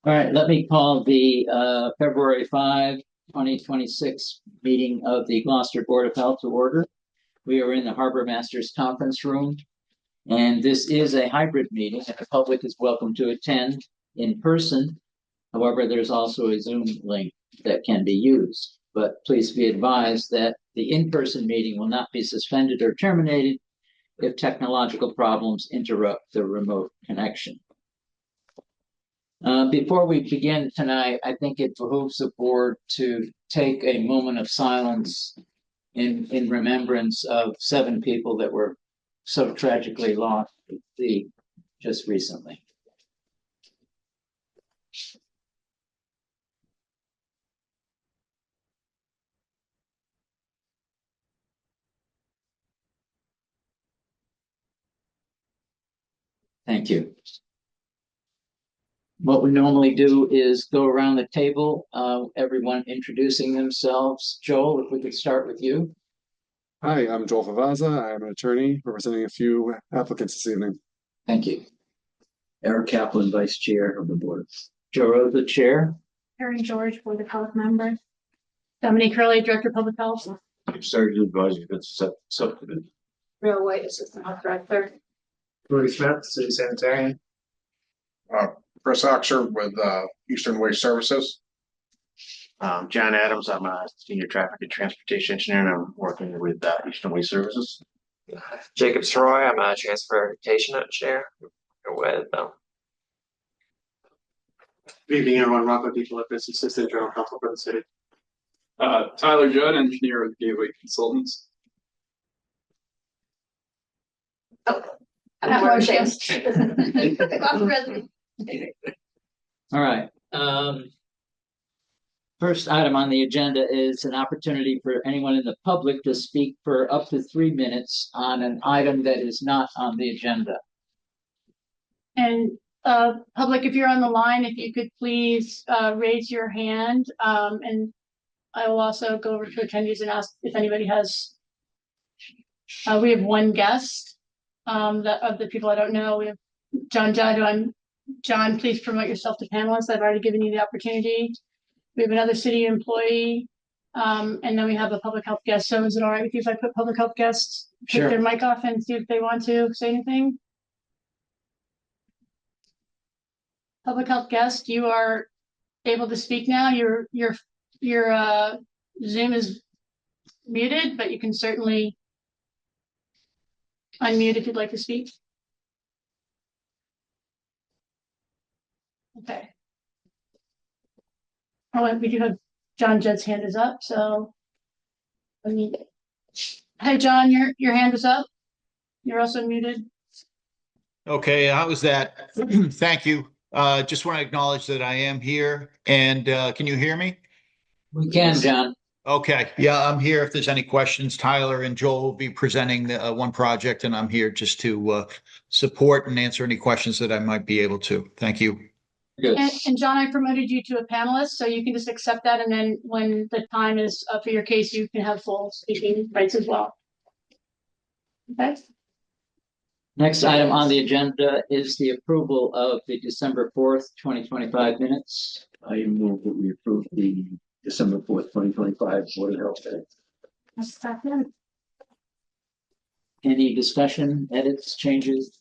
All right, let me call the February 5, 2026 meeting of the Gloucester Board of Health to order. We are in the Harbor Masters Conference Room, and this is a hybrid meeting, and the public is welcome to attend in person. However, there's also a Zoom link that can be used. But please be advised that the in-person meeting will not be suspended or terminated if technological problems interrupt the remote connection. Before we begin tonight, I think it behooves the board to take a moment of silence in remembrance of 7 people that were so tragically lost at sea just recently. Thank you. What we normally do is go around the table, everyone introducing themselves. Joel, if we could start with you. Hi, I'm Joel Favaza. I'm an attorney representing a few applicants this evening. Thank you. Eric Kaplan, Vice Chair of the Board. Joe Rosa, Chair. Erin George, Board of Health member. Dominique Curley, Director of Public Health. Executive Advisor, that's subcommittee. Real White, Assistant Health Director. Rudy Smith, City Sanitarian. Chris Oxer with Eastern Waste Services. John Adams, I'm a Senior Traffic and Transportation Engineer, and I'm working with Eastern Waste Services. Jacob Sroy, I'm a Transportation Engineer with Good evening, everyone. Rocco DeFilippis, Assistant General Counsel for the city. Tyler Judd, Engineer with Gateway Consultants. I'm not more chance. All right. First item on the agenda is an opportunity for anyone in the public to speak for up to 3 minutes on an item that is not on the agenda. And public, if you're on the line, if you could please raise your hand, and I will also go over to attendees and ask if anybody has. We have one guest. That of the people I don't know, we have John Judd. John, please promote yourself to panelists. I've already given you the opportunity. We have another city employee, and then we have a public health guest. So is it all right with you if I put public health guests, Sure. take their mic off and see if they want to say anything? Public health guest, you are able to speak now. Your Zoom is muted, but you can certainly unmute if you'd like to speak. Okay. Oh, we do have John Judd's hand is up, so hey John, your hand is up. You're also muted. Okay, how was that? Thank you. Just want to acknowledge that I am here, and can you hear me? We can, John. Okay, yeah, I'm here if there's any questions. Tyler and Joel will be presenting one project, and I'm here just to support and answer any questions that I might be able to. Thank you. Good. And John, I promoted you to a panelist, so you can just accept that, and then when the time is up for your case, you can have full speaking rights as well. Okay. Next item on the agenda is the approval of the December 4th, 2025 minutes. I move that we approve the December 4th, 2025 Board of Health minutes. That's second. Any discussion, edits, changes?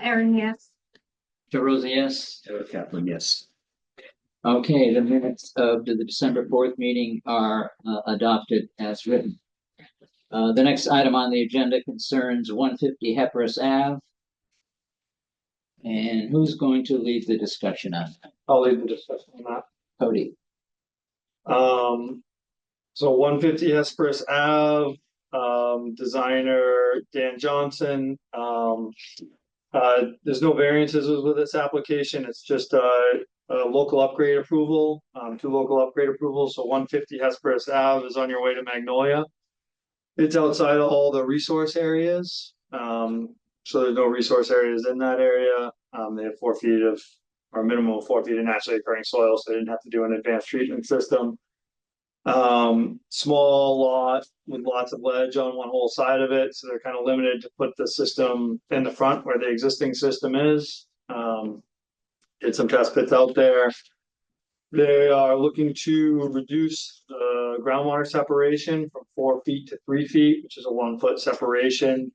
Erin, yes. Joe Rosa, yes. Eric Kaplan, yes. Okay, the minutes of the December 4th meeting are adopted as written. The next item on the agenda concerns 150 Hepworth Ave. And who's going to lead the discussion on that? I'll lead the discussion on that. Cody. So 150 Hesperus Ave, designer Dan Johnson. There's no variances with this application. It's just a local upgrade approval, 2 local upgrade approvals. So 150 Hesperus Ave is on your way to Magnolia. It's outside of all the resource areas. So there's no resource areas in that area. They have 4 feet of, or a minimum of 4 feet of naturally occurring soil, so they didn't have to do an advanced treatment system. Small lot with lots of ledge on one whole side of it, so they're kind of limited to put the system in the front where the existing system is. Did some test pits out there. They are looking to reduce the groundwater separation from 4 feet to 3 feet, which is a 1 foot separation.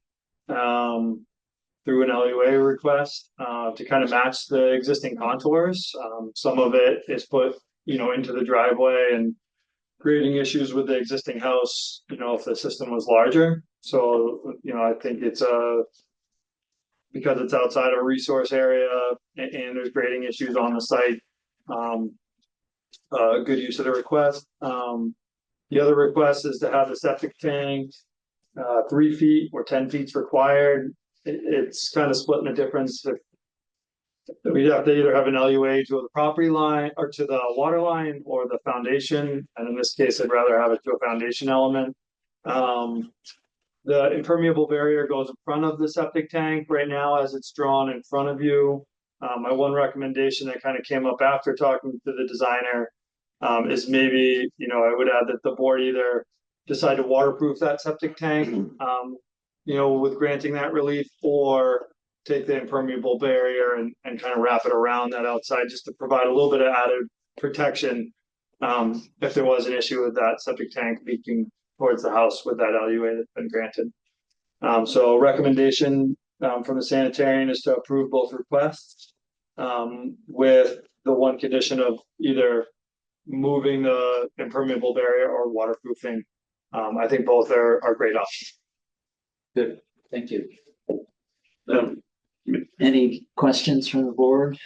Through an LUA request to kind of match the existing contours. Some of it is put, into the driveway and creating issues with the existing house, if the system was larger. So, I think it's because it's outside of a resource area and there's grading issues on the site. Good use of the request. The other request is to have the septic tank 3 feet where 10 feet is required. It's kind of splitting the difference. We'd have to either have an LUA to the property line or to the water line or the foundation. And in this case, I'd rather have it to a foundation element. The impermeable barrier goes in front of the septic tank right now as it's drawn in front of you. My one recommendation that kind of came up after talking to the designer is maybe, I would add that the board either decide to waterproof that septic tank, with granting that relief, or take the impermeable barrier and kind of wrap it around that outside just to provide a little bit of added protection if there was an issue with that septic tank leaking towards the house with that LUA that's been granted. So recommendation from the sanitarian is to approve both requests with the one condition of either moving the impermeable barrier or waterproofing. I think both are great options. Good, thank you. Any questions from the board?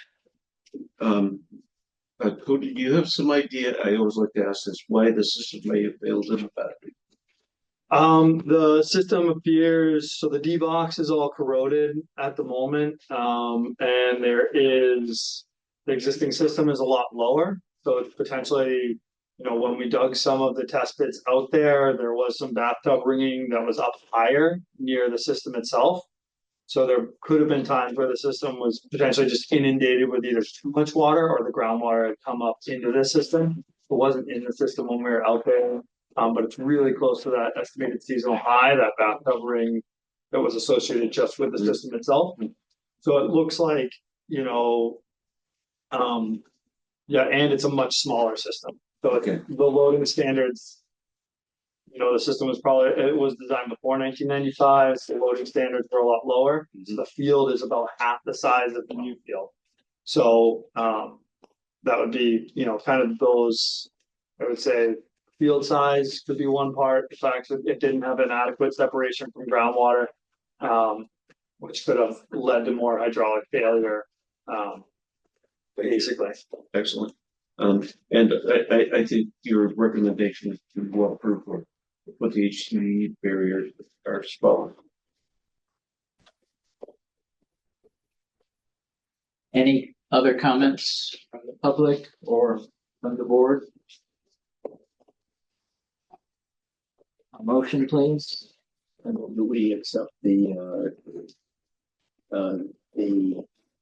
Cody, do you have some idea? I always like to ask this, why the system may have failed in the battery? The system appears, so the D box is all corroded at the moment. And the existing system is a lot lower. So it's potentially, when we dug some of the test pits out there was some bathtub ringing that was up higher near the system itself. So there could have been times where the system was potentially just inundated with either too much water or the groundwater had come up into the system. It wasn't in the system when we were out there, but it's really close to that estimated seasonal high, that bathtub ring that was associated just with the system itself. So it looks like, and it's a much smaller system. So okay. The loading standards, the system was designed before 1995. So the loading standards were a lot lower. So the field is about half the size of the new field. So that would be, kind of those, I would say, field size could be one part. The fact that it didn't have an adequate separation from groundwater, which could have led to more hydraulic failure. Basically. Excellent. And I think your recommendation is to well proof or put the HT barriers are spot. Any other comments from the public or from the board? A motion, please. Do we accept the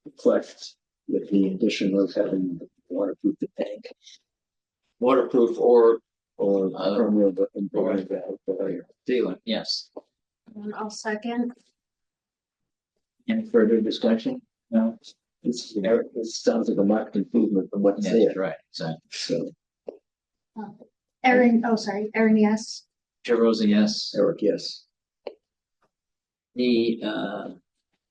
request with the addition of having waterproof the tank? Waterproof or sealant, yes. I'll second. Any further discussion? No. This sounds like a marked improvement from what's there. Right. Exactly. So, Erin, yes. Chair Rosa, yes. Eric, yes. The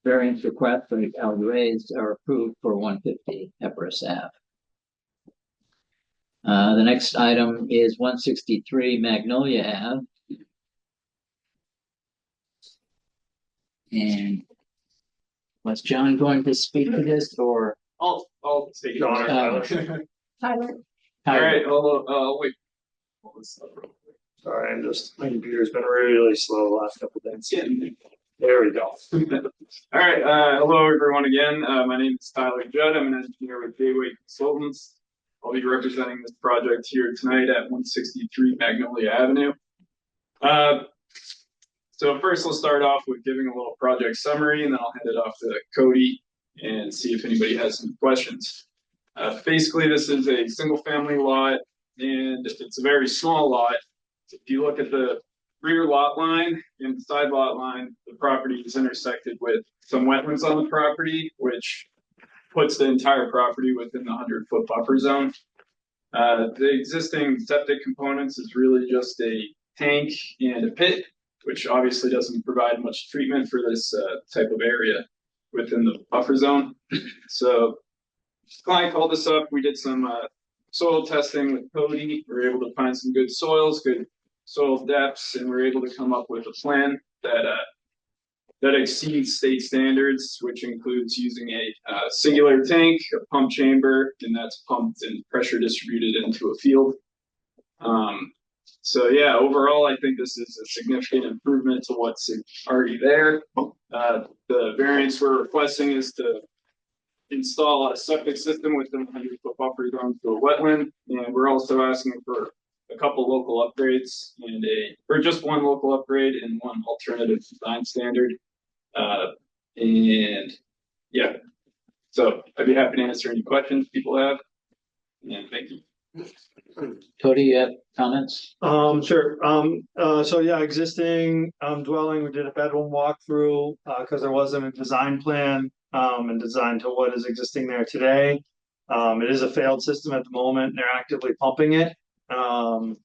variance request for the LUAs are approved for 150 Everest Ave. The next item is 163 Magnolia Ave. And was John going to speak to this, or? I'll take it. Tyler. All right, wait. Sorry, my computer's been really slow the last couple of days. There we go. All right, hello everyone again. My name is Tyler Judd. I'm an engineer with Gateway Consultants. I'll be representing this project here tonight at 163 Magnolia Avenue. So first, let's start off with giving a little project summary, and then I'll hand it off to Cody and see if anybody has some questions. Basically, this is a single-family lot, and it's a very small lot. If you look at the rear lot line and the side lot line, the property is intersected with some wetlands on the property, which puts the entire property within the 100-foot buffer zone. The existing septic components is really just a tank and a pit, which obviously doesn't provide much treatment for this type of area within the buffer zone. So client called us up. We did some soil testing with Cody. We were able to find some good soils, good soil depths, and we were able to come up with a plan that exceeds state standards, which includes using a singular tank, a pump chamber, and that's pumped and pressure distributed into a field. So yeah, overall, I think this is a significant improvement to what's already there. The variance we're requesting is to install a septic system within the 100-foot buffer zone to a wetland, and we're also asking for a couple local upgrades or just one local upgrade and one alternative design standard. And yeah, so I'd be happy to answer any questions people have. And thank you. Cody, you have comments? Sure. So yeah, existing dwelling, we did a bedroom walkthrough because there wasn't a design plan and design to what is existing there today. It is a failed system at the moment. They're actively pumping it. So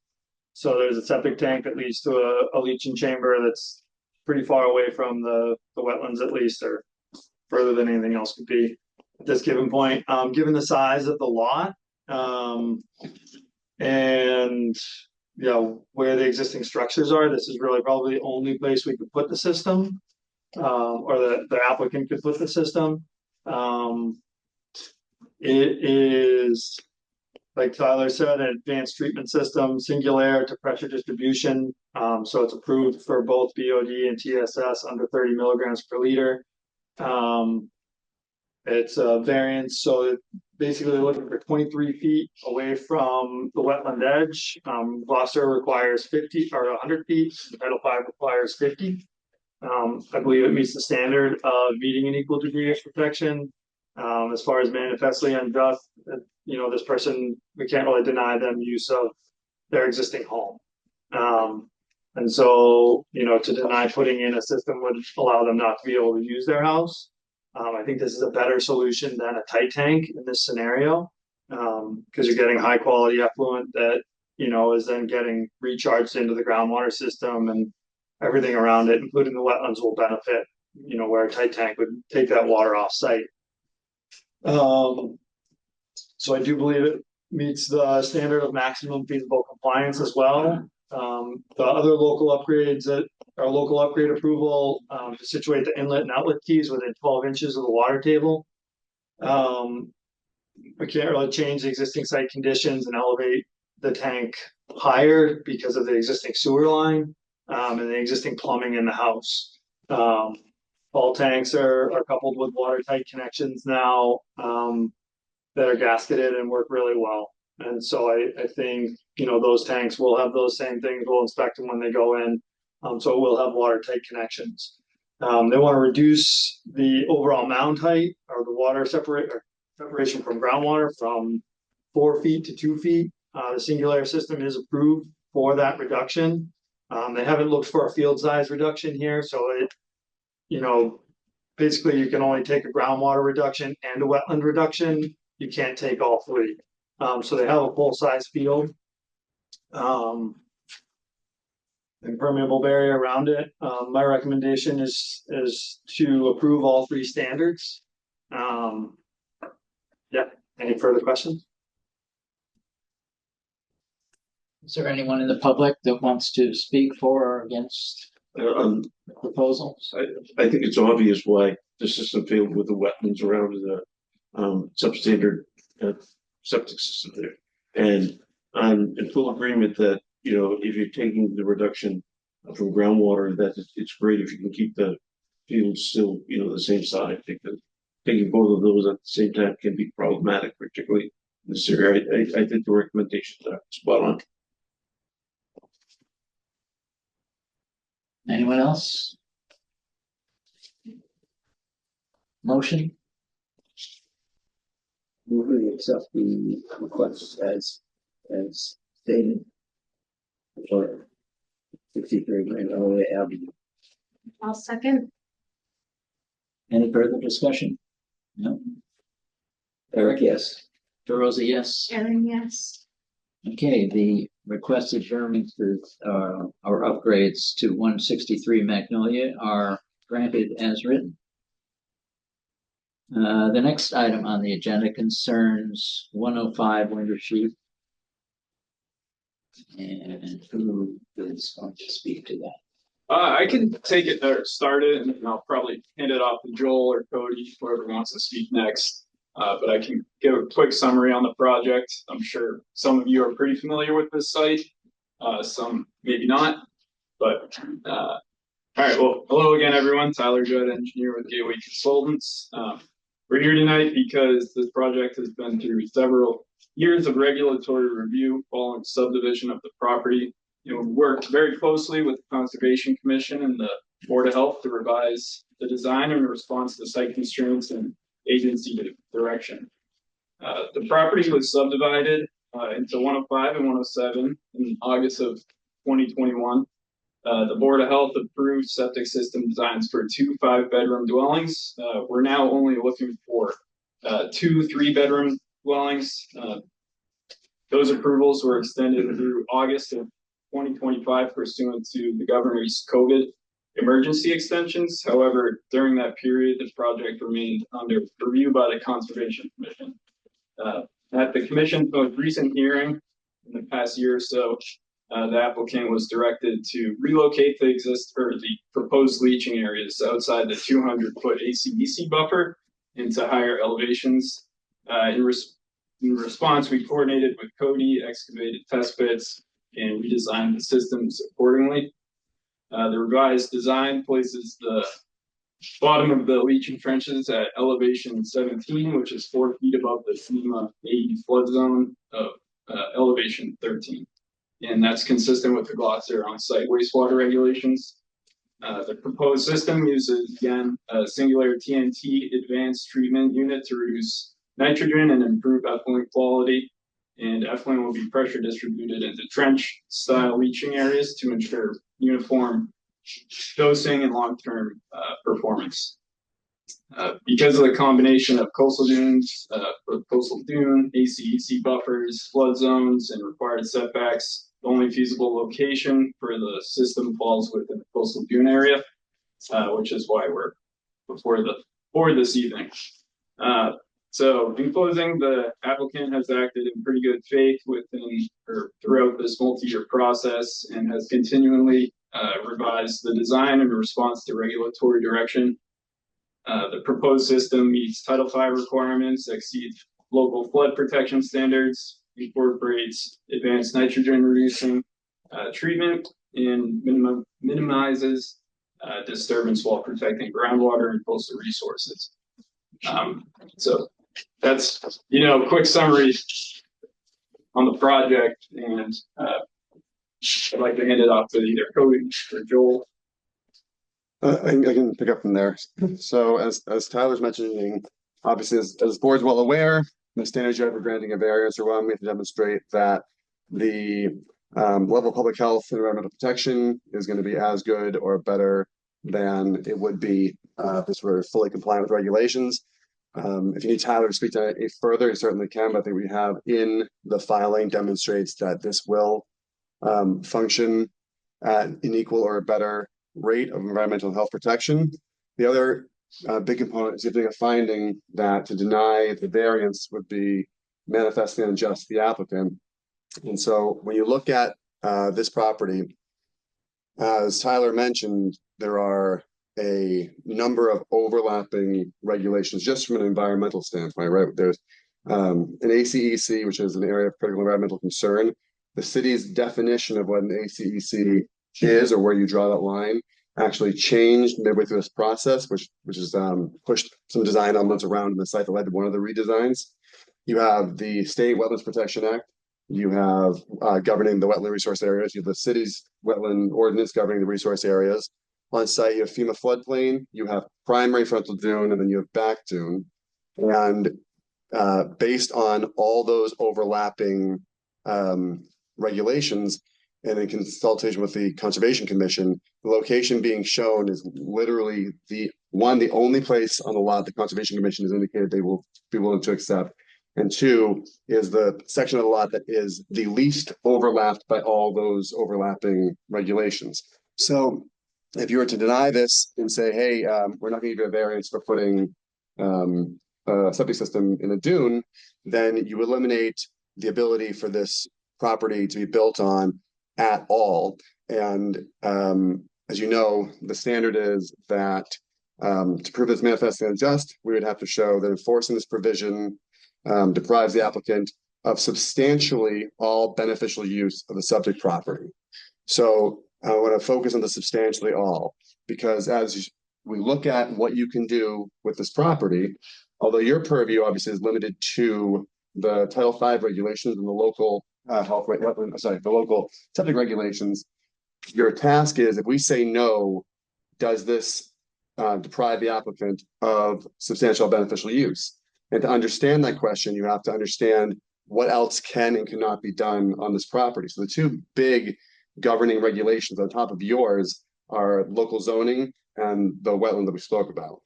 there's a septic tank that leads to a leaching chamber that's pretty far away from the wetlands, at least, or further than anything else could be at this given point. Given the size of the lot, and you know where the existing structures are, this is really probably the only place we could put the system, or the applicant could put the system. It is, like Tyler said, an advanced treatment system, singular to pressure distribution. So it's approved for both BOD and TSS under 30 milligrams per liter. It's a variance, so basically looking for 23 feet away from the wetland edge. Gloucester requires 50 or 100 feet. Title 5 requires 50. I believe it meets the standard of meeting an equal degree of protection. As far as manifestly unjust, you know, this person, we can't really deny them use of their existing home. And so, you know, to deny putting in a system would allow them not to be able to use their house. I think this is a better solution than a tight tank in this scenario, because you're getting high quality effluent that, you know, is then getting recharged into the groundwater system, and everything around it, including the wetlands, will benefit, you know, where a tight tank would take that water off site. So I do believe it meets the standard of maximum feasible compliance as well. The other local upgrades that our local upgrade approval to situate the inlet and outlet keys within 12 inches of the water table. We can't really change the existing site conditions and elevate the tank higher because of the existing sewer line and the existing plumbing in the house. All tanks are coupled with watertight connections now that are gasketed and work really well. And so I think, you know, those tanks will have those same things. We'll inspect them when they go in. So it will have watertight connections. They want to reduce the overall mound height or the water separation from groundwater from 4 feet to 2 feet. The singular system is approved for that reduction. They haven't looked for a field size reduction here. So it, you know, basically you can only take a groundwater reduction and a wetland reduction. You can't take all three. So they have a full size field. Impermeable barrier around it. My recommendation is to approve all three standards. Yeah, any further questions? Is there anyone in the public that wants to speak for or against the proposals? I think it's obvious why the system failed with the wetlands around the substandard septic system there. And I'm in full agreement that, you know, if you're taking the reduction from groundwater, that it's great if you can keep the field still, you know, the same size, because taking both of those at the same time can be problematic, particularly in this area. I think the recommendations are spot on. Anyone else? Motion? Move to accept the request as stated for 63 Magnolia Avenue. I'll second. Any further discussion? No. Eric, yes. DeRosa, yes. Erin, yes. Okay, the requested variances or upgrades to 163 Magnolia are granted as written. The next item on the agenda concerns 105 Winter Sheep. And who is going to speak to that? I can take it or start it, and I'll probably hand it off to Joel or Cody, whoever wants to speak next. But I can give a quick summary on the project. I'm sure some of you are pretty familiar with this site, some maybe not. But all right, well, hello again, everyone. Tyler Judd, engineer with Gateway Consultants. We're here tonight because this project has been through several years of regulatory review following subdivision of the property. We worked very closely with the Conservation Commission and the Board of Health to revise the design in response to site constraints and agency direction. The property was subdivided into 105 and 107 in August of 2021. The Board of Health approved septic system designs for 2 5-bedroom dwellings. We're now only looking for 2 3-bedroom dwellings. Those approvals were extended through August of 2025 pursuant to the governor's COVID emergency extensions. However, during that period, the project remained under review by the Conservation Commission. At the Commission's most recent hearing in the past year or so, the applicant was directed to relocate the proposed leaching areas outside the 200-foot ACDC buffer into higher elevations. In response, we coordinated with Cody, excavated test pits, and redesigned the systems accordingly. The revised design places the bottom of the leaching trenches at elevation 17, which is 4 feet above the FEMA 80 flood zone of elevation 13. And that's consistent with the Gloucester on-site wastewater regulations. The proposed system uses, again, a singular TNT advanced treatment unit to reduce nitrogen and improve effluent quality. And effluent will be pressure distributed into trench-style leaching areas to ensure uniform dosing and long-term performance. Because of the combination of coastal dunes, coastal dune, ACEC buffers, flood zones, and required setbacks, the only feasible location for the system falls within the coastal dune area, which is why we're before the board this evening. So in closing, the applicant has acted in pretty good faith within or throughout this multi-year process and has continually revised the design in response to regulatory direction. The proposed system meets Title V requirements, exceeds local flood protection standards, incorporates advanced nitrogen reducing treatment, and minimizes disturbance while protecting groundwater and coastal resources. So that's, a quick summary on the project, and I'd like to hand it off to either Cody or Joel. I can pick up from there. So as Tyler's mentioning, obviously as the board's well aware, the standards you have for granting a variance are one, we have to demonstrate that the level of public health and environmental protection is going to be as good or better than it would be if this were fully compliant with regulations. If you need Tyler to speak to it further, you certainly can, but I think we have in the filing demonstrates that this will function at an equal or a better rate of environmental health protection. The other big component is giving a finding that to deny the variance would be manifestly unjust to the applicant. And so when you look at this property, as Tyler mentioned, there are a number of overlapping regulations just from an environmental standpoint, right? There's an ACEC, which is an area of critical environmental concern. The city's definition of what an ACEC is, or where you draw that line, actually changed midway through this process, which is pushed some design elements around in the site that led to one of the redesigns. You have the State Wetlands Protection Act. You have governing the wetland resource areas. You have the city's wetland ordinance governing the resource areas. On site, you have FEMA floodplain, you have primary frontal dune, and then you have back dune. And based on all those overlapping regulations, and in consultation with the Conservation Commission, the location being shown is literally the only place on the lot the Conservation Commission has indicated they will be willing to accept And 2 is the section of the lot that is the least overlapped by all those overlapping regulations. So if you were to deny this and say, hey, we're not going to give you a variance for putting a septic system in a dune, then you eliminate the ability for this property to be built on at all. And as you know, the standard is that to prove this manifestly unjust, we would have to show that enforcing this provision deprives the applicant of substantially all beneficial use of the subject property. So I want to focus on the substantially all, because as we look at what you can do with this property, although your purview obviously is limited to the Title V regulations and the local the local septic regulations, your task is, if we say no, does this deprive the applicant of substantial beneficial use? And to understand that question, you have to understand what else can and cannot be done on this property. So the two big governing regulations on top of yours are local zoning and the wetland that we spoke about.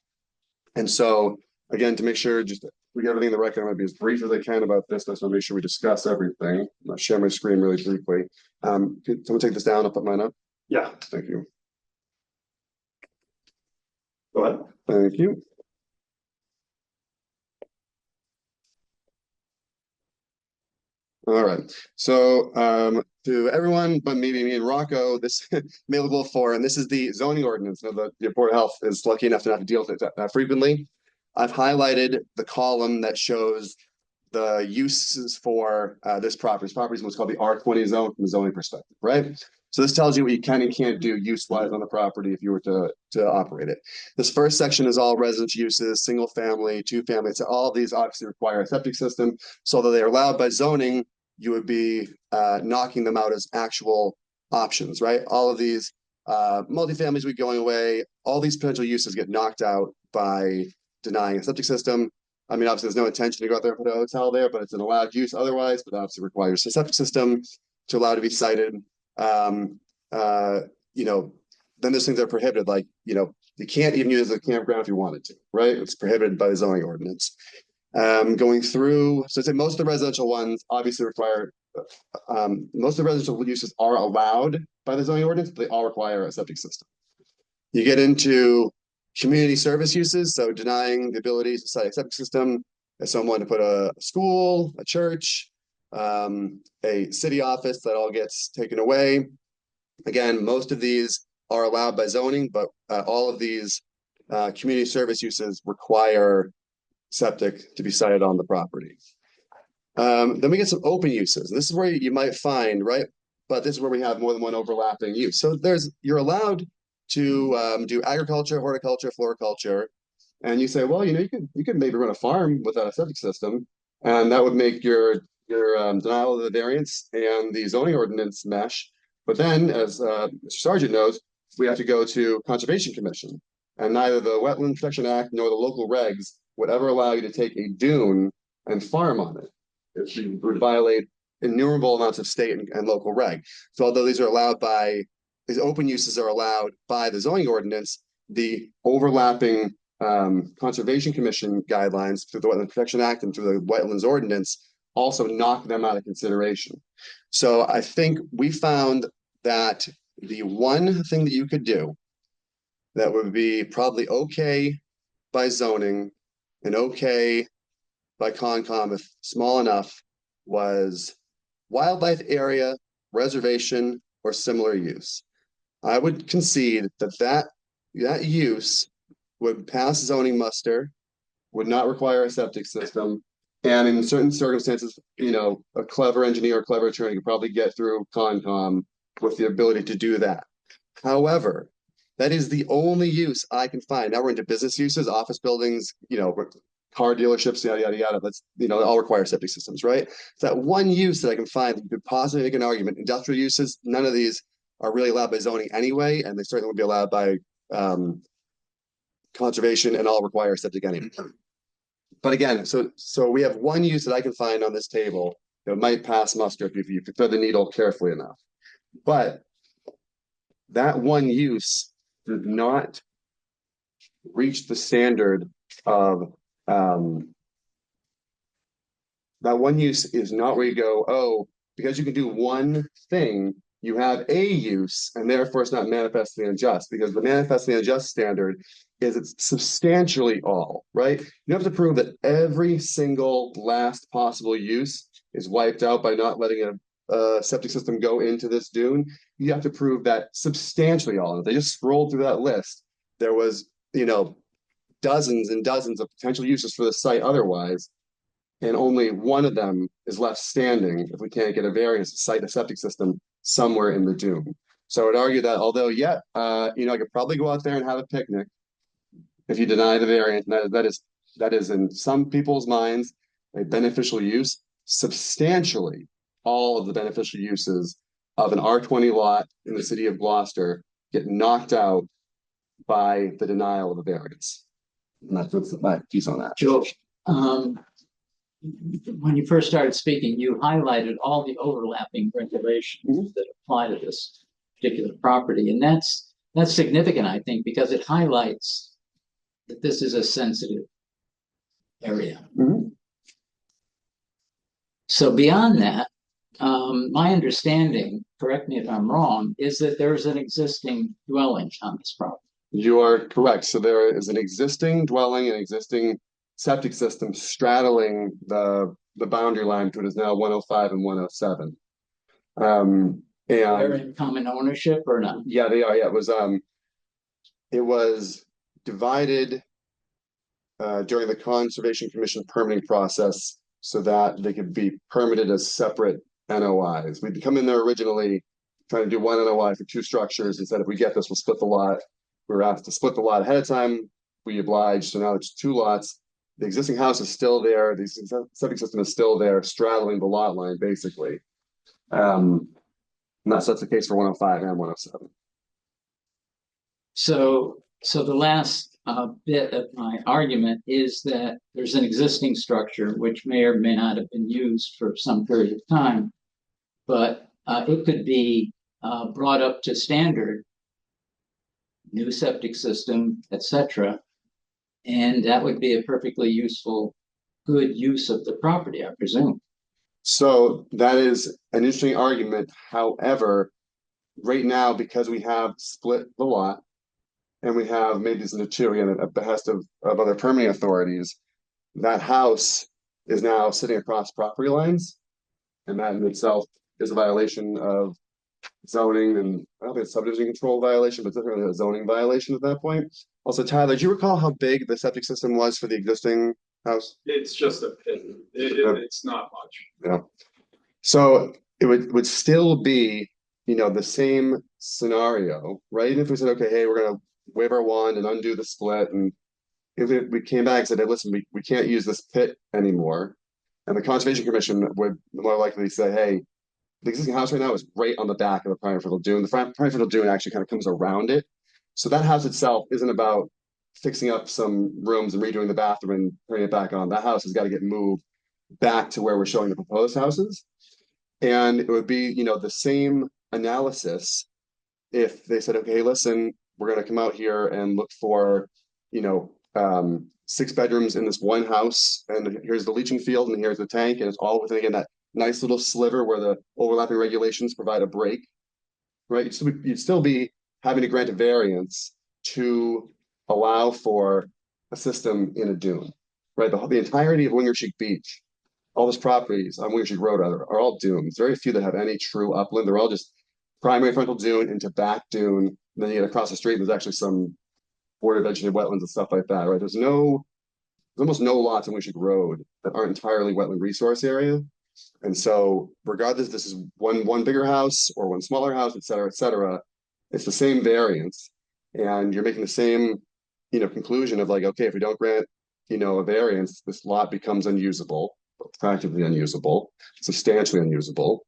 And so, again, to make sure just we get everything in the record, I'm going to be as brief as I can about this. I just want to make sure we discuss everything. I'll share my screen really briefly. Can someone take this down? I'll put mine up. Yeah. Thank you. Go ahead. Thank you. All right. So to everyone, but maybe me and Rocco, this may look a little foreign. This is the zoning ordinance. Now, the Board of Health is lucky enough to not have to deal with it that frequently. I've highlighted the column that shows the uses for this property. This property is what's called the R20 zone from a zoning perspective, right? So this tells you what you can and can't do use-wise on the property if you were to operate it. This first section is all residential uses, single family, two family. So all of these obviously require a septic system. So although they are allowed by zoning, you would be knocking them out as actual options, right? All of these multifamilies would be going away. All these potential uses get knocked out by denying a septic system. I mean, obviously, there's no intention to go out there and put a hotel there, but it's an allowed use otherwise, but obviously requires a septic system to allow to be cited. Then there's things that are prohibited, like, you can't even use a campground if you wanted to, right? It's prohibited by the zoning ordinance. Going through, so I'd say most of the residential ones obviously require, most of the residential uses are allowed by the zoning ordinance, but they all require a septic system. You get into community service uses, so denying the ability to cite a septic system as someone to put a school, a church, a city office, that all gets taken away. Again, most of these are allowed by zoning, but all of these community service uses require septic to be cited on the property. Then we get some open uses. This is where you might find, right? But this is where we have more than one overlapping use. So you're allowed to do agriculture, horticulture, floriculture, and you say, well, you could maybe run a farm without a septic system, and that would make your denial of the variance and the zoning ordinance mesh. But then, as Mr. Sargent knows, we have to go to Conservation Commission, and neither the Wetland Protection Act nor the local regs would ever allow you to take a dune and farm on it. It would violate innumerable amounts of state and local reg. So although these open uses are allowed by the zoning ordinance, the overlapping Conservation Commission guidelines through the Wetland Protection Act and through the Wetlands Ordinance also knock them out of consideration. So I think we found that the one thing that you could do that would be probably okay by zoning and okay by Concom if small enough was wildlife area, reservation, or similar use. I would concede that use would pass zoning muster, would not require a septic system, and in certain circumstances, a clever engineer or clever attorney could probably get through Concom with the ability to do that. However, that is the only use I can find. Now we're into business uses, office buildings, car dealerships, yada, yada, yada. That's, they all require septic systems, right? It's that one use that I can find that you could possibly make an argument. Industrial uses, none of these are really allowed by zoning anyway, and they certainly would be allowed by conservation and all require septic anyway. But again, so we have one use that I can find on this table that might pass muster if you thread the needle carefully enough. But that one use does not reach the standard of that one use is not where you go, oh, because you can do one thing, you have a use, and therefore it's not manifestly unjust, because the manifestly unjust standard is it's substantially all, right? You have to prove that every single last possible use is wiped out by not letting a septic system go into this dune. You have to prove that substantially all. If they just scrolled through that list, there was, dozens and dozens of potential uses for the site otherwise, and only one of them is left standing if we can't get a variance to site a septic system somewhere in the dune. So I would argue that although, I could probably go out there and have a picnic if you deny the variance, that is in some people's minds a beneficial use. Substantially, all of the beneficial uses of an R20 lot in the city of Gloucester get knocked out by the denial of a variance. And that's my piece on that. Joe, when you first started speaking, you highlighted all the overlapping regulations that apply to this particular property. And that's significant, I think, because it highlights that this is a sensitive area. So beyond that, my understanding, correct me if I'm wrong, is that there's an existing dwelling on this property. You are correct. So there is an existing dwelling, an existing septic system straddling the boundary line between is now 105 and 107. They're in common ownership or not? Yeah, they are. Yeah, it was divided during the Conservation Commission permitting process so that they could be permitted as separate NOIs. We'd come in there originally trying to do one NOI for two structures and said, if we get this, we'll split the lot. We were asked to split the lot ahead of time. We obliged. So now it's two lots. The existing house is still there. The septic system is still there, straddling the lot line, basically. And that's the case for 105 and 107. So the last bit of my argument is that there's an existing structure which may or may not have been used for some period of time, but it could be brought up to standard, new septic system, etc., and that would be a perfectly useful, good use of the property, I presume. So that is an interesting argument. However, right now, because we have split the lot and we have made these into two, again, at the behest of other permitting authorities, that house is now sitting across property lines. And that in itself is a violation of zoning, and I don't think it's subdivision control violation, but it's definitely a zoning violation at that point. Also, Tyler, do you recall how big the septic system was for the existing house? It's just a pit. It's not much. Yeah. So it would still be, the same scenario, right? And if we said, okay, hey, we're gonna wave our wand and undo the split, and if we came back and said, hey, listen, we can't use this pit anymore, and the Conservation Commission would more likely say, hey, the existing house right now is right on the back of the primary frontal dune. The primary frontal dune actually kind of comes around it. So that house itself isn't about fixing up some rooms and redoing the bathroom and putting it back on. That house has got to get moved back to where we're showing the proposed houses. And it would be, the same analysis if they said, okay, listen, we're going to come out here and look for, 6 bedrooms in this one house, and here's the leaching field, and here's the tank, and it's all within, again, that nice little sliver where the overlapping regulations provide a break, right? You'd still be having to grant a variance to allow for a system in a dune, right? The entirety of Wingersheek Beach, all those properties on Wingersheek Road are all dunes. Very few that have any true upland. They're all just primary frontal dune into back dune. And then you get across the street, and there's actually some border vegetated wetlands and stuff like that, right? There's almost no lots on Wingersheek Road that aren't entirely wetland resource area. And so regardless, this is one bigger house or one smaller house, et cetera, it's the same variance. And you're making the same, conclusion of like, okay, if we don't grant, a variance, this lot becomes unusable, practically unusable, substantially unusable.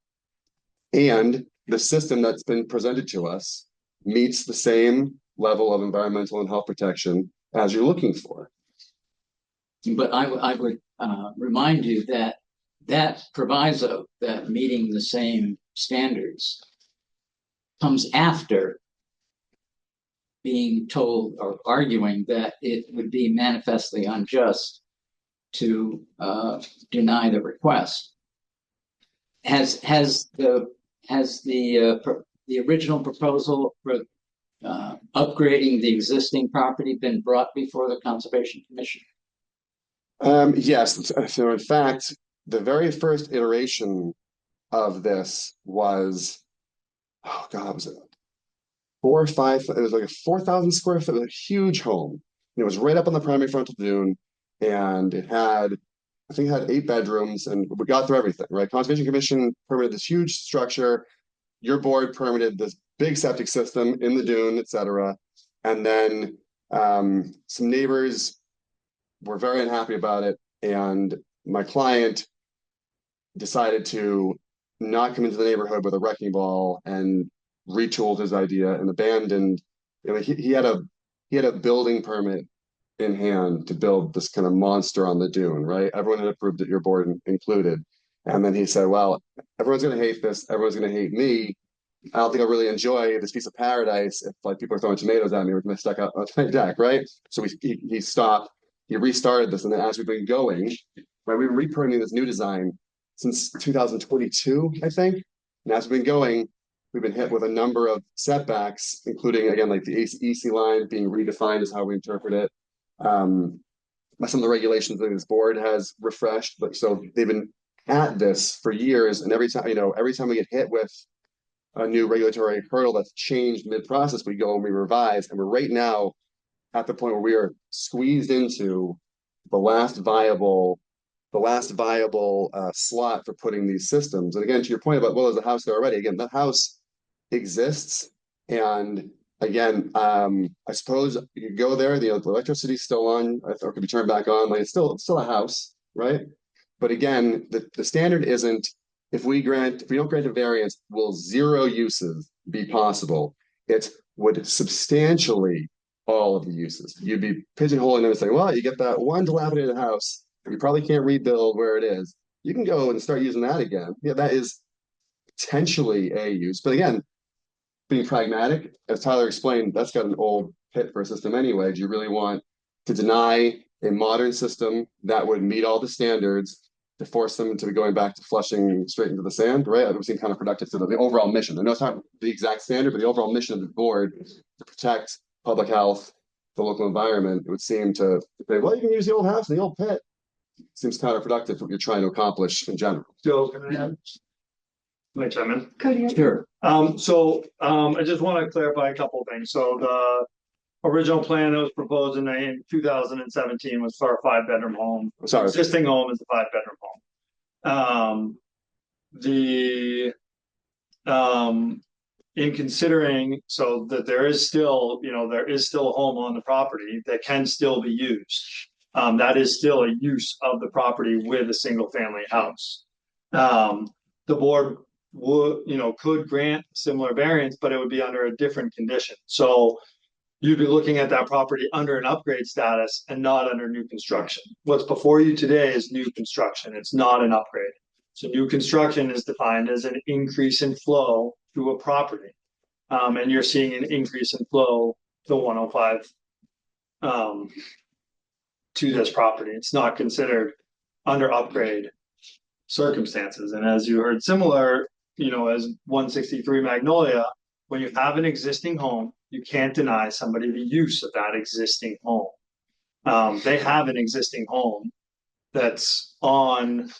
And the system that's been presented to us meets the same level of environmental and health protection as you're looking for. But I would remind you that proviso, that meeting the same standards, comes after being told or arguing that it would be manifestly unjust to deny the request. Has the original proposal for upgrading the existing property been brought before the Conservation Commission? Yes, so in fact, the very first iteration of this was, oh God, was it 4 or 5? It was like a 4,000 square foot, it was a huge home. And it was right up on the primary frontal dune, and it had, I think it had 8 bedrooms, and we got through everything, right? Conservation Commission permitted this huge structure. Your board permitted this big septic system in the dune, etc. And then some neighbors were very unhappy about it, and my client decided to not come into the neighborhood with a wrecking ball and retooled his idea and abandoned. You know, he had a building permit in hand to build this kind of monster on the dune, right? Everyone had approved it, your board included. And then he said, well, everyone's going to hate this. Everyone's going to hate me. I don't think I'll really enjoy this piece of paradise if like people are throwing tomatoes at me with my stuck out on my deck, right? So he stopped, he restarted this, and then as we've been going, right, we've been repermitting this new design since 2022, I think. And as we've been going, we've been hit with a number of setbacks, including again like the EC line being redefined is how we interpret it. Some of the regulations that this board has refreshed, but so they've been at this for years, and every time we get hit with a new regulatory hurdle that's changed mid-process, we go and we revise, and we're right now at the point where we are squeezed into the last viable slot for putting these systems. And again, to your point about, well, there's a house there already. Again, that house exists, and again, I suppose you could go there. The electricity's still on, or could be turned back on. Like it's still a house, right? But again, the standard isn't if we don't grant a variance, will 0 uses be possible? It would substantially all of the uses. You'd be pigeonholing them and saying, well, you get that one dilapidated house, you probably can't rebuild where it is. You can go and start using that again. Yeah, that is potentially a use. But again, being pragmatic, as Tyler explained, that's got an old pit for a system anyway. Do you really want to deny a modern system that would meet all the standards to force them to be going back to flushing straight into the sand, right? That would seem kind of productive to the overall mission. I know it's not the exact standard, but the overall mission of the board to protect public health, the local environment, it would seem to say, well, you can use the old house and the old pit. Seems counterproductive to what you're trying to accomplish in general. Joe, can I add? Can I chime in? Cody. Sure. I just want to clarify a couple of things. So the original plan that was proposed in 2017 was for a 5-bedroom home. Sorry. The existing home is a 5-bedroom home. In considering so that there is still a home on the property that can still be used. That is still a use of the property with a single family house. The board could grant similar variance, but it would be under a different condition. So you'd be looking at that property under an upgrade status and not under new construction. What's before you today is new construction. It's not an upgrade. So new construction is defined as an increase in flow to a property. And you're seeing an increase in flow to 105 to this property. It's not considered under upgrade circumstances. And as you heard, similar, as 163 Magnolia, when you have an existing home, you can't deny somebody the use of that existing home. They have an existing home that's on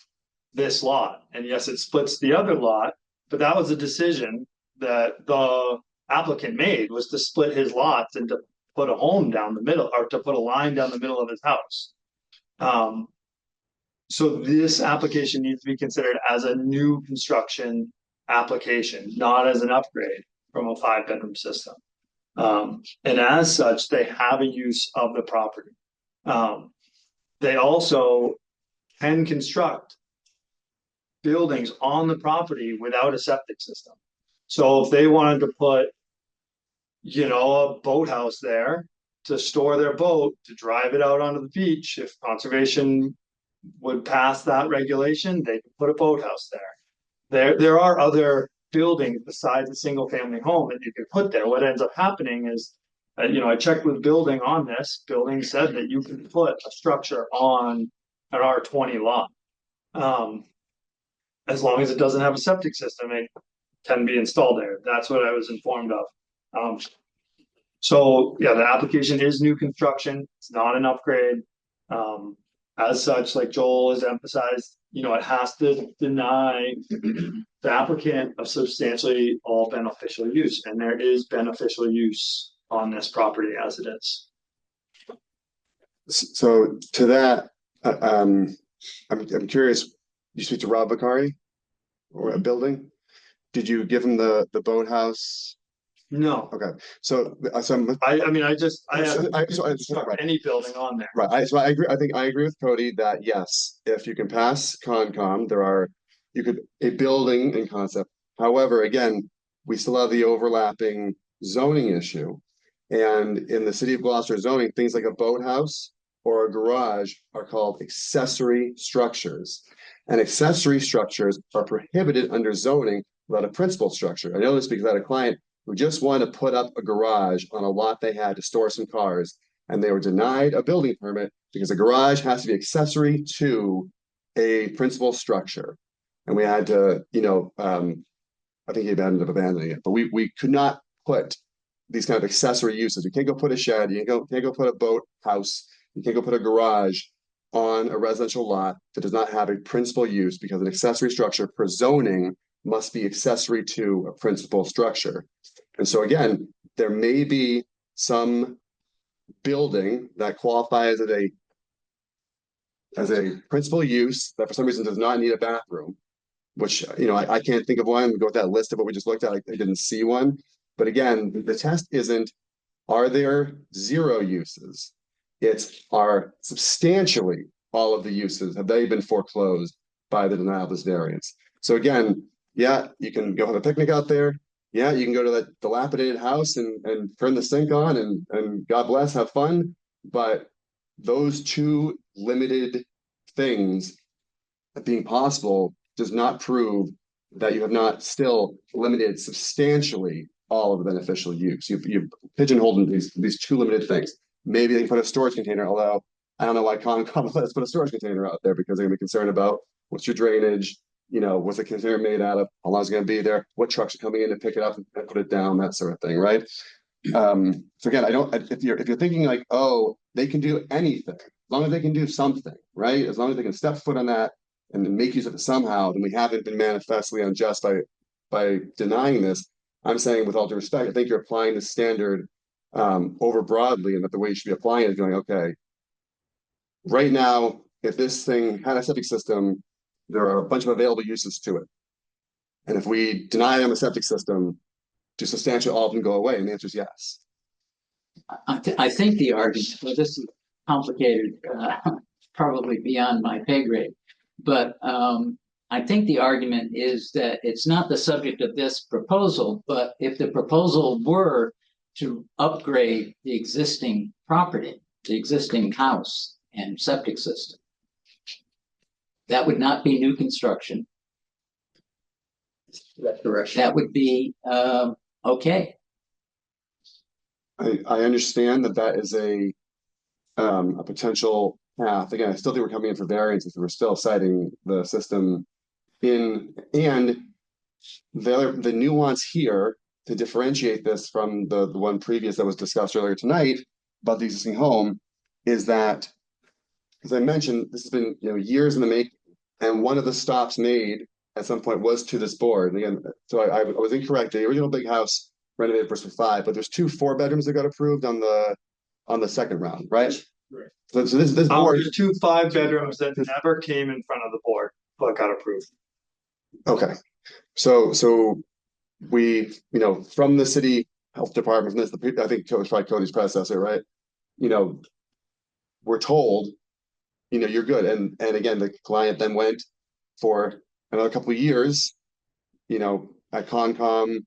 this lot. And yes, it splits the other lot, but that was a decision that the applicant made, was to split his lots and to put a home down the middle, or to put a line down the middle of his house. So this application needs to be considered as a new construction application, not as an upgrade from a 5-bedroom system. And as such, they have a use of the property. They also can construct buildings on the property without a septic system. So if they wanted to put, a boathouse there to store their boat, to drive it out onto the beach, if conservation would pass that regulation, they could put a boathouse there. There are other buildings besides a single family home that you could put there. What ends up happening is, I checked with building on this. Building said that you can put a structure on an R20 lot. As long as it doesn't have a septic system, it can be installed there. That's what I was informed of. So yeah, the application is new construction. It's not an upgrade. As such, like Joel has emphasized, it has to deny the applicant of substantially all beneficial use, and there is beneficial use on this property as it is. So to that, I'm curious, you speak to Rob Bakari or a building? Did you give him the boathouse? No, Okay, so I mean, I have so right. any building on there. Right. So I agree. I think I agree with Cody that yes, if you can pass Concom, you could a building in concept. However, again, we still have the overlapping zoning issue. And in the city of Gloucester zoning, things like a boathouse or a garage are called accessory structures. And accessory structures are prohibited under zoning without a principal structure. I know this because I had a client who just wanted to put up a garage on a lot they had to store some cars, and they were denied a building permit because a garage has to be accessory to a principal structure. And we had to, I think he ended up abandoning it, but we could not put these kind of accessory uses. You can't go put a shed, you can't go put a boat house, you can't go put a garage on a residential lot that does not have a principal use, because an accessory structure for zoning must be accessory to a principal structure. And so again, there may be some building that qualifies as a principal use that for some reason does not need a bathroom, which, I can't think of one. We go with that list of what we just looked at. I didn't see one. But again, the test isn't, are there zero uses? It's, are substantially all of the uses, have they been foreclosed by the denial of this variance? So again, yeah, you can go have a picnic out there. Yeah, you can go to that dilapidated house and turn the sink on and God bless, have fun. But those two limited things being possible does not prove that you have not still limited substantially all of the beneficial use. You've pigeonholed these two limited things. Maybe they can put a storage container, although I don't know why Concom let us put a storage container out there, because they're gonna be concerned about what's your drainage, what's the container made out of, how long is it gonna be there, what trucks are coming in to pick it up and put it down, that sort of thing, right? So again, if you're thinking like, oh, they can do anything, as long as they can do something, right? As long as they can step foot on that and make use of it somehow, then we haven't been manifestly unjust by denying this. I'm saying, with all due respect, I think you're applying the standard over broadly, and that the way you should be applying it is going, okay, right now, if this thing had a septic system, there are a bunch of available uses to it. And if we deny them a septic system, do substantially all of them go away? And the answer is yes. I think the argument, well, this is complicated, probably beyond my pay grade, but I think the argument is that it's not the subject of this proposal, but if the proposal were to upgrade the existing property, the existing house and septic system, that would not be new construction. That's correct. That would be okay. I understand that is a potential path. Again, I still think we're coming in for variances. We're still citing the system and the nuance here to differentiate this from the one previous that was discussed earlier tonight about the existing home is that, as I mentioned, this has been years in the making, and one of the stops made at some point was to this board. And again, so I was incorrect. The original big house renovated for 5, but there's 2 4-bedrooms that got approved on the second round, right? Right. So this board, There's 2 5-bedrooms that never came in front of the board but got approved. okay. So we, from the city health department, from this, I think it was probably Cody's predecessor, right? We're told, you're good. And again, the client then went for another couple of years, at Concom,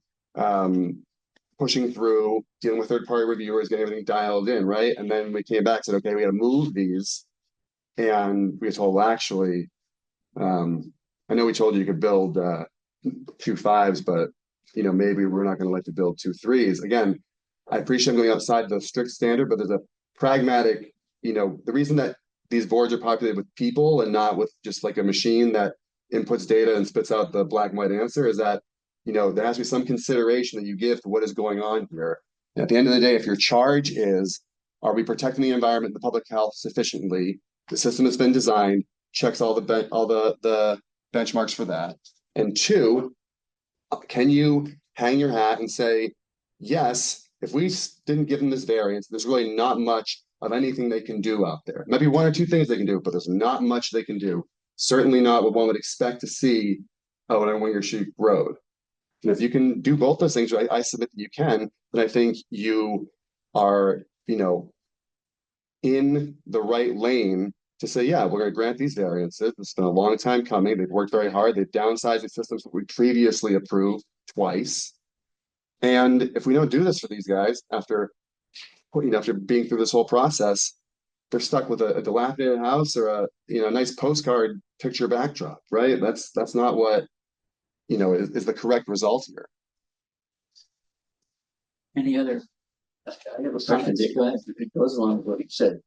pushing through, dealing with third-party reviewers, getting everything dialed in, right? And then we came back and said, okay, we got to move these. And we were told, well, actually, I know we told you could build 2 5s, but maybe we're not going to let you build 2 3s. Again, I appreciate I'm going outside the strict standard, but there's a pragmatic, the reason that these boards are populated with people and not with just like a machine that inputs data and spits out the black and white answer, is that, there has to be some consideration that you give to what is going on here. And at the end of the day, if your charge is, are we protecting the environment and the public health sufficiently? The system has been designed, checks all the benchmarks for that. And two, can you hang your hat and say, yes, if we didn't give them this variance, there's really not much of anything they can do out there. Maybe one or two things they can do, but there's not much they can do. Certainly not what one would expect to see on a Winger Sheep Road. And if you can do both those things, I submit that you can, then I think you are, in the right lane to say, yeah, we're going to grant these variances. It's been a long time coming. They've worked very hard. They've downsized the systems that we previously approved twice. And if we don't do this for these guys after being through this whole process, they're stuck with a dilapidated house or a nice postcard picture backdrop, right? That's not what is the correct result here. Any other? I have a question, Dick. Go ahead. It goes along with what you said.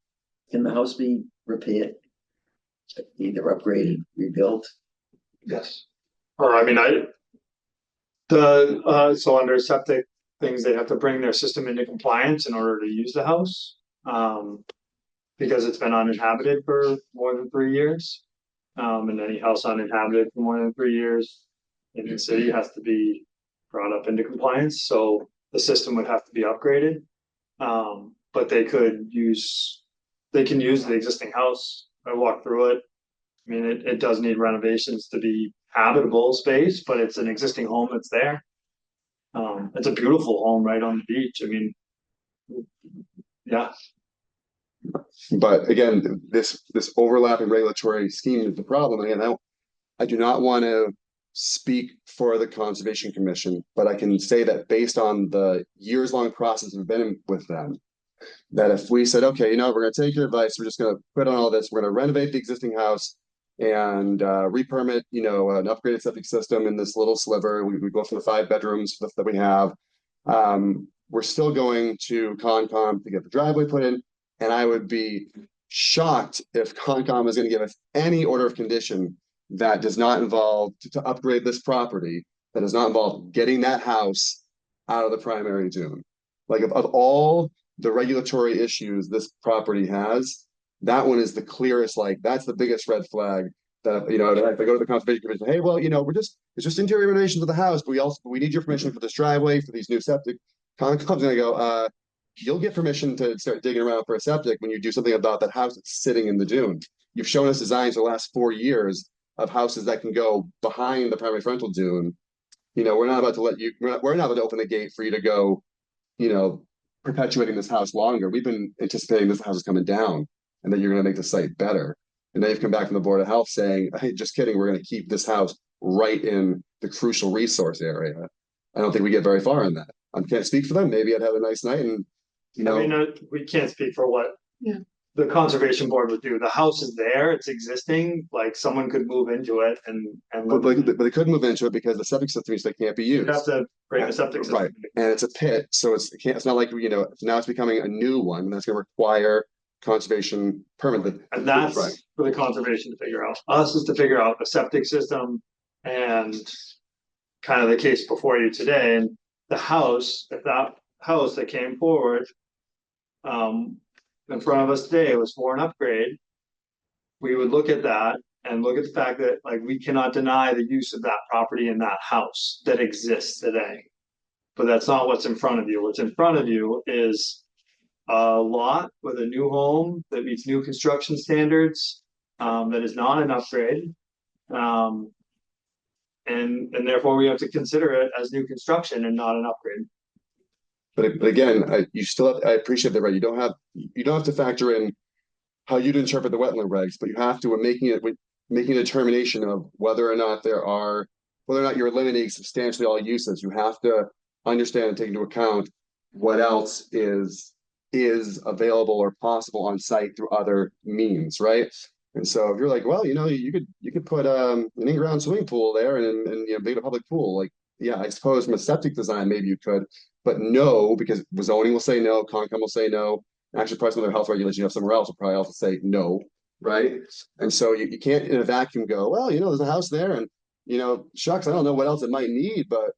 Can the house be repaired? Either upgraded, rebuilt? Yes. Or so under septic things, they have to bring their system into compliance in order to use the house. Because it's been uninhabited for more than 3 years. And any house uninhabited for more than 3 years in the city has to be brought up into compliance. So the system would have to be upgraded. But they can use the existing house. I walked through it. I mean, it does need renovations to be habitable space, but it's an existing home that's there. It's a beautiful home right on the beach. I mean, yeah. But again, this overlapping regulatory scheme is the problem. Again, I do not want to speak for the Conservation Commission, but I can say that based on the years-long process we've been in with them, that if we said, okay, we're going to take your advice, we're just going to quit on all this, we're going to renovate the existing house and re-permit, an upgraded septic system in this little sliver. We go from the 5 bedrooms that we have. We're still going to Concom to get the driveway put in. And I would be shocked if Concom is going to give us any order of condition that does not involve to upgrade this property, that does not involve getting that house out of the primary dune. Like of all the regulatory issues this property has, that one is the clearest. Like that's the biggest red flag. That if I go to the Conservation Commission, hey, well, it's just interior renovations of the house, but we need your permission for this driveway, for these new septic. Concom's going to go, you'll get permission to start digging around for a septic when you do something about that house that's sitting in the dune. You've shown us designs for the last 4 years of houses that can go behind the primary frontal dune. We're not about to we're not about to open the gate for you to go, perpetuating this house longer. We've been anticipating this house is coming down and that you're going to make the site better. And then you've come back from the Board of Health saying, hey, just kidding, we're going to keep this house right in the crucial resource area. I don't think we get very far in that. I can't speak for them. Maybe I'd have a nice night and we can't speak for what the conservation board would do. The house is there, it's existing, like someone could move into it but they couldn't move into it because the septic system can't be used. You have to bring the septic system. Right. And it's a pit, so it's not like now it's becoming a new one that's going to require conservation permit. And that's right for the conservation to figure out. Us is to figure out the septic system and kind of the case before you today. And the house, if that house that came forward in front of us today was for an upgrade, we would look at that and look at the fact that we cannot deny the use of that property in that house that exists today. But that's not what's in front of you. What's in front of you is a lot with a new home that meets new construction standards, that is not an upgrade. And therefore we have to consider it as new construction and not an upgrade. But again, I appreciate that, right? You don't have to factor in how you'd interpret the wetland regs, but you have to, when making a determination of whether or not you're eliminating substantially all uses, you have to understand and take into account what else is available or possible on site through other means, right? And so if you're like, well, you could put an in-ground swimming pool there and make it a public pool, yeah, I suppose from a septic design maybe you could, but no, because zoning will say no, Concom will say no. Actually, probably some other health regulations you have somewhere else will probably also say no. right? And so you can't in a vacuum go, well, there's a house there and, shucks, I don't know what else it might need, but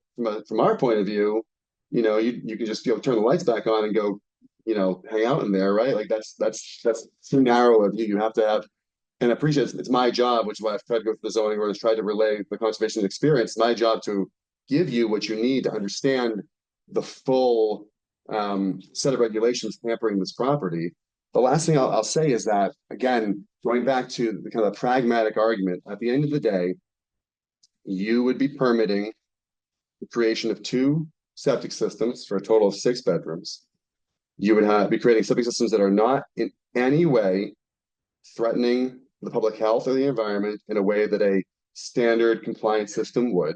from our point of view, you can just turn the lights back on and go, hang out in there, right? Like that's too narrow of you. You have to have and appreciate it's my job, which is why I've tried to go through the zoning orders, tried to relay the conservation experience. My job to give you what you need to understand the full set of regulations hampering this property. The last thing I'll say is that, again, going back to the kind of pragmatic argument, at the end of the day, you would be permitting the creation of 2 septic systems for a total of 6 bedrooms. You would be creating septic systems that are not in any way threatening the public health or the environment in a way that a standard compliance system would.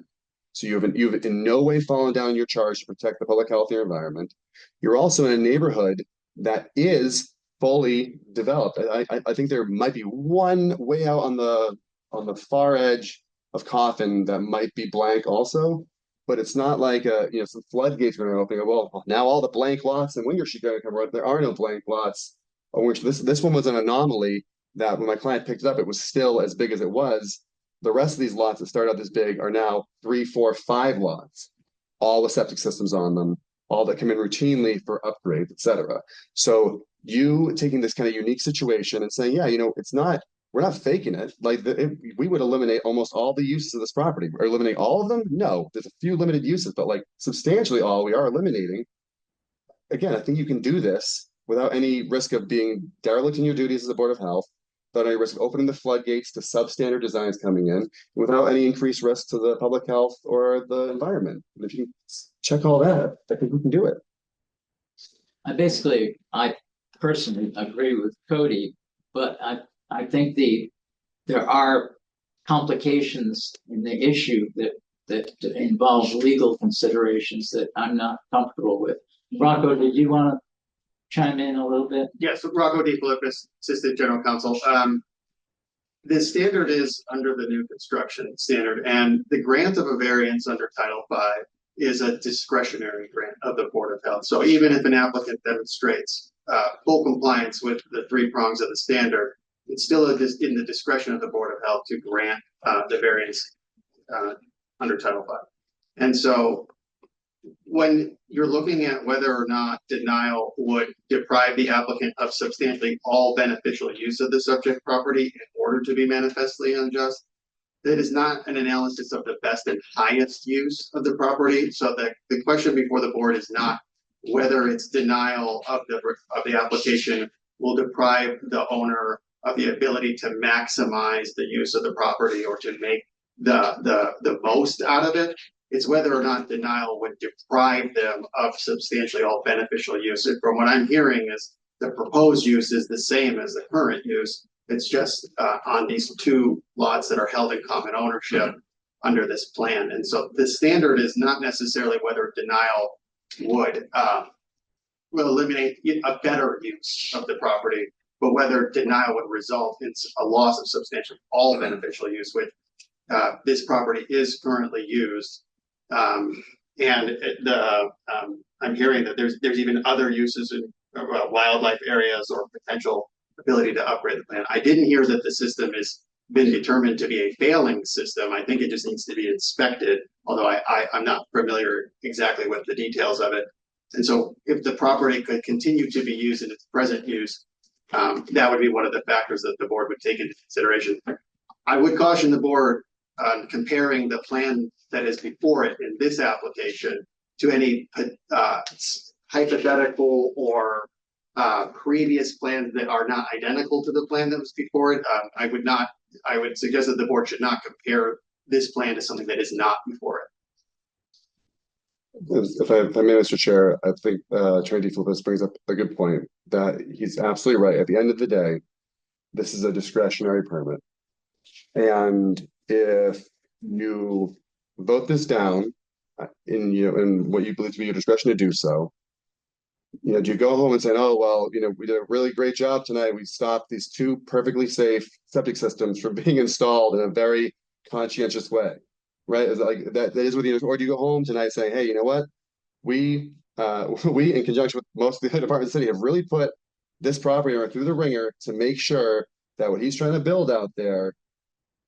So you've in no way fallen down your charge to protect the public health and environment. You're also in a neighborhood that is fully developed. I think there might be one way out on the far edge of Coffin that might be blank also, but it's not like some floodgates are going to open. Well, now all the blank lots in Winter Street are going to come right. There are no blank lots. Which this one was an anomaly that when my client picked it up, it was still as big as it was. The rest of these lots that started out this big are now 3, 4, 5 lots, all with septic systems on them, all that come in routinely for upgrades, etc. So you taking this kind of unique situation and saying, yeah, we're not faking it. Like we would eliminate almost all the uses of this property. Or eliminate all of them? No, there's a few limited uses, but like substantially all we are eliminating. Again, I think you can do this without any risk of being derelict in your duties as a Board of Health, without any risk of opening the floodgates to substandard designs coming in, without any increased risk to the public health or the environment. And if you check all that, I think we can do it. I personally agree with Cody, but I think there are complications in the issue that involve legal considerations that I'm not comfortable with. Rocco, did you want to chime in a little bit? Yes, Rocco DeFilippis, Assistant General Counsel. The standard is under the new construction standard, and the grant of a variance under Title V is a discretionary grant of the Board of Health. So even if an applicant demonstrates full compliance with the 3 prongs of the standard, it's still in the discretion of the Board of Health to grant the variance under Title V. And so when you're looking at whether or not denial would deprive the applicant of substantially all beneficial use of the subject property in order to be manifestly unjust, that is not an analysis of the best and highest use of the property. So the question before the board is not whether its denial of the application will deprive the owner of the ability to maximize the use of the property or to make the most out of it. It's whether or not denial would deprive them of substantially all beneficial use. And from what I'm hearing is the proposed use is the same as the current use. It's just on these 2 lots that are held in common ownership under this plan. And so the standard is not necessarily whether denial would will eliminate a better use of the property, but whether denial would result in a loss of substantially all beneficial use, which this property is currently used. I'm hearing that there's even other uses in wildlife areas or potential ability to upgrade the plan. I didn't hear that the system has been determined to be a failing system. I think it just needs to be inspected, although I'm not familiar exactly with the details of it. And so if the property could continue to be used in its present use, that would be one of the factors that the board would take into consideration. I would caution the board on comparing the plan that is before it in this application to any hypothetical or previous plans that are not identical to the plan that was before it. I would suggest that the board should not compare this plan to something that is not before it. If I may, Mr. Chair, I think Attorney DeFilippis brings up a good point that he's absolutely right. At the end of the day, this is a discretionary permit. And if you vote this down in what you believe to be your discretion to do so, do you go home and say, oh, well, we did a really great job tonight. We stopped these 2 perfectly safe septic systems from being installed in a very conscientious way, right? Is like that is what or do you go home tonight saying, hey, you know what? We in conjunction with most of the other departments of the city have really put this property owner through the ringer to make sure that what he's trying to build out there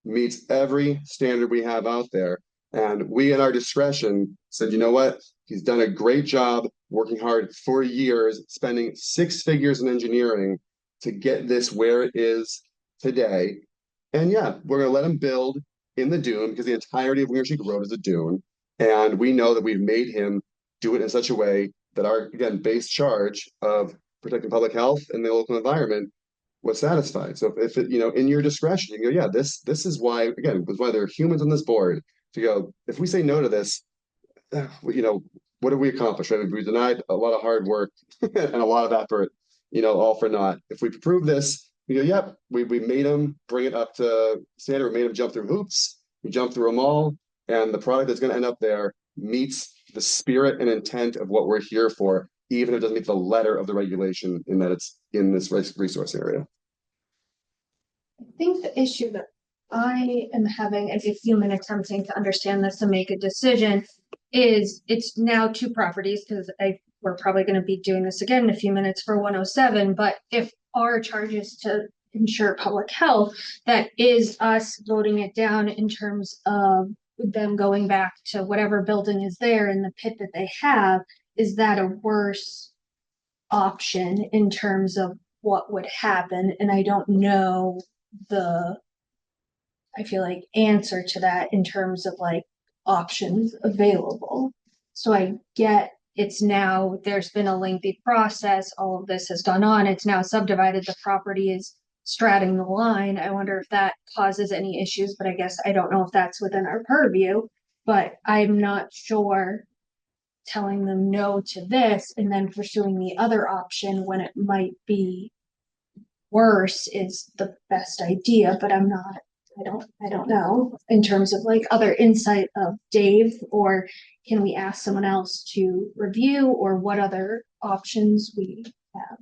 meets every standard we have out there. And we, in our discretion, said, you know what? He's done a great job working hard for years, spending 6 figures in engineering to get this where it is today. And yeah, we're going to let him build in the dune because the entirety of Winger Street Road is a dune. And we know that we've made him do it in such a way that our, again, base charge of protecting public health and the local environment was satisfied. So if it, in your discretion, you go, yeah, this is why, again, was why there are humans on this board to go, if we say no to this, what have we accomplished? Right? We denied a lot of hard work and a lot of effort, all for naught. If we prove this, we go, yep, we made them bring it up to standard, we made them jump through hoops, we jumped through them all, and the product that's going to end up there meets the spirit and intent of what we're here for, even if it doesn't meet the letter of the regulation in that it's in this resource area. I think the issue that I am having as a human attempting to understand this and make a decision is it's now 2 properties, because we're probably going to be doing this again in a few minutes for 107. But if our charge is to ensure public health, that is us voting it down in terms of them going back to whatever building is there in the pit that they have. Is that a worse option in terms of what would happen? And I don't know I feel like answer to that in terms of like options available. So I get it's now, there's been a lengthy process, all of this has gone on, it's now subdivided, the property is straddling the line. I wonder if that causes any issues, but I guess I don't know if that's within our purview. But I'm not sure telling them no to this and then pursuing the other option when it might be worse is the best idea. But I don't know in terms of like other insight of Dave, or can we ask someone else to review, or what other options we have.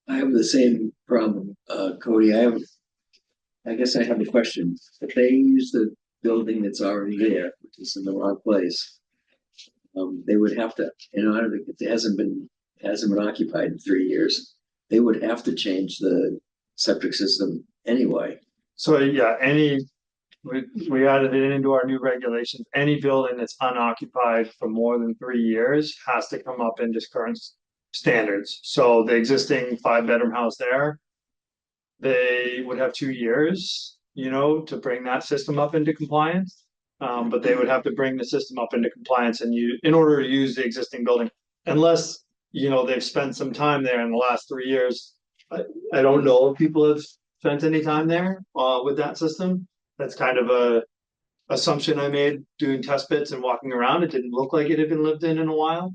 I have the same problem, Cody. I guess I have a question. If they use the building that's already there, which is in the wrong place, they would have to, in order to, if it hasn't been occupied in 3 years, they would have to change the septic system anyway. So yeah, we added it into our new regulations. Any building that's unoccupied for more than 3 years has to come up into current standards. So the existing 5-bedroom house there, they would have 2 years, to bring that system up into compliance. But they would have to bring the system up into compliance in order to use the existing building, unless, they've spent some time there in the last 3 years. I don't know if people have spent any time there with that system. That's kind of a assumption I made doing test bits and walking around. It didn't look like it had been lived in a while.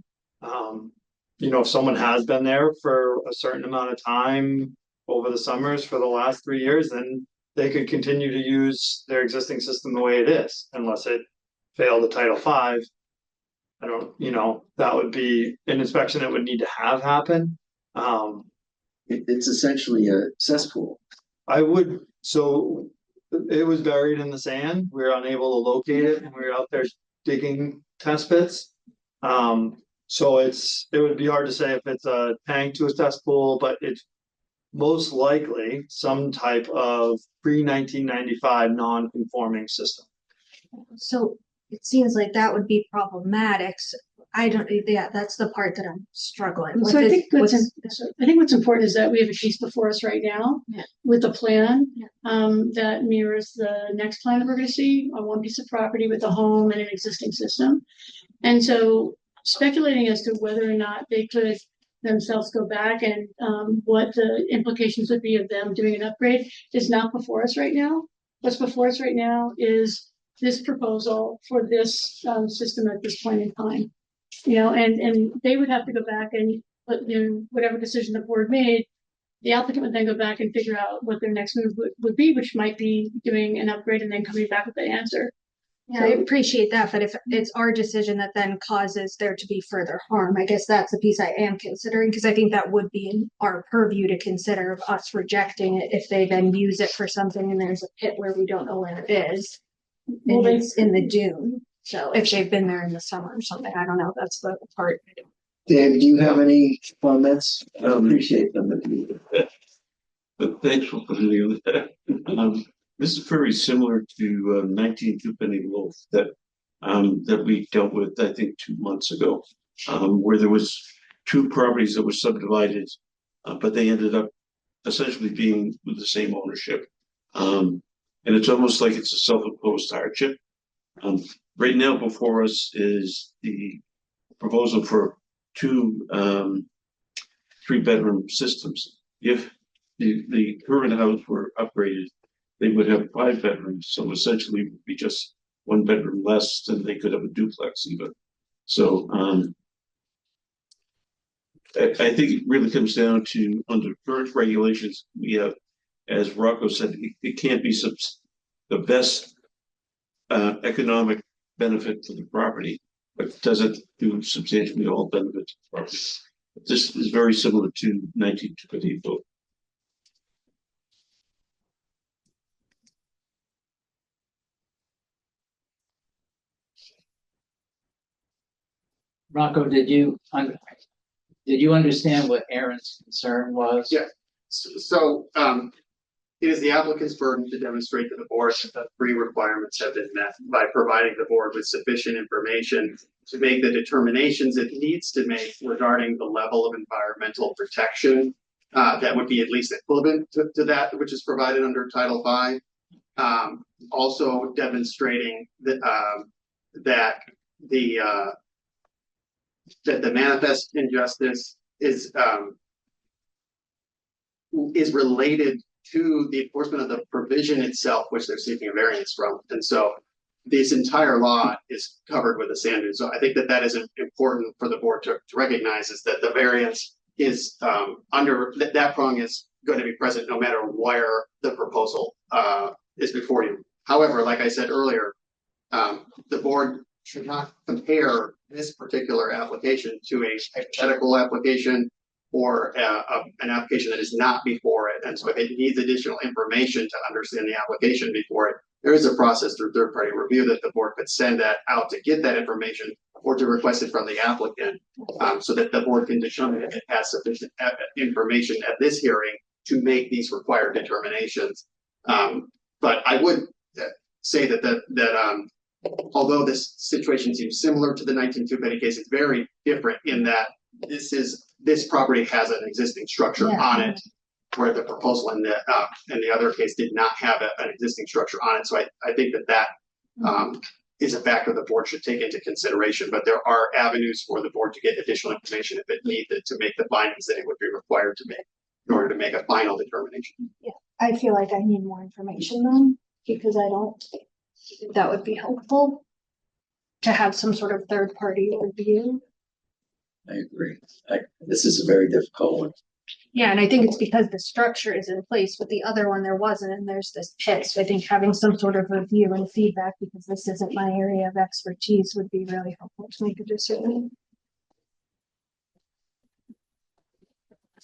If someone has been there for a certain amount of time over the summers for the last 3 years, then they could continue to use their existing system the way it is, unless it failed the Title V. That would be an inspection that would need to have happen. It's essentially a cesspool. So it was buried in the sand. We were unable to locate it, and we were out there digging test pits. So it would be hard to say if it's a tank to a cesspool, but it's most likely some type of pre-1995 non-conforming system. So it seems like that would be problematic. So that's the part that I'm struggling with. So I think what's important is that we have a case before us right now with a plan that mirrors the next plan that we're going to see on one piece of property with a home and an existing system. And so speculating as to whether or not they could themselves go back and what the implications would be of them doing an upgrade is not before us right now. What's before us right now is this proposal for this system at this point in time. And they would have to go back and whatever decision the board made, the applicant would then go back and figure out what their next move would be, which might be doing an upgrade and then coming back with the answer. Yeah, I appreciate that, but if it's our decision that then causes there to be further harm, I guess that's the piece I am considering, because I think that would be in our purview to consider of us rejecting it if they then use it for something and there's a pit where we don't know where it is. And it's in the dune. So if they've been there in the summer or something, I don't know. That's the part. Dave, do you have any comments? I appreciate them. but thanks for putting me on that. This is very similar to 19 Twopenny Loaf that we dealt with, I think, 2 months ago, where there was two properties that were subdivided, but they ended up essentially being with the same ownership. And it's almost like it's a self-imposed hardship. Right now before us is the proposal for two 3-bedroom systems. If the current house were upgraded, they would have 5 bedrooms. So essentially it would be just 1 bedroom less than they could have a duplex even. So I think it really comes down to, under current regulations, we have, as Rocco said, it can't be the best economic benefit for the property, but does it do substantially all benefit to the property? This is very similar to 1920. Rocco, did you understand what Aaron's concern was? Yeah. So, it is the applicant's burden to demonstrate to the board that the 3 requirements have been met by providing the board with sufficient information to make the determinations it needs to make regarding the level of environmental protection that would be at least equivalent to that which is provided under Title V. Also demonstrating that that the manifest injustice is related to the enforcement of the provision itself, which they're seeking a variance from. And so this entire law is covered with a standard. So I think that is important for the board to recognize, is that the variance is under that prong is going to be present no matter where the proposal is before you. However, like I said earlier, the board should not compare this particular application to a hypothetical application or an application that is not before it. And so if it needs additional information to understand the application before it, there is a process through third-party review that the board could send that out to get that information or to request it from the applicant, so that the board can determine if it has sufficient information at this hearing to make these required determinations. But I would say that although this situation seems similar to the 19 Twopenny case, it's very different in that this property has an existing structure on it, where the proposal in the other case did not have an existing structure on it. So I think that is a factor the board should take into consideration. But there are avenues for the board to get additional information if it needed to make the findings that it would be required to make in order to make a final determination. Yeah, I feel like I need more information then, because I don't think that would be helpful to have some sort of third-party review. I agree. This is a very difficult one. Yeah, and I think it's because the structure is in place. With the other one, there wasn't, and there's this pit. So I think having some sort of review and feedback, because this isn't my area of expertise, would be really helpful to make a decision.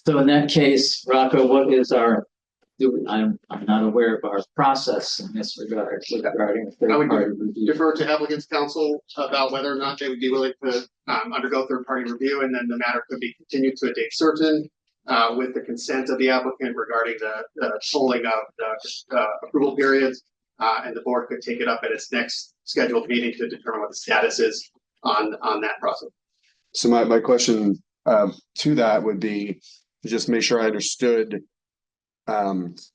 So in that case, Rocco, what is I'm not aware of our process in this regard regarding third-party review. Defer to applicant's counsel about whether or not they would be willing to undergo third-party review, and then the matter could be continued to a date certain with the consent of the applicant regarding the tolling of the approval periods, and the board could take it up at its next scheduled meeting to determine what the status is on that process. So my question to that would be to just make sure I understood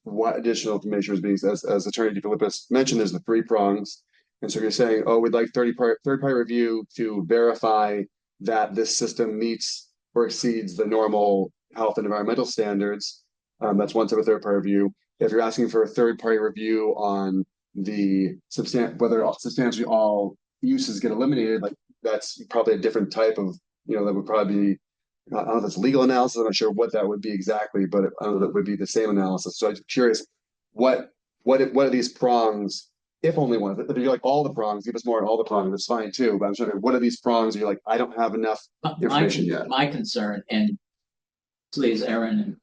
what additional information was being, as Attorney DeFilippis mentioned, there's the 3 prongs. And so you're saying, oh, we'd like third-party review to verify that this system meets or exceeds the normal health and environmental standards. That's one type of third-party review. If you're asking for a third-party review on the whether substantially all uses get eliminated, like that's probably a different type of, that would probably be, I don't know if it's legal analysis. I'm not sure what that would be exactly, but I don't know that would be the same analysis. So I'm curious, what are these prongs, if only one? If you're like all the prongs, give us more on all the prongs, that's fine too. But I'm sure what are these prongs? You're like, I don't have enough information yet. My concern, and please, Aaron and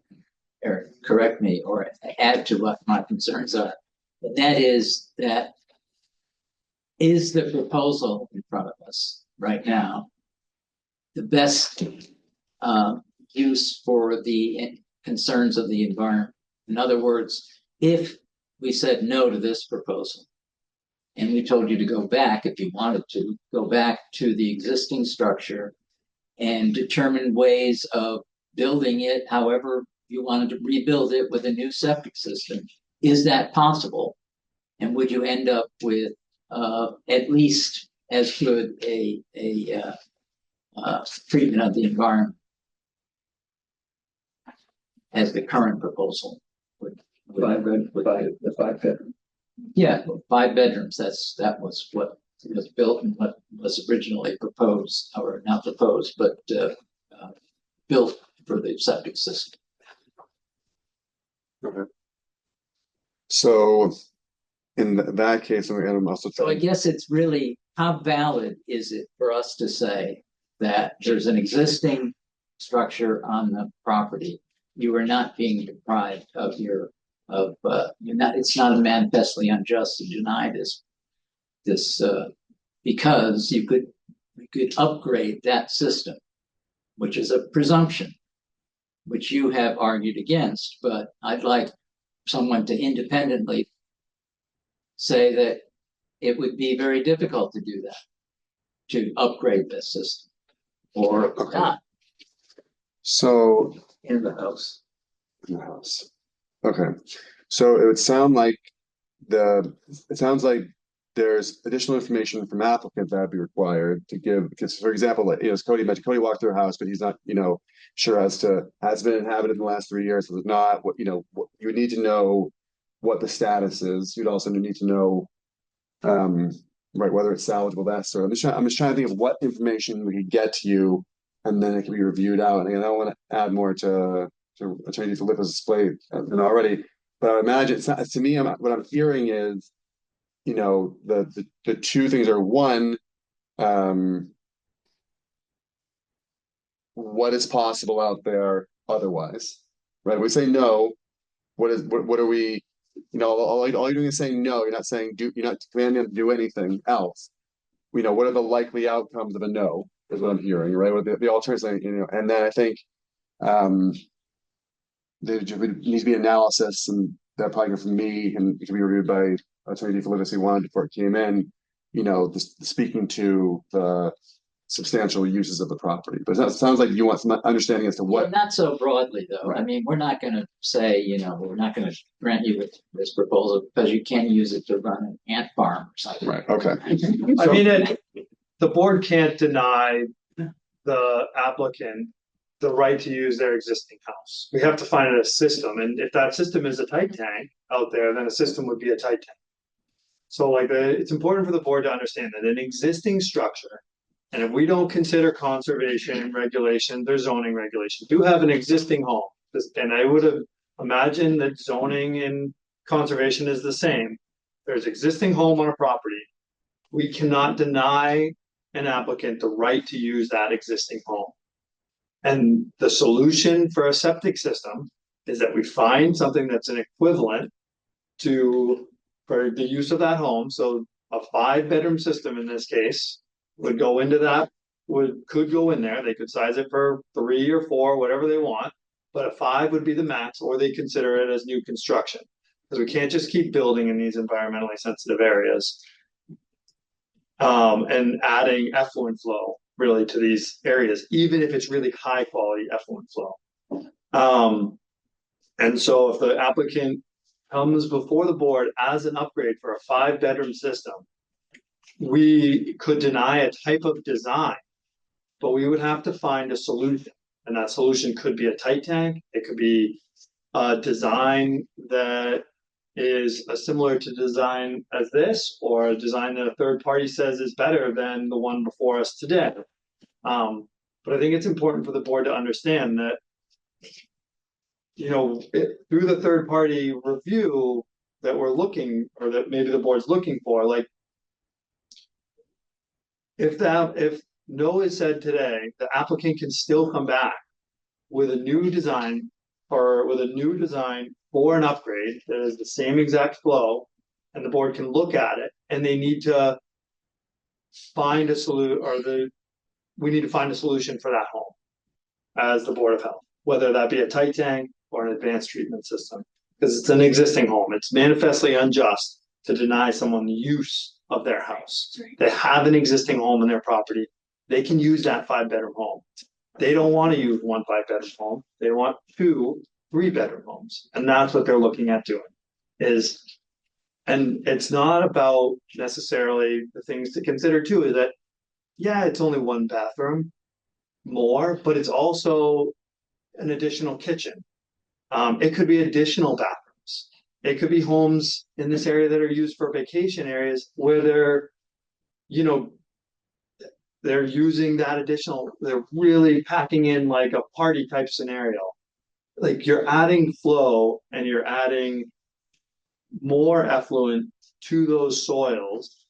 Eric, correct me or add to what my concerns are. And that is the proposal in front of us right now the best use for the concerns of the environment In other words, if we said no to this proposal, and we told you to go back, if you wanted to, go back to the existing structure and determine ways of building it however you wanted to rebuild it with a new septic system, is that possible? And would you end up with at least as good a treatment of the environment as the current proposal would? The 5 bedroom. Yeah, 5 bedrooms. That was what was built and what was originally proposed, or not proposed, but built for the septic system. Okay. So in that case, and I'm also So I guess it's really, how valid is it for us to say that there's an existing structure on the property? You are not being deprived of your, you're not, it's not manifestly unjust to deny this, because you could upgrade that system, which is a presumption, which you have argued against, but I'd like someone to independently say that it would be very difficult to do that, to upgrade this system, or not. So In the house. in the house. Okay. So it would sound like it sounds like there's additional information from applicant that'd be required to give, because for example, like, as Cody mentioned, Cody walked through a house, but he's not, sure as to has it been inhabited in the last 3 years, has it not, what, what you would need to know what the status is. You'd also need to know, right, whether it's salvageable, that sort. I'm just trying to think of what information we could get to you, and then it can be reviewed out. And again, I don't want to add more to Attorney Philippa's plate than already, but I imagine it's not, to me, what I'm hearing is, the two things are, one, what is possible out there otherwise, right? We say no. What are we? All you're doing is saying no. You're not saying you're not commanding them to do anything else. What are the likely outcomes of a no? Is what I'm hearing, right? What the alternatives, and then I think there needs to be analysis, and that probably go from me, and it can be reviewed by Attorney Philippa if he wanted before it came in. Speaking to the substantial uses of the property. But it sounds like you want some understanding as to what. Not so broadly, though. Right. I mean, we're not going to say, we're not going to grant you this proposal because you can use it to run an ant farm or something. Right. Okay. I mean, the board can't deny the applicant the right to use their existing house. We have to find a system, and if that system is a tight tank out there, then a system would be a tight tank. So it's important for the board to understand that an existing structure, and if we don't consider conservation regulations or zoning regulations, do have an existing home. And I would have imagined that zoning and conservation is the same. There's existing home on a property. We cannot deny an applicant the right to use that existing home. And the solution for a septic system is that we find something that's an equivalent for the use of that home. So a 5-bedroom system in this case would go into that, could go in there. They could size it for 3 or 4, whatever they want, but a 5 would be the max, or they consider it as new construction. Because we can't just keep building in these environmentally sensitive areas. And adding effluent flow really to these areas, even if it's really high quality effluent flow. And so if the applicant comes before the board as an upgrade for a 5-bedroom system, we could deny a type of design, but we would have to find a solution. And that solution could be a tight tank. It could be a design that is similar to design as this, or a design that a third party says is better than the one before us today. But I think it's important for the board to understand that, through the third party review that we're looking, or that maybe the board's looking for, like, if no is said today, the applicant can still come back with a new design, or with a new design for an upgrade that is the same exact flow, and the board can look at it, and they need to find a solution, or we need to find a solution for that home as the Board of Health, whether that be a tight tank or an advanced treatment system. because it's an existing home. It's manifestly unjust to deny someone the use of their house. They have an existing home in their property. They can use that 5-bedroom home. They don't want to use one 5-bedroom home. They want 2 3-bedroom homes. And that's what they're looking at doing and it's not about necessarily the things to consider too, is that, yeah, it's only 1 bathroom more, but it's also an additional kitchen. It could be additional bathrooms. It could be homes in this area that are used for vacation areas where they're using that additional, they're really packing in like a party type scenario. Like you're adding flow and you're adding more effluent to those soils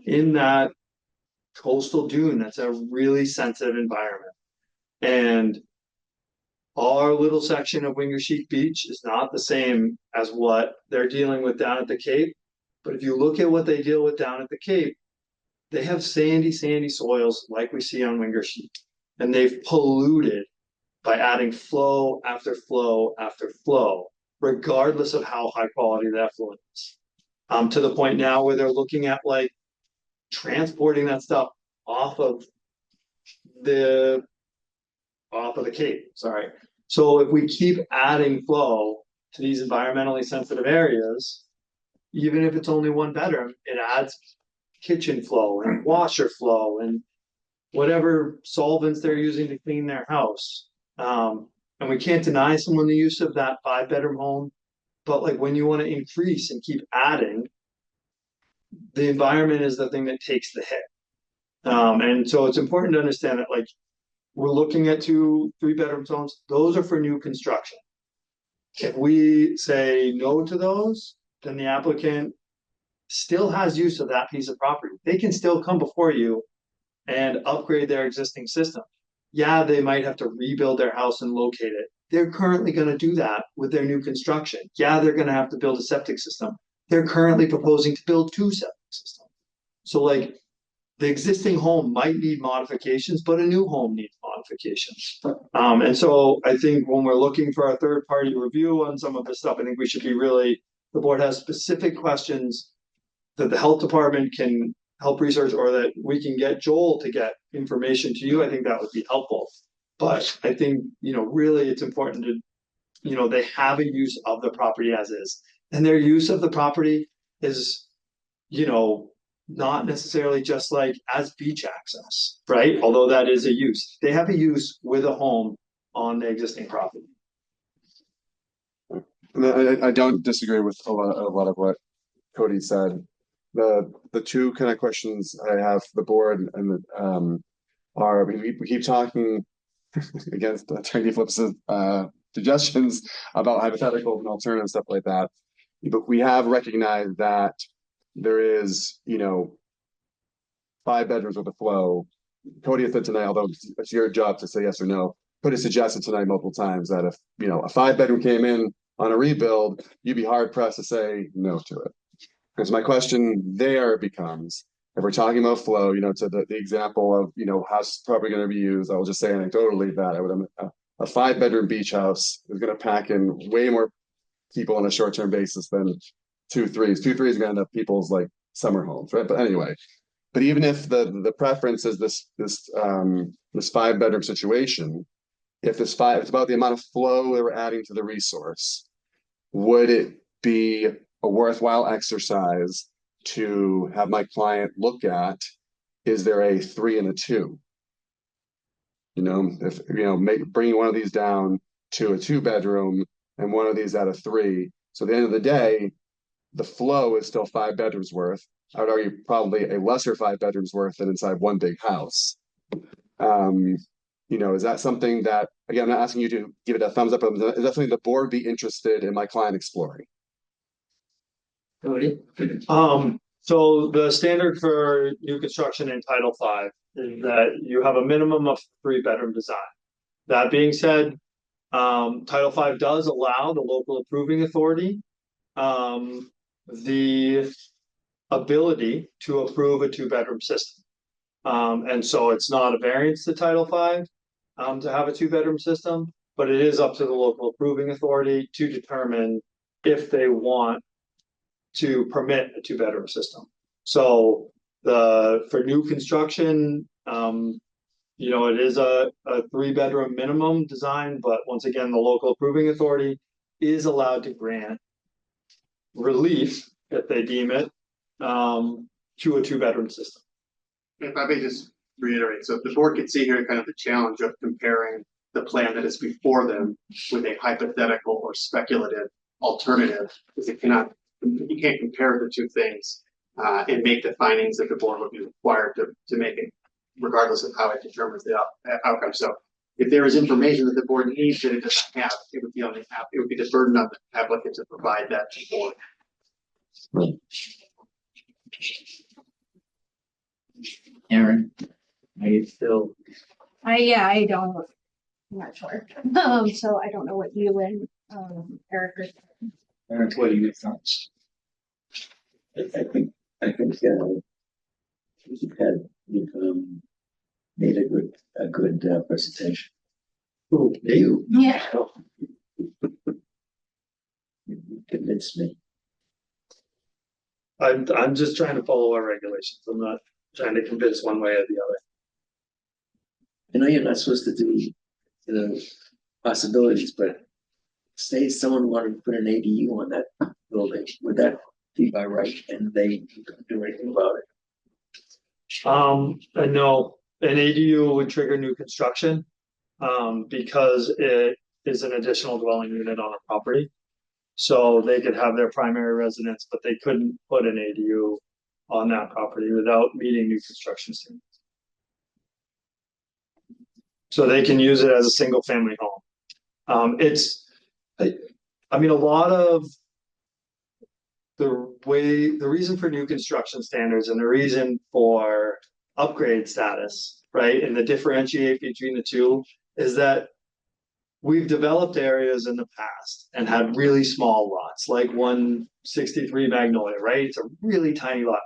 in that coastal dune. That's a really sensitive environment. And our little section of Wingersheek Beach is not the same as what they're dealing with down at the Cape. But if you look at what they deal with down at the Cape, they have sandy soils like we see on Wingersheek. And they've polluted by adding flow after flow after flow, regardless of how high quality the effluent is. To the point now where they're looking at like transporting that stuff off of the Cape. Sorry. So if we keep adding flow to these environmentally sensitive areas, even if it's only 1 bedroom, it adds kitchen flow and washer flow and whatever solvents they're using to clean their house. And we can't deny someone the use of that 5-bedroom home, but like when you want to increase and keep adding, the environment is the thing that takes the hit. And so it's important to understand that like we're looking at 2 3-bedroom homes. Those are for new construction. If we say no to those, then the applicant still has use of that piece of property. They can still come before you and upgrade their existing system. Yeah, they might have to rebuild their house and locate it. They're currently going to do that with their new construction. Yeah, they're going to have to build a septic system. They're currently proposing to build 2 septic systems. So like the existing home might need modifications, but a new home needs modifications. And so I think when we're looking for a 3rd-party review on some of this stuff, I think we should be the board has specific questions that the health department can help research, or that we can get Joel to get information to you. I think that would be helpful. But I think, really it's important to, they have a use of the property as is. And their use of the property is, not necessarily just like as beach access, right? Although that is a use. They have a use with a home on the existing property. I don't disagree with a lot of what Cody said. The 2 kind of questions I have for the board and are we keep talking against Attorney Flip's suggestions about hypotheticals and alternative stuff like that. But we have recognized that there is, 5 bedrooms with a flow. Cody has said tonight, although it's your job to say yes or no, Cody suggested tonight multiple times that if, a 5-bedroom came in on a rebuild, you'd be hard pressed to say no to it. Because my question there becomes, if we're talking about flow, to the example of, how's property going to be used, I will just say anecdotally that a 5-bedroom beach house is going to pack in way more people on a short-term basis than 2 3s. 2 3s are going to end up people's like summer homes, right? But anyway, but even if the preference is this 5-bedroom situation, if it's about the amount of flow that we're adding to the resource, would it be a worthwhile exercise to have my client look at, is there a 3 and a 2? Bringing one of these down to a 2-bedroom and one of these at a 3. So at the end of the day, the flow is still 5 bedrooms worth. I would argue probably a lesser 5 bedrooms worth than inside one big house. Is that something that, again, I'm not asking you to give it a thumbs up, but is that something the board be interested in my client exploring? Cody? So the standard for new construction in Title V is that you have a minimum of 3-bedroom design. That being said, Title V does allow the local approving authority the ability to approve a 2-bedroom system. And so it's not a variance to Title V to have a 2-bedroom system, but it is up to the local approving authority to determine if they want to permit a two-bedroom system. So for new construction, it is a three-bedroom minimum design, but once again, the local approving authority is allowed to grant relief if they deem it to a two-bedroom system. If I may just reiterate, so if the board could see here kind of the challenge of comparing the plan that is before them with a hypothetical or speculative alternative, because you can't compare the two things and make the findings that the board would be required to make it, regardless of how it determines the outcome. So if there is information that the board needs that it does not have, it would be the burden on the applicant to provide that to the board. Aaron, are you still? I don't, I'm not sure. So I don't know what you and, Eric are. Aaron, what are your thoughts? I think you've made a good presentation. Who? You Yeah. convinced me. I'm just trying to follow our regulations. I'm not trying to convince one way or the other. I know you're not supposed to do the possibilities, but say someone wanted to put an ADU on that building, would that be by right? And they couldn't do anything about it. No, an ADU would trigger new construction, because it is an additional dwelling unit on a property. So they could have their primary residence, but they couldn't put an ADU on that property without meeting new construction standards. So they can use it as a single family home. A lot of the reason for new construction standards and the reason for upgrade status, right, and the differentiate between the two is that we've developed areas in the past and had really small lots, like 163 Magnolia, right? It's a really tiny lot.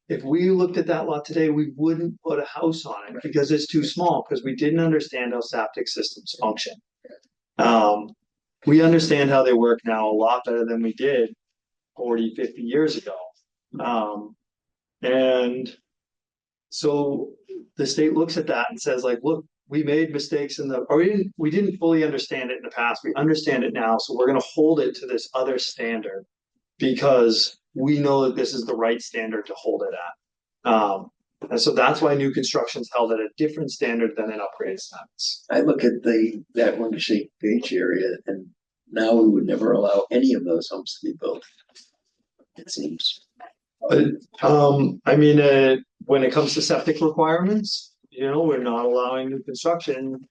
If we looked at that lot today, we wouldn't put a house on it because it's too small, because we didn't understand how septic systems function. We understand how they work now a lot better than we did 40, 50 years ago. And so the state looks at that and says, like, look, we made mistakes we didn't fully understand it in the past. We understand it now. So we're going to hold it to this other standard because we know that this is the right standard to hold it at. And so that's why new construction is held at a different standard than an upgrade status. I look at that one shape beach area, and now we would never allow any of those homes to be built. It seems. When it comes to septic requirements, we're not allowing new construction.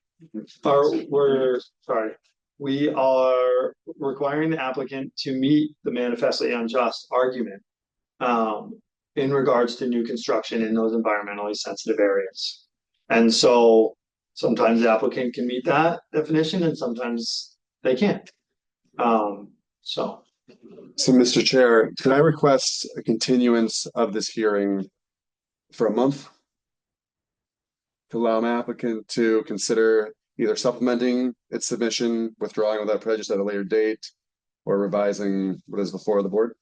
We are requiring the applicant to meet the manifestly unjust argument in regards to new construction in those environmentally sensitive areas. And so sometimes the applicant can meet that definition and sometimes they can't. So Mr. Chair, can I request a continuance of this hearing for a month? To allow an applicant to consider either supplementing its submission, withdrawing without prejudice at a later date, or revising what is before the board?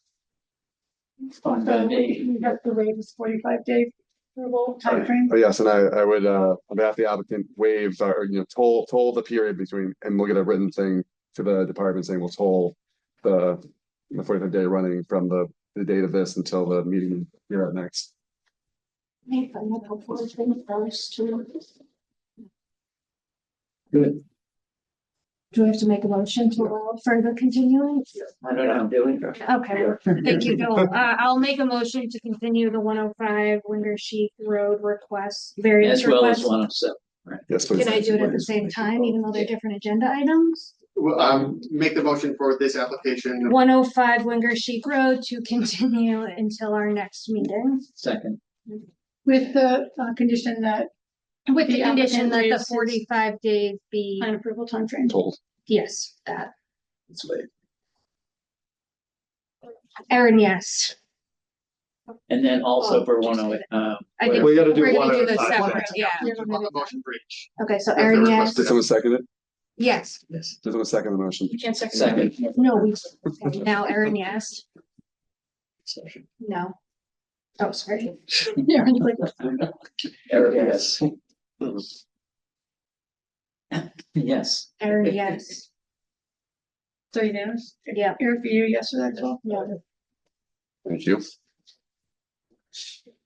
You have to waive this 45-day approval timeframe. Oh, yes, and I would, on behalf of the applicant, waive toll the period between, and we'll get a written thing to the department saying we'll toll the 45-day running from the date of this until the meeting here at next. Good. Do we have to make a motion to allow further continuance? I don't know, do we? Okay, thank you, Joel. I'll make a motion to continue the 105 Winger Sheik Road request, various As well as requests. 107. Yes, please. Can I do it at the same time, even though they're different agenda items? Make the motion for this application. 105 Winger Sheik Road to continue until our next meeting. Second. With the condition that With the condition applicant that the raises 45 days be, plan approval timeframe. Told. yes, that. It's late. Aaron, yes. And then also for 108. I think We gotta do we're gonna do 105. the separate, yeah. You want the motion for each. Okay, so That's the Aaron, request. yes. Did someone second it? Yes. Yes. Just want to second the motion. You can't second. Second. No, now Erin, yes. No. Oh, sorry. Aaron, like, Eric, yes. Yes. Erin, yes. so unanimous. Yeah. Eric, for you, yes, for that as well? Yeah. Thank you.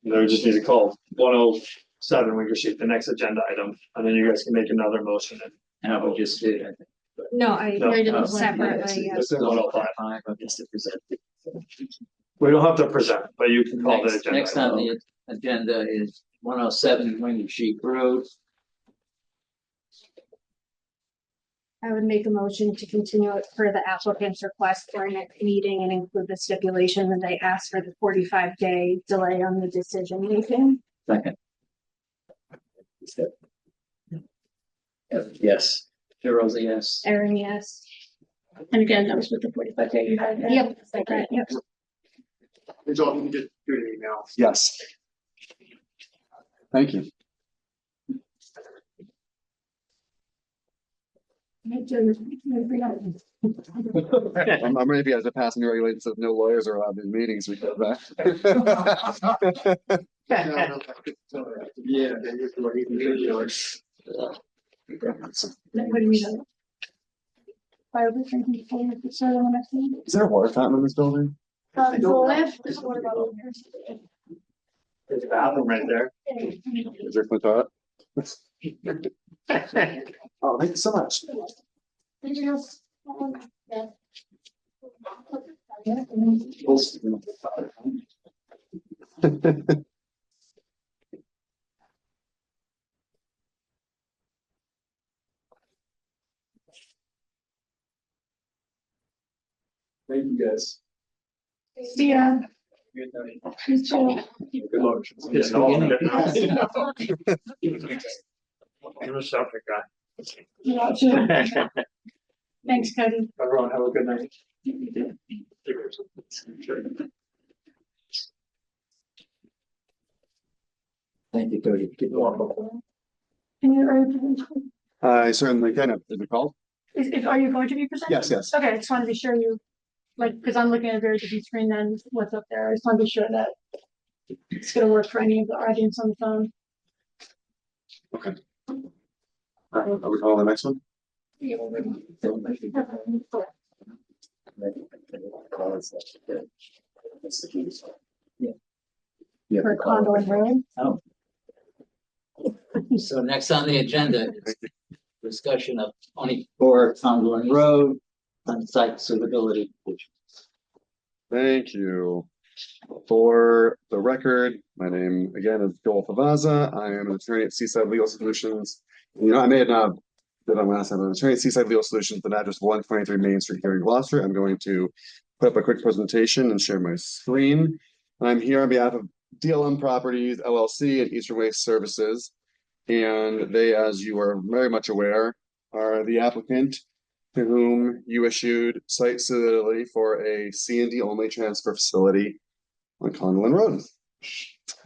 Then we just need to call 107, we receive the next agenda item, and then you guys can make another motion. And I would just do, I think. No, I No. did Oh, it separately, yes. It's 105. Yes, to present. We don't have to present, but you can call the Next, agenda. next on the agenda is 107 Windy Sheep Road. I would make a motion to continue it for the applicant's request for a next meeting and include the stipulation that they ask for the 45-day delay on the decision making. Second. Eric, yes. Cheryl's a yes. Erin, yes. And again, that was with the 45-day you had. Yep. Okay. Yep. And Joel, you can just do an email. Yes. Thank you. I'm ready to be as a passing regulations of no lawyers are allowed in meetings because of that. Yeah. What do you mean? Why are we drinking before we start on the next one? Is there a water fountain in this building? So if there's water bottle in here. There's a bathroom right there. Is there a toilet? Oh, thank you so much. Thank you, guys. See ya. You too. Good luck. Yes, Yeah, no, beginning. You're a Celtic guy. You are too. Thanks, Cody. Everyone have a good night. Thank you, Cody. Can you, I certainly can. Is it called? are you going to be presenting? Yes, yes. Okay, I just want to be sure you, like, because I'm looking at a very different screen than what's up there. I just want to be sure that it's gonna work for any of the audience on the phone. Okay. Are we calling the next one? Yeah. For Conduit Road. Oh. So next on the agenda is discussion of 24 Cumberland Road on site suitability. Thank you. For the record, my name again is Joel Favaza. I am an attorney at Seaside Legal Solutions. You know, I may have not did on last time. I'm an attorney at Seaside Legal Solutions, the address 123 Main Street here in Gloucester. I'm going to put up a quick presentation and share my screen. I'm here on behalf of DLM Properties LLC and Eastern Waste Services. And they, as you are very much aware, are the applicant to whom you issued site suitability for a C&D only transfer facility on Conlin Road.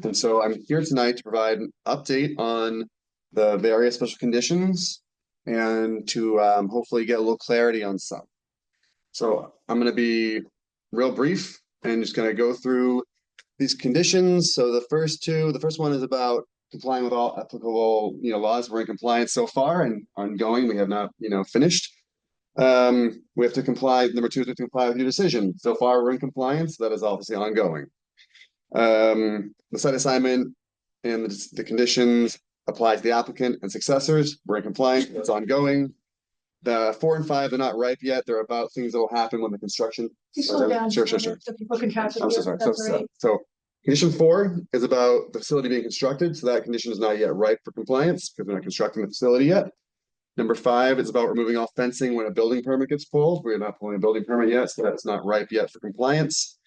And so I'm here tonight to provide an update on the various special conditions and to hopefully get a little clarity on some. So I'm going to be real brief and just going to go through these conditions. So the first one is about complying with all applicable, laws. We're in compliance so far and ongoing. We have not, finished. We have to comply. Number two is to comply with your decision. So far, we're in compliance. That is obviously ongoing. The site assignment and the conditions apply to the applicant and successors. We're in compliance. It's ongoing. The 4 and 5 are not ripe yet. They're about things that will happen when the construction. You slow down. Sure. So people can catch it. I'm so sorry. That's right. So condition 4 is about the facility being constructed. So that condition is not yet ripe for compliance because we're not constructing the facility yet. Number 5 is about removing all fencing when a building permit gets pulled. We're not pulling a building permit yet, so that's not ripe yet for compliance.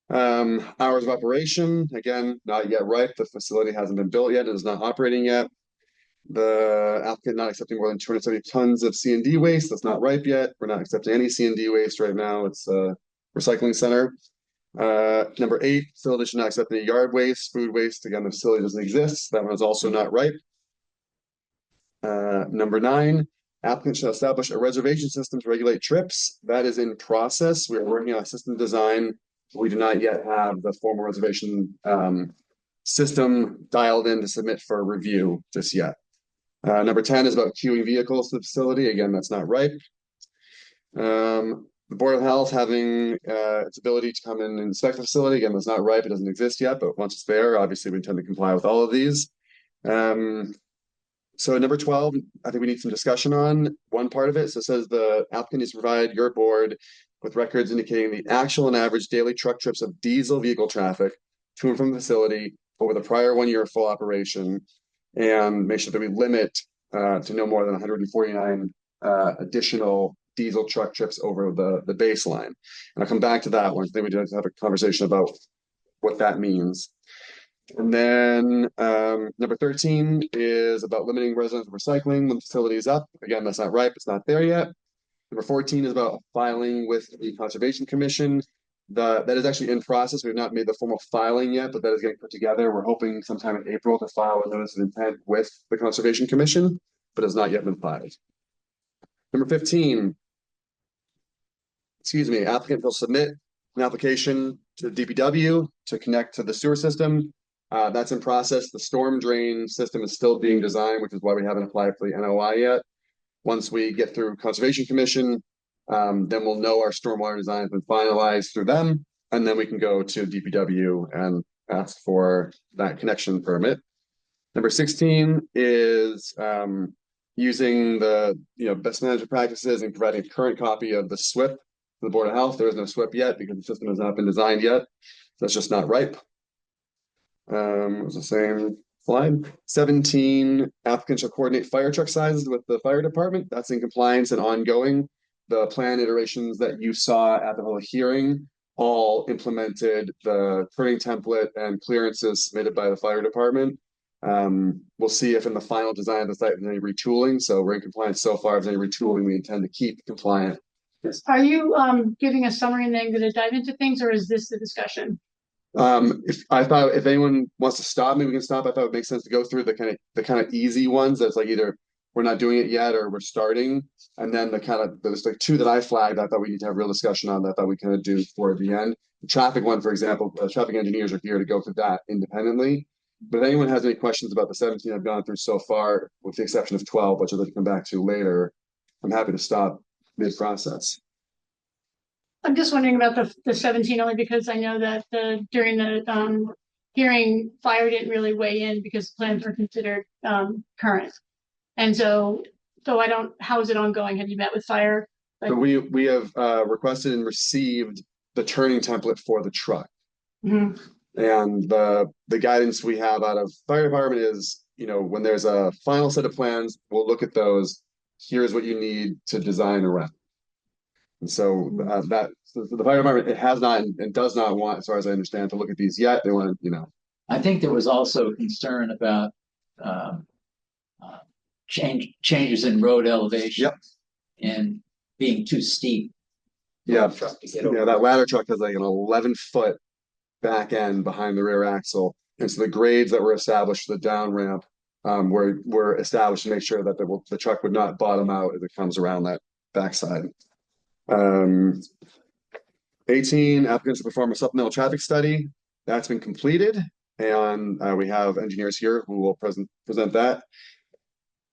Hours of operation, again, not yet ripe. The facility hasn't been built yet. It is not operating yet. The applicant not accepting more than 270 tons of C&D waste. That's not ripe yet. We're not accepting any C&D waste right now. It's a recycling center. Number 8, facility should not accept any yard waste, food waste. Again, the facility doesn't exist. That one is also not ripe. Number 9, Applicant shall establish a reservation system to regulate trips. That is in process. We are working on a system design. We do not yet have the formal reservation system dialed in to submit for review just yet. Number 10 is about queuing vehicles to the facility. Again, that's not right. The Board of Health having its ability to come in and inspect the facility. Again, that's not right. It doesn't exist yet, but once it's there, obviously we intend to comply with all of these. So number 12, I think we need some discussion on one part of it. So it says the applicant needs to provide your board with records indicating the actual and average daily truck trips of diesel vehicle traffic to and from the facility over the prior 1 year of full operation, and make sure that we limit to no more than 149 additional diesel truck trips over the baseline. And I'll come back to that one. I think we do have to have a conversation about what that means. And then number 13 is about limiting residential recycling when the facility is up. Again, that's not right. It's not there yet. Number 14 is about filing with the Conservation Commission. That is actually in process. We've not made the formal filing yet, but that is getting put together. We're hoping sometime in April to file a notice of intent with the Conservation Commission, but has not yet been filed. Number 15, applicant will submit an application to DPW to connect to the sewer system. That's in process. The storm drain system is still being designed, which is why we haven't applied for the NOI yet. Once we get through Conservation Commission, then we'll know our stormwater design has been finalized through them, and then we can go to DPW and ask for that connection permit. Number 16 is using the best management practices and providing a current copy of the SWIP to the Board of Health. There is no SWIP yet because the system has not been designed yet. That's just not ripe. It was the same slide. 17, applicants shall coordinate fire truck sizes with the fire department. That's in compliance and ongoing. The plan iterations that you saw at the whole hearing all implemented the turning template and clearances submitted by the fire department. We'll see if in the final design of the site there's any retooling. So we're in compliance so far. If there's any retooling, we intend to keep compliant. Are you giving a summary and then going to dive into things, or is this the discussion? If anyone wants to stop me, we can stop. I thought it would make sense to go through the kind of easy ones. That's like either we're not doing it yet or we're starting, and then there's like two that I flagged. I thought we need to have real discussion on that. I thought we kind of do for the end. The traffic one, for example, traffic engineers are here to go through that independently. But if anyone has any questions about the 17 I've gone through so far, with the exception of 12, which I'll come back to later, I'm happy to stop mid-process. I'm just wondering about the 17 only because I know that during the hearing, fire didn't really weigh in because plans were considered current. And so how is it ongoing? Have you met with fire? So we have requested and received the turning template for the truck. Mm-hmm. And the guidance we have out of fire department is, when there's a final set of plans, we'll look at those. Here's what you need to design around. And so the fire department, it has not and does not want, as far as I understand, to look at these yet. They want to, I think there was also concern about changes in road elevation. Yep. And being too steep. Yeah, that ladder truck has like an 11-foot back end behind the rear axle. And so the grades that were established for the down ramp were established to make sure that the truck would not bottom out as it comes around that backside. 18, applicants to perform a supplemental traffic study. That's been completed, and we have engineers here who will present that.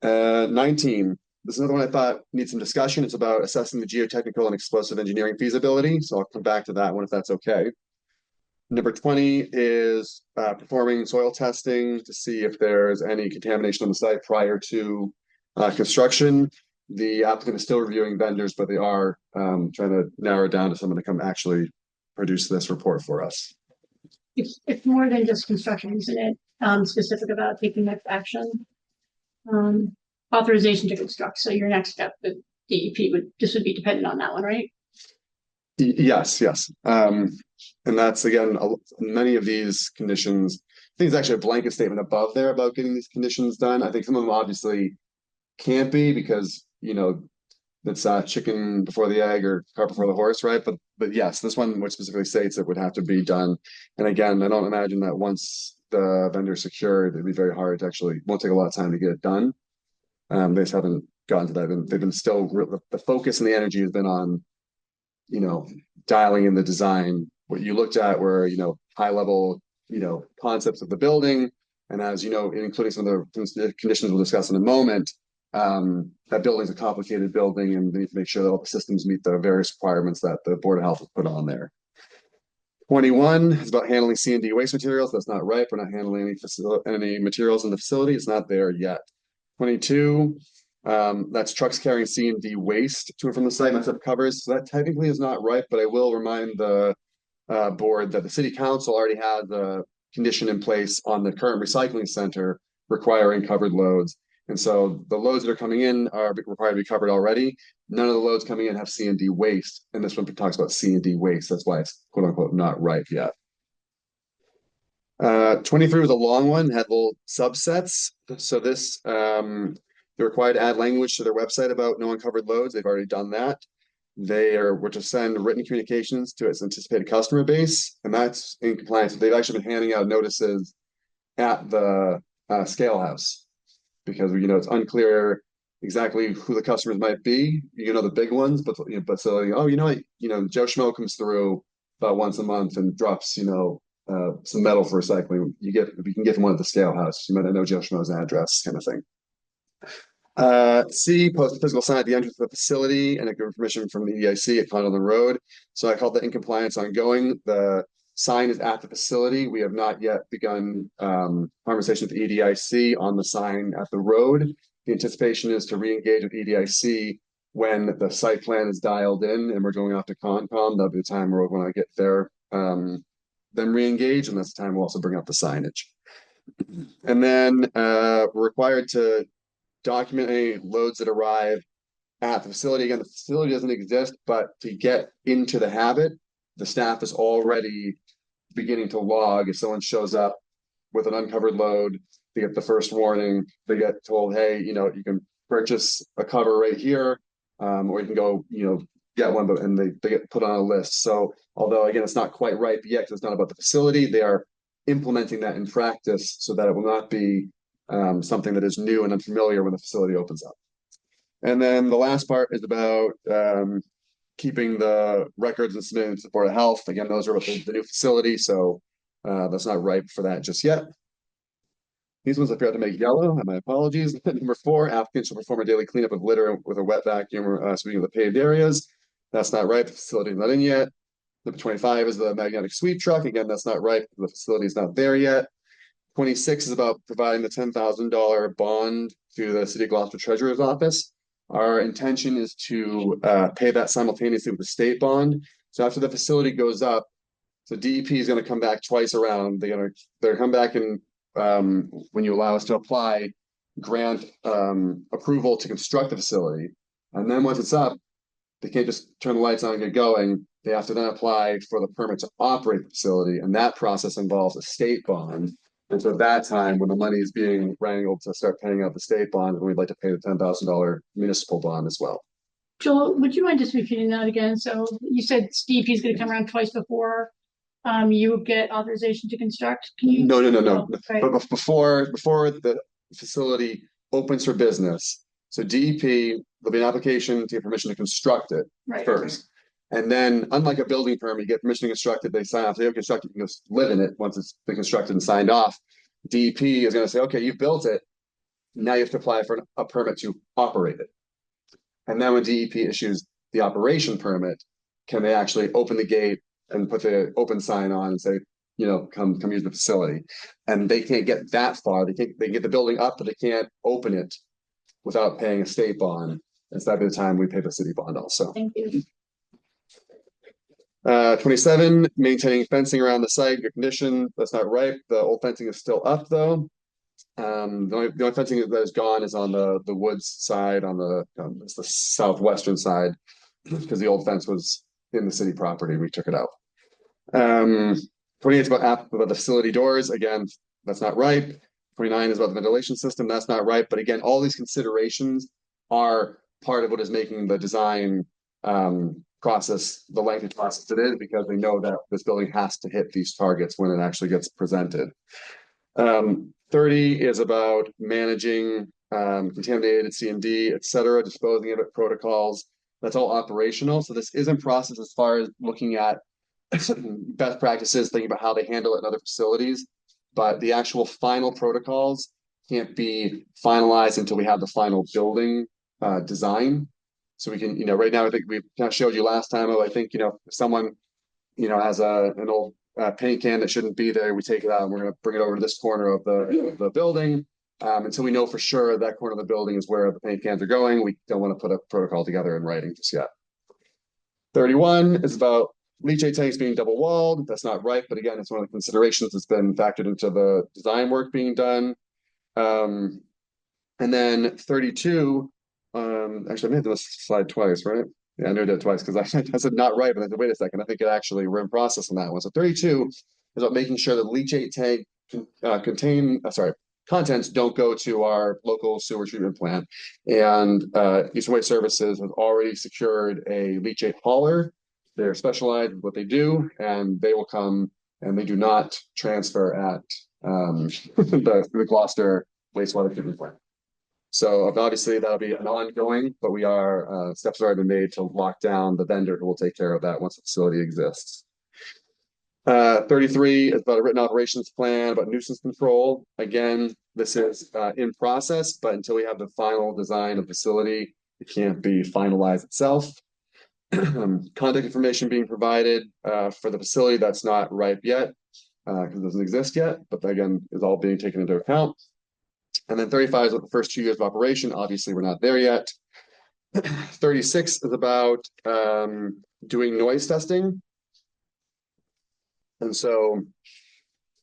19, this is another one I thought needs some discussion. It's about assessing the geotechnical and explosive engineering feasibility. So I'll come back to that one if that's okay. Number 20 is performing soil testing to see if there's any contamination on the site prior to construction. The applicant is still reviewing vendors, but they are trying to narrow it down to someone to come actually produce this report for us. It's more than just construction, isn't it? Specific about taking next action. Authorization to construct. So your next step, the DEP would be dependent on that one, right? Yes. And that's, again, many of these conditions, I think it's actually a blanket statement above there about getting these conditions done. I think some of them obviously can't be because, it's chicken before the egg or cart before the horse, right? But yes, this one which specifically states it would have to be done. And again, I don't imagine that once the vendor secured, it'd be very hard to won't take a lot of time to get it done. They just haven't gotten to that. They've been still, the focus and the energy has been on, you know, dialing in the design. What you looked at were, you know, high level, you know, concepts of the building. And as you know, including some of the conditions we'll discuss in a moment, that building's a complicated building and we need to make sure that all the systems meet the various requirements that the Board of Health has put on there. 21 is about handling C&D waste materials. That's not right. We're not handling any materials in the facility. It's not there yet. 22, that's trucks carrying C&D waste to and from the site. That's what it covers. So that technically is not right, but I will remind the board that the city council already has a condition in place on the current recycling center requiring covered loads. And so the loads that are coming in are required to be covered already. None of the loads coming in have C&D waste. And this one talks about C&D waste. That's why it's quote unquote not ripe yet. 23 was a long one, had little subsets. So this, they're required to add language to their website about no uncovered loads. They've already done that. Were to send written communications to its anticipated customer base, and that's in compliance. They've actually been handing out notices at the scale house because you know it's unclear exactly who the customers might be. You know the big ones, but so oh you know Joe Schmo comes through about once a month and drops some metal for recycling. We can get from one at the scale house. You might not know Joe Schmo's address, kind of thing. C, post a physical sign at the entrance of the facility and a permission from the EDIC at Condon Road. So I called that in compliance ongoing. The sign is at the facility. We have not yet begun conversation with EDIC on the sign at the road. The anticipation is to re-engage with EDIC when the site plan is dialed in and we're going off to Concom. That'll be the time where we're going to get there, then re-engage, and that's the time we'll also bring up the signage. And then we're required to document any loads that arrive at the facility. Again, the facility doesn't exist, but to get into the habit, the staff is already beginning to log. If someone shows up with an uncovered load, they get the first warning. They get told, hey, you can purchase a cover right here, or you can go, get one, and they get put on a list. So although, again, it's not quite right yet because it's not about the facility, they are implementing that in practice so that it will not be something that is new and unfamiliar when the facility opens up. And then the last part is about keeping the records and submitting to the Board of Health. Again, those are the new facility, so that's not ripe for that just yet. These ones I forgot to make yellow, my apologies. Number 4, applicants shall perform a daily cleanup of litter with a wet vacuum sweeping of the paved areas. That's not right, the facility is not in yet. Number 25 is the magnetic sweep truck. Again, that's not right, the facility is not there yet. 26 is about providing the $10,000 bond to the City of Gloucester Treasurer's Office. Our intention is to pay that simultaneously with the state bond. So after the facility goes up, so DEP is going to come back twice around. They're come back and when you allow us to apply, grant approval to construct the facility. And then once it's up, they can't just turn the lights on and get going. They have to then apply for the permit to operate the facility. And that process involves a state bond. And so at that time, when the money is being wrangled to start paying out the state bond, we'd like to pay the $10,000 municipal bond as well. Joel, would you mind just repeating that again? So you said Steve, he's going to come around twice before you get authorization to construct. Can you? No. Oh, right. But before the facility opens for business, so DEP, there'll be an application to get permission to construct it first. And then, unlike a building permit, you get permission to construct it, they sign off, they have constructed, you can just live in it once it's been constructed and signed off. DEP is going to say, okay, you've built it. Now you have to apply for a permit to operate it. And then when DEP issues the operation permit, can they actually open the gate and put the open sign on and say, come use the facility. And they can't get that far. They can get the building up, but they can't open it without paying a state bond. And so that'd be the time we pay the city bond also. Thank you. 27, maintaining fencing around the site, good condition. That's not right. The old fencing is still up though. The only fencing that is gone is on the woods side, it's the southwestern side, because the old fence was in the city property. We took it out. 28 is about the facility doors. Again, that's not right. 29 is about the ventilation system. That's not right. But again, all these considerations are part of what is making the design process the lengthy process it is, because they know that this building has to hit these targets when it actually gets presented. 30 is about managing contaminated C&D, et cetera, disposing of it, protocols. That's all operational. So this isn't process as far as looking at best practices, thinking about how they handle it in other facilities. But the actual final protocols can't be finalized until we have the final building design. So we can, right now, I think we kind of showed you last time, I think, if someone, has an old paint can that shouldn't be there, we take it out and we're going to bring it over to this corner of the building. Until we know for sure that corner of the building is where the paint cans are going, we don't want to put a protocol together in writing just yet. 31 is about leachate tanks being double walled. That's not right, but again, it's one of the considerations that's been factored into the design work being done. And then 32, actually, I made this slide twice, right? Yeah, I knew I did it twice because I said not right, but I said, wait a second, I think it actually, we're in process on that one. So 32 is about making sure that leachate tank contents don't go to our local sewer treatment plant. And Eastern Waste Services has already secured a leachate hauler. They're specialized in what they do, and they will come, and they do not transfer at the Gloucester wastewater treatment plant. So obviously that'll be an ongoing, but we are steps have already been made to lock down the vendor who will take care of that once the facility exists. 33 is about a written operations plan about nuisance control. Again, this is in process, but until we have the final design of the facility, it can't be finalized itself. Contact information being provided for the facility that's not ripe yet because it doesn't exist yet, but again, is all being taken into account. And then 35 is about the first 2 years of operation. Obviously, we're not there yet. 36 is about doing noise testing. And so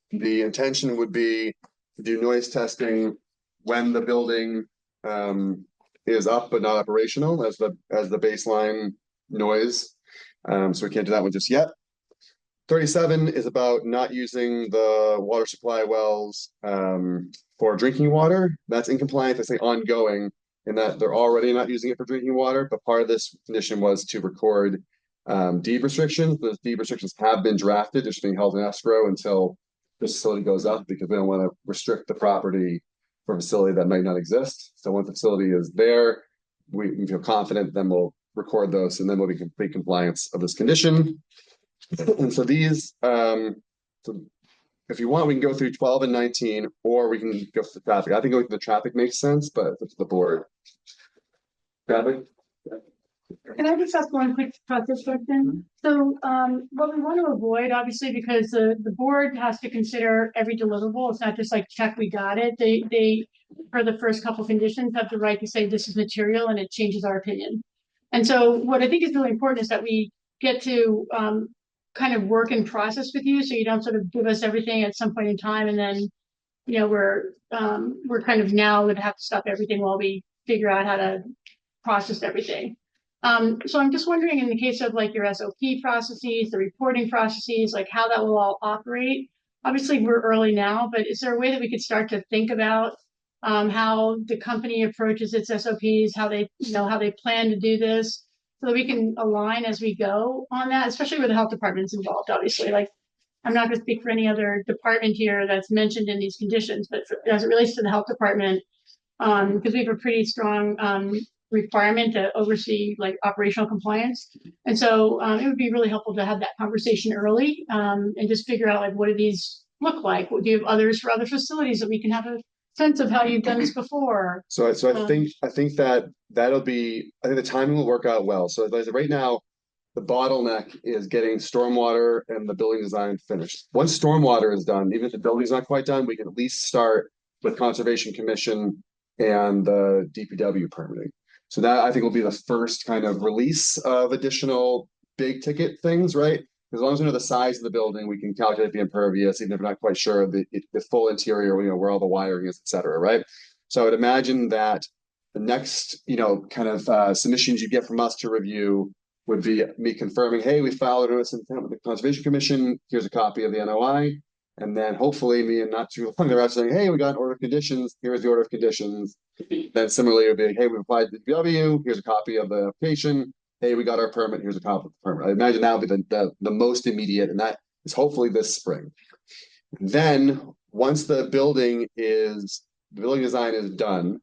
the intention would be to do noise testing when the building is up but not operational as the baseline noise. So we can't do that one just yet. 37 is about not using the water supply wells for drinking water. That's in compliance, I say ongoing, in that they're already not using it for drinking water, but part of this condition was to record deed restrictions. Those deed restrictions have been drafted. They're just being held in escrow until the facility goes up because we don't want to restrict the property for a facility that might not exist. So once the facility is there, we feel confident, then we'll record those and then we'll be in complete compliance of this condition. And so these, so if you want, we can go through 12 and 19, or we can go through the traffic. I think going through the traffic makes sense, but it's the board. Traffic? Can I just ask one quick process question? So, what we want to avoid, obviously, because the board has to consider every deliverable. It's not just like check, we got it. They, for the first couple conditions, have the right to say this is material and it changes our opinion. And so what I think is really important is that we get to kind of work in process with you, so you don't sort of give us everything at some point in time and then, we're kind of now going to have to stop everything while we figure out how to process everything. So I'm just wondering, in the case of like your SOP processes, the reporting processes, like how that will all operate. Obviously, we're early now, but is there a way that we could start to think about how the company approaches its SOPs, how they plan to do this, so that we can align as we go on that, especially where the health department's involved, obviously. Like, I'm not going to speak for any other department here that's mentioned in these conditions, but as it relates to the health department, because we have a pretty strong requirement to oversee like operational compliance. And so it would be really helpful to have that conversation early and just figure out like, what do these look like? Do you have others for other facilities that we can have a sense of how you've done this before? So I think that'll be, I think the timing will work out well. So right now, the bottleneck is getting stormwater and the building design finished. Once stormwater is done, even if the building's not quite done, we can at least start with Conservation Commission and the DPW permitting. So that I think will be the first kind of release of additional big ticket things, right? As long as we know the size of the building, we can calculate the impervious, even if we're not quite sure the full interior, where all the wiring is, et cetera, right? So I would imagine that the next, kind of submissions you get from us to review would be me confirming, hey, we filed a notice of intent with the Conservation Commission. Here's a copy of the NOI. And then hopefully me and not too long thereafter saying, hey, we got an order of conditions. Here's the order of conditions. Then similarly, it would be like, hey, we applied to the DPW. Here's a copy of the application. Hey, we got our permit. Here's a copy of the permit. I imagine that would be the most immediate, and that is hopefully this spring. Then once the building design is done,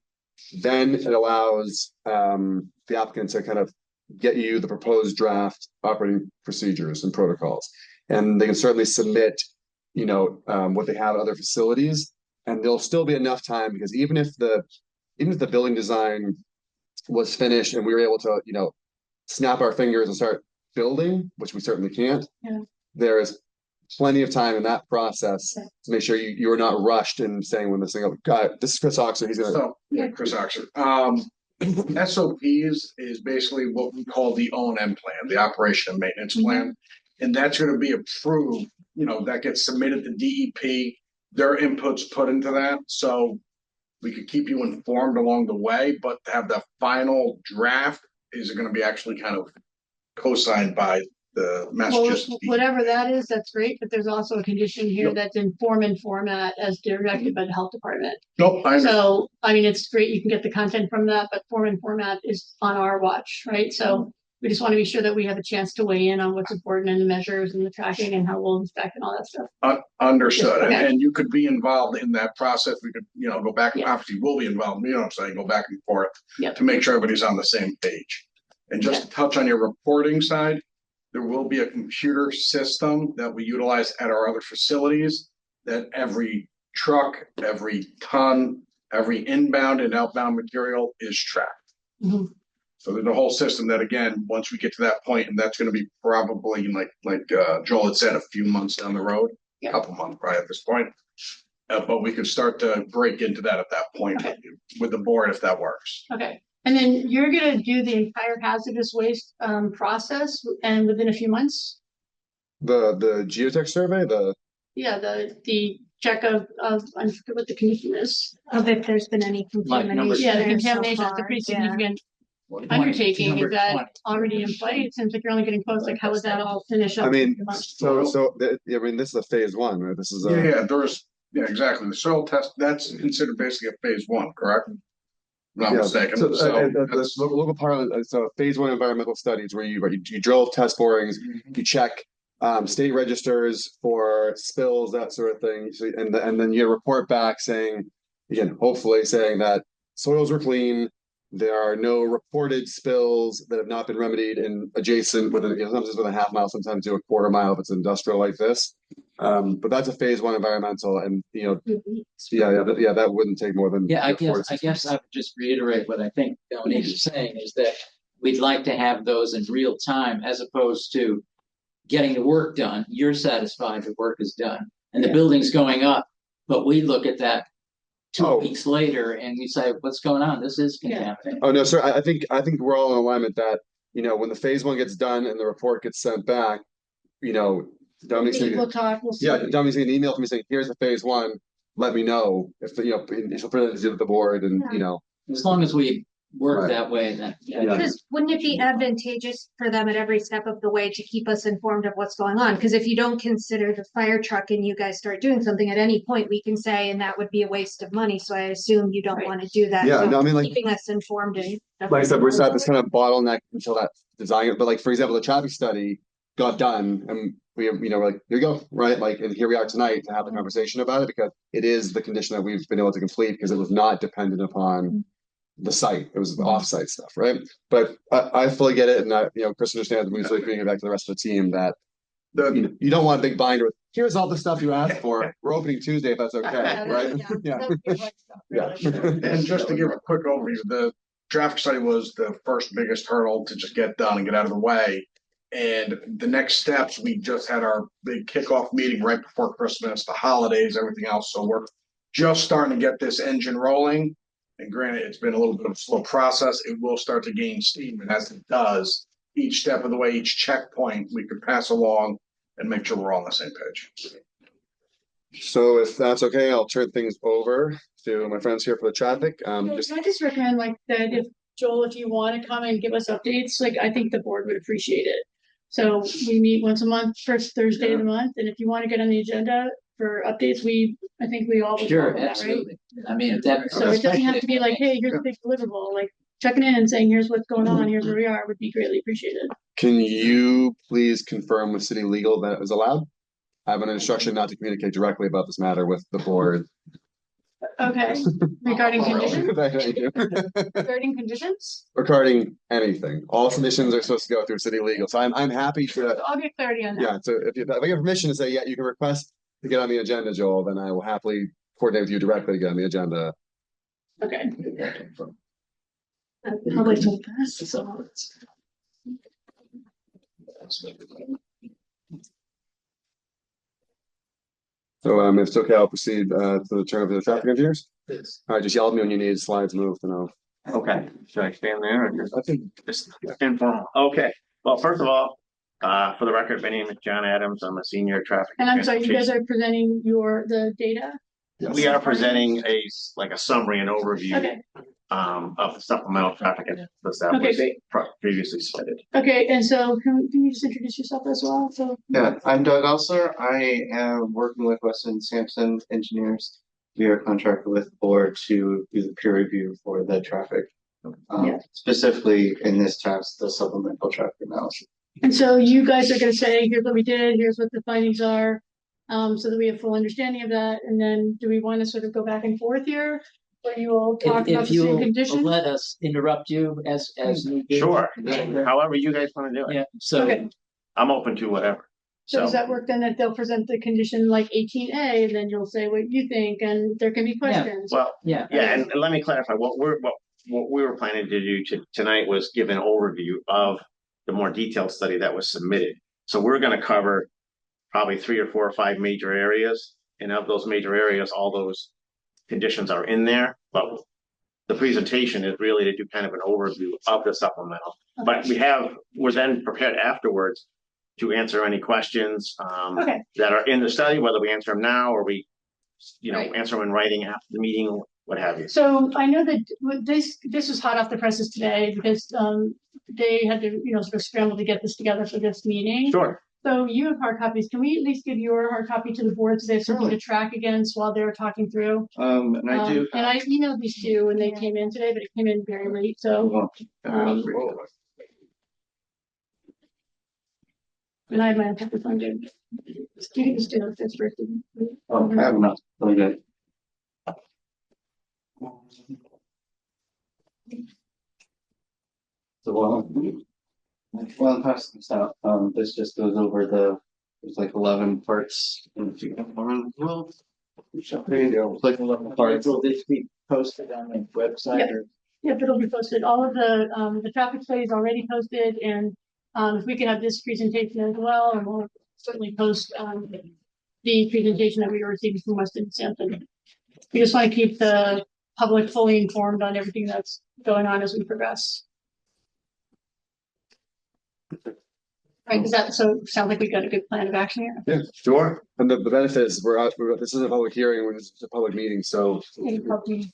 then it allows the applicant to kind of get you the proposed draft operating procedures and protocols. And they can certainly submit, what they have at other facilities, and there'll still be enough time because even if the building design was finished and we were able to, snap our fingers and start building, which we certainly can't, Yeah. there is plenty of time in that process to make sure you are not rushed in saying when this thing, this is Chris Oxer, he's gonna. So, yeah, Chris Oxer. SOPs is basically what we call the O&M plan, the operation and maintenance plan. And that's going to be approved, that gets submitted to DEP, their inputs put into that. So we could keep you informed along the way, but to have the final draft is going to be actually kind of co-signed by the Massachusetts. Well, whatever that is, that's great, but there's also a condition here that's in form and format as directed by the health department. Nope. So, I mean, it's great, you can get the content from that, but form and format is on our watch, right? So we just want to be sure that we have a chance to weigh in on what's important and the measures and the tracking and how we'll inspect and all that stuff. Understood. Okay. And you could be involved in that process. We could, go back, obviously we'll be involved, what I'm saying, go back and forth to make sure everybody's on the same page. And just to touch on your reporting side, there will be a computer system that we utilize at our other facilities that every truck, every ton, every inbound and outbound material is tracked. So there's a whole system that, again, once we get to that point, and that's going to be probably like Joel had said, a few months down the road, a couple months probably at this point. But we could start to break into that at that point with the board if that works. Okay. And then you're going to do the entire hazardous waste process and within a few months? The geotech survey, the check of I forget what the condition is. Of if there's been any contamination. Yeah, the contamination is a pretty significant undertaking. Is that already in play? It seems like you're only getting close. Like, how was that all finished up? I mean, this is a phase one, right? This is exactly. The soil test, that's considered basically a phase one, correct? Not mistaken. The local parliament, so phase one environmental studies where you drill test borings, you check state registers for spills, that sort of thing. So, and then you report back saying, again, hopefully saying that soils were clean, there are no reported spills that have not been remedied in adjacent sometimes within a half mile, sometimes to a quarter mile if it's industrial like this. But that's a phase one environmental, and that wouldn't take more than I guess I would just reiterate what I think Dominique is saying is that we'd like to have those in real time as opposed to getting the work done. You're satisfied the work is done and the building's going up, but we look at that 2 weeks later and we say, what's going on? This is contaminated. Oh no, sir. I think we're all in alignment that, when the phase one gets done and the report gets sent back, Dominique's we'll talk. We'll see. Dominique's gonna email to me saying, here's the phase one, let me know if she'll present it to the board and as long as we work that way, then because wouldn't it be advantageous for them at every step of the way to keep us informed of what's going on? Because if you don't consider the fire truck and you guys start doing something at any point, we can say, and that would be a waste of money. So I assume you don't want to do that. Yeah, no, I mean, keeping us informed. Like I said, we're at this kind of bottleneck until that design. But like, for example, the traffic study got done and we're like, here you go, right? Like, and here we are tonight to have a conversation about it because it is the condition that we've been able to complete because it was not dependent upon the site. It was the off-site stuff, right? But I fully get it, and Chris understands, and we're bringing it back to the rest of the team that you don't want a big binder with, here's all the stuff you asked for. We're opening Tuesday if that's okay, right? And just to give a quick overview, the traffic study was the first biggest hurdle to just get done and get out of the way. And the next steps, we just had our big kickoff meeting right before Christmas, the holidays, everything else. So we're just starting to get this engine rolling. And granted, it's been a little bit of a slow process. It will start to gain steam. And as it does, each step of the way, each checkpoint, we could pass along and make sure we're all on the same page. So if that's okay, I'll turn things over to my friends here for the traffic. Can I just recommend that if Joel, if you want to come and give us updates, I think the board would appreciate it. So we meet once a month, first Thursday of the month. And if you want to get on the agenda for updates, I think we all would sure, that, absolutely. Right? I mean, so it doesn't have to be like, hey, here's a big deliverable. Like checking in and saying, here's what's going on, here's where we are, would be greatly appreciated. Can you please confirm with city legal that it was allowed? I have an instruction not to communicate directly about this matter with the board. Okay, regarding conditions, Thank you. regarding conditions, Regarding anything, all submissions are supposed to go through city legal, so I'm happy to, I'll get clarity on that. yeah, so if I get permission to say, yeah, you can request to get on the agenda, Joel, then I will happily coordinate with you directly to get on the agenda. Okay. Probably so fast, so. So if it's okay, I'll proceed to the turn over to the traffic engineers. All right, just yell at me when you need slides moved and I'll. Okay, should I stand there or just? I think Just informal. Okay, well, first of all, for the record, my name is John Adams. I'm a senior traffic. And I'm sorry, you guys are presenting the data? We are presenting like a summary and overview Okay, of the supplemental traffic analysis that Okay, was great. previously submitted. okay, and so can you just introduce yourself as well, so? Yeah, I'm Doug Elsler. I am working with Weston Sampson Engineers. We are contracted with the board to do the peer review for the traffic. Yeah. Specifically in this task, the supplemental traffic analysis. And so you guys are gonna say, here's what we did, here's what the findings are, so that we have full understanding of that, and then do we wanna sort of go back and forth here? Where you all talk about If the same you condition? let us interrupt you as needed. Sure, however you guys want to do it. Yeah, so. Okay, I'm open to whatever. so does that work then, that they'll present the condition like 18A, and then you'll say what you think, and there can be questions? Well, Yeah. yeah, and let me clarify what we were planning to do tonight was give an overview of the more detailed study that was submitted. So we're going to cover probably 3 or 4 or 5 major areas, and of those major areas, all those conditions are in there. But the presentation is really to do kind of an overview of the supplemental. But we're then prepared afterwards to answer any questions Okay. that are in the study, whether we answer them now or we, Right. answer them in writing after the meeting, what have you. So I know that this was hot off the presses today because they had to, sort of scramble to get this together for this meeting. Sure. So you have hard copies. Can we at least give your hard copy to the board so they have something to track against while they're talking through? And I do. And I emailed these two when they came in today, but it came in very late, so. And I had my own paper phone too. You can just do it this first. I have enough. Okay. So while I'm passing this out, this just goes over there's like 11 parts. If you have one, well, there you go. It's like 11 parts. Will this be posted on the website or? Yep, it'll be posted. All of the traffic study is already posted, and if we can have this presentation as well, and we'll certainly post the presentation that we were receiving from Weston Sampson. We just want to keep the public fully informed on everything that's going on as we progress. Right, does that sound like we've got a good plan of action here? Yeah, sure. And the benefit is this is a public hearing, we're just a public meeting, so if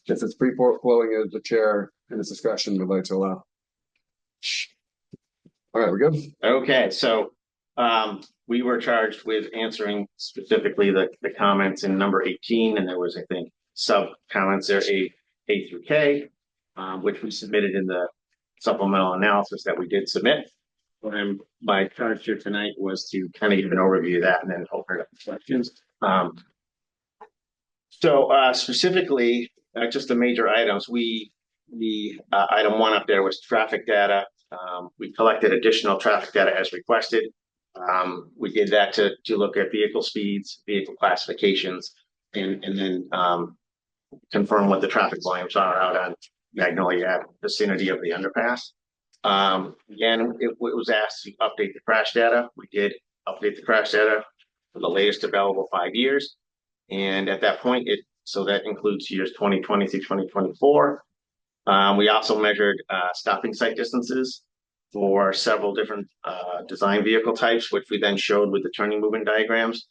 it's free flowing as the chair in his discretion would like to allow. All right, we're good. Okay, so we were charged with answering specifically the comments in number 18, and there was, I think, sub comments there, A through K, which we submitted in the supplemental analysis that we did submit. And my charge here tonight was to kind of give an overview of that and then open it up to questions. So specifically, just the major items, the item 1 up there was traffic data. We collected additional traffic data as requested. We did that to look at vehicle speeds, vehicle classifications, and then confirm what the traffic volumes are out on Magnolia vicinity of the underpass. Again, it was asked to update the crash data. We did update the crash data for the latest available 5 years. And at that point, so that includes years 2020 through 2024. We also measured stopping site distances for several different design vehicle types, which we then showed with the turning movement diagrams.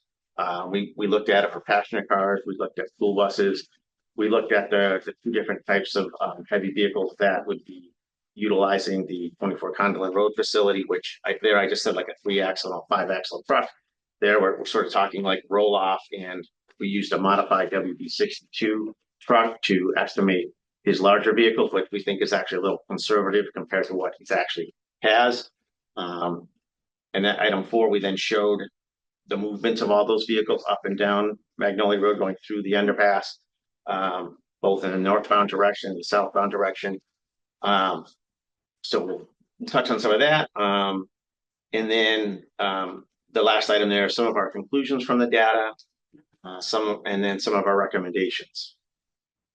We looked at it for passenger cars. We looked at school buses. We looked at the 2 different types of heavy vehicles that would be utilizing the 24 Condolet Road facility, which I just said like a 3-axle and 5-axle truck. There we're sort of talking like roll off, and we used a modified WB62 truck to estimate his larger vehicles, which we think is actually a little conservative compared to what he actually has. And that item 4, we then showed the movements of all those vehicles up and down Magnolia Road going through the underpass, both in the northbound direction and the southbound direction. So we'll touch on some of that. And then the last item there are some of our conclusions from the data, and then some of our recommendations.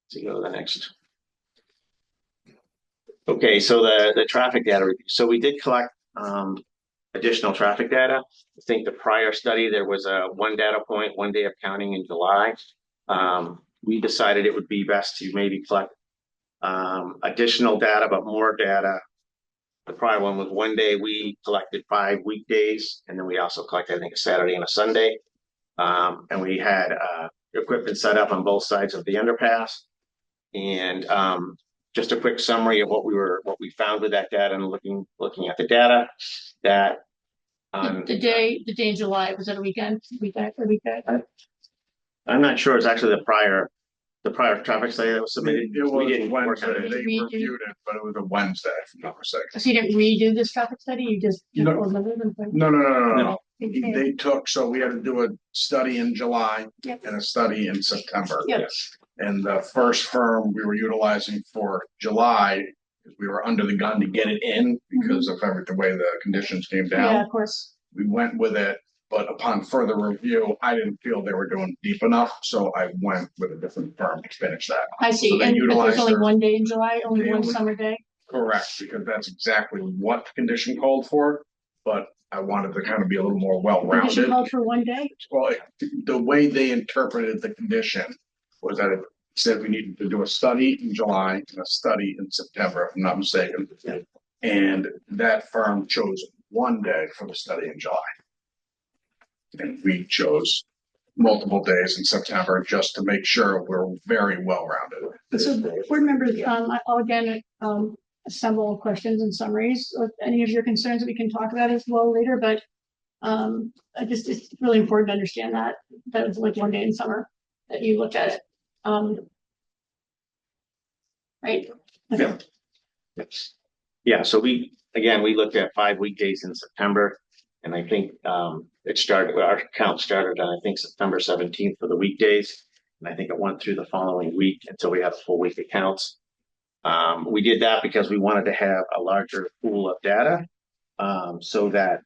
So go to the next. Okay, so the traffic data review. So we did collect additional traffic data. I think the prior study, there was a one data point, 1 day of counting in July. We decided it would be best to maybe collect additional data, but more data. The prior one was 1 day. We collected 5 weekdays, and then we also collected, I think, a Saturday and a Sunday. And we had equipment set up on both sides of the underpass. And just a quick summary of what we found with that data, and looking at the data that the day in July, was it a weekend? I'm not sure. It's actually the prior traffic study that was submitted. It was We didn't work on Wednesday. it. They reviewed it, but it was a Wednesday, if I'm not mistaken. So you didn't redo this traffic study? You just No. pulled numbers and things? No. Okay. They took, so we had to do a study in July Yep. and a study in September. Yep. And the first firm we were utilizing for July, we were under the gun to get it in because of the way the conditions came down. Yeah, of course. We went with it, but upon further review, I didn't feel they were doing deep enough, so I went with a different firm to finish that. I see. So they And but there's utilized only their- 1 day in July, only They one only- summer day? Correct, because that's exactly what the condition called for, but I wanted to kind of be a little more Condition well-rounded. called for 1 day? Well, the way they interpreted the condition was that it said we needed to do a study in July and a study in September, if I'm not mistaken. And that firm chose 1 day for the study in July. And we chose multiple days in September just to make sure we're very well-rounded. So board members, I'll again, assemble questions and summaries of any of your concerns that we can talk about as well later, but it's really important to understand that was like 1 day in summer that you looked at it. Right? Okay. Yeah, so we looked at 5 weekdays in September, and I think our count started on, I think, September 17th for the weekdays, and I think it went through the following week until we had a full week of counts. We did that because we wanted to have a larger pool of data, so that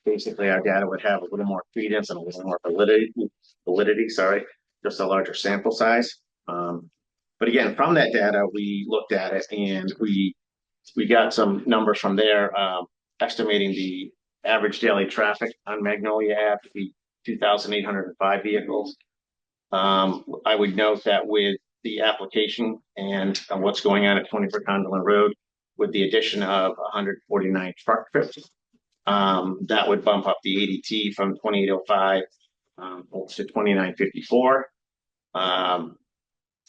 basically our data would have a little more credence and a little more validity, just a larger sample size. But again, from that data, we looked at it and we got some numbers from there, estimating the average daily traffic on Magnolia Ave to be 2,805 vehicles. I would note that with the application and what's going on at 24 Condolen Road, with the addition of 149 truck trips, that would bump up the ADT from 2,805 to 2,954.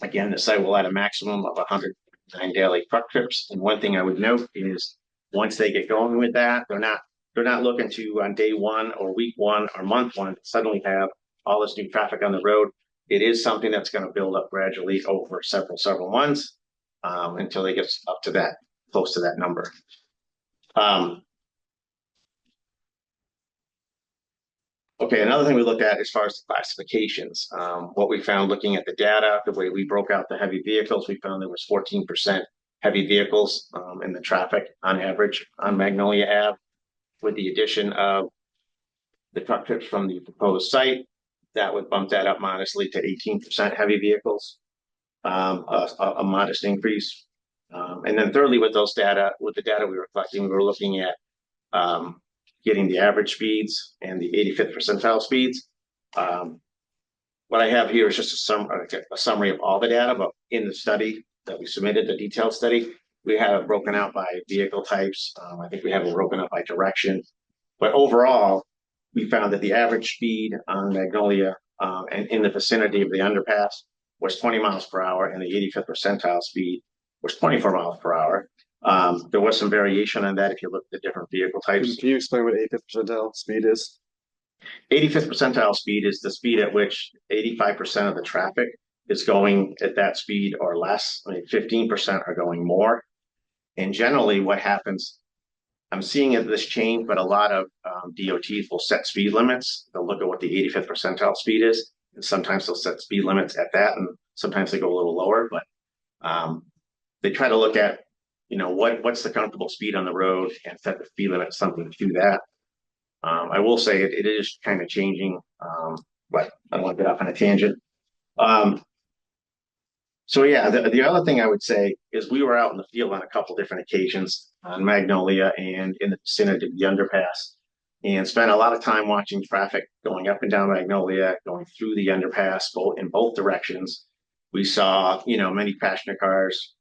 Again, the site will add a maximum of 109 daily truck trips. And one thing I would note is once they get going with that, they're not looking to on day one or week one or month one suddenly have all this new traffic on the road. It is something that's going to build up gradually over several months until they get up to that, close to that number. Okay, another thing we looked at as far as the classifications, what we found looking at the data, the way we broke out the heavy vehicles, we found there was 14% heavy vehicles in the traffic on average on Magnolia Ave. With the addition of the truck trips from the proposed site, that would bump that up modestly to 18% heavy vehicles, a modest increase. And then thirdly, with the data we were collecting, we were looking at getting the average speeds and the 85th percentile speeds. What I have here is just a summary of all the data, but in the study that we submitted, the detailed study, we have it broken out by vehicle types. I think we have it broken up by direction. But overall, we found that the average speed on Magnolia and in the vicinity of the underpass was 20 miles per hour, and the 85th percentile speed was 24 miles per hour. There was some variation on that if you look at the different vehicle types. Can you explain what 85th percentile speed is? 85th percentile speed is the speed at which 85% of the traffic is going at that speed or less. I mean, 15% are going more. And generally what happens I'm seeing this change, but a lot of DOTs will set speed limits. They'll look at what the 85th percentile speed is, and sometimes they'll set speed limits at that, and sometimes they go a little lower. But they try to look at, what's the comfortable speed on the road and set the speed limit something to that. I will say it is kind of changing, but I don't want to get off on a tangent. So yeah, the other thing I would say is we were out in the field on a couple different occasions on Magnolia and in the vicinity of the underpass, and spent a lot of time watching traffic going up and down Magnolia, going through the underpass, in both directions. We saw, many passenger cars,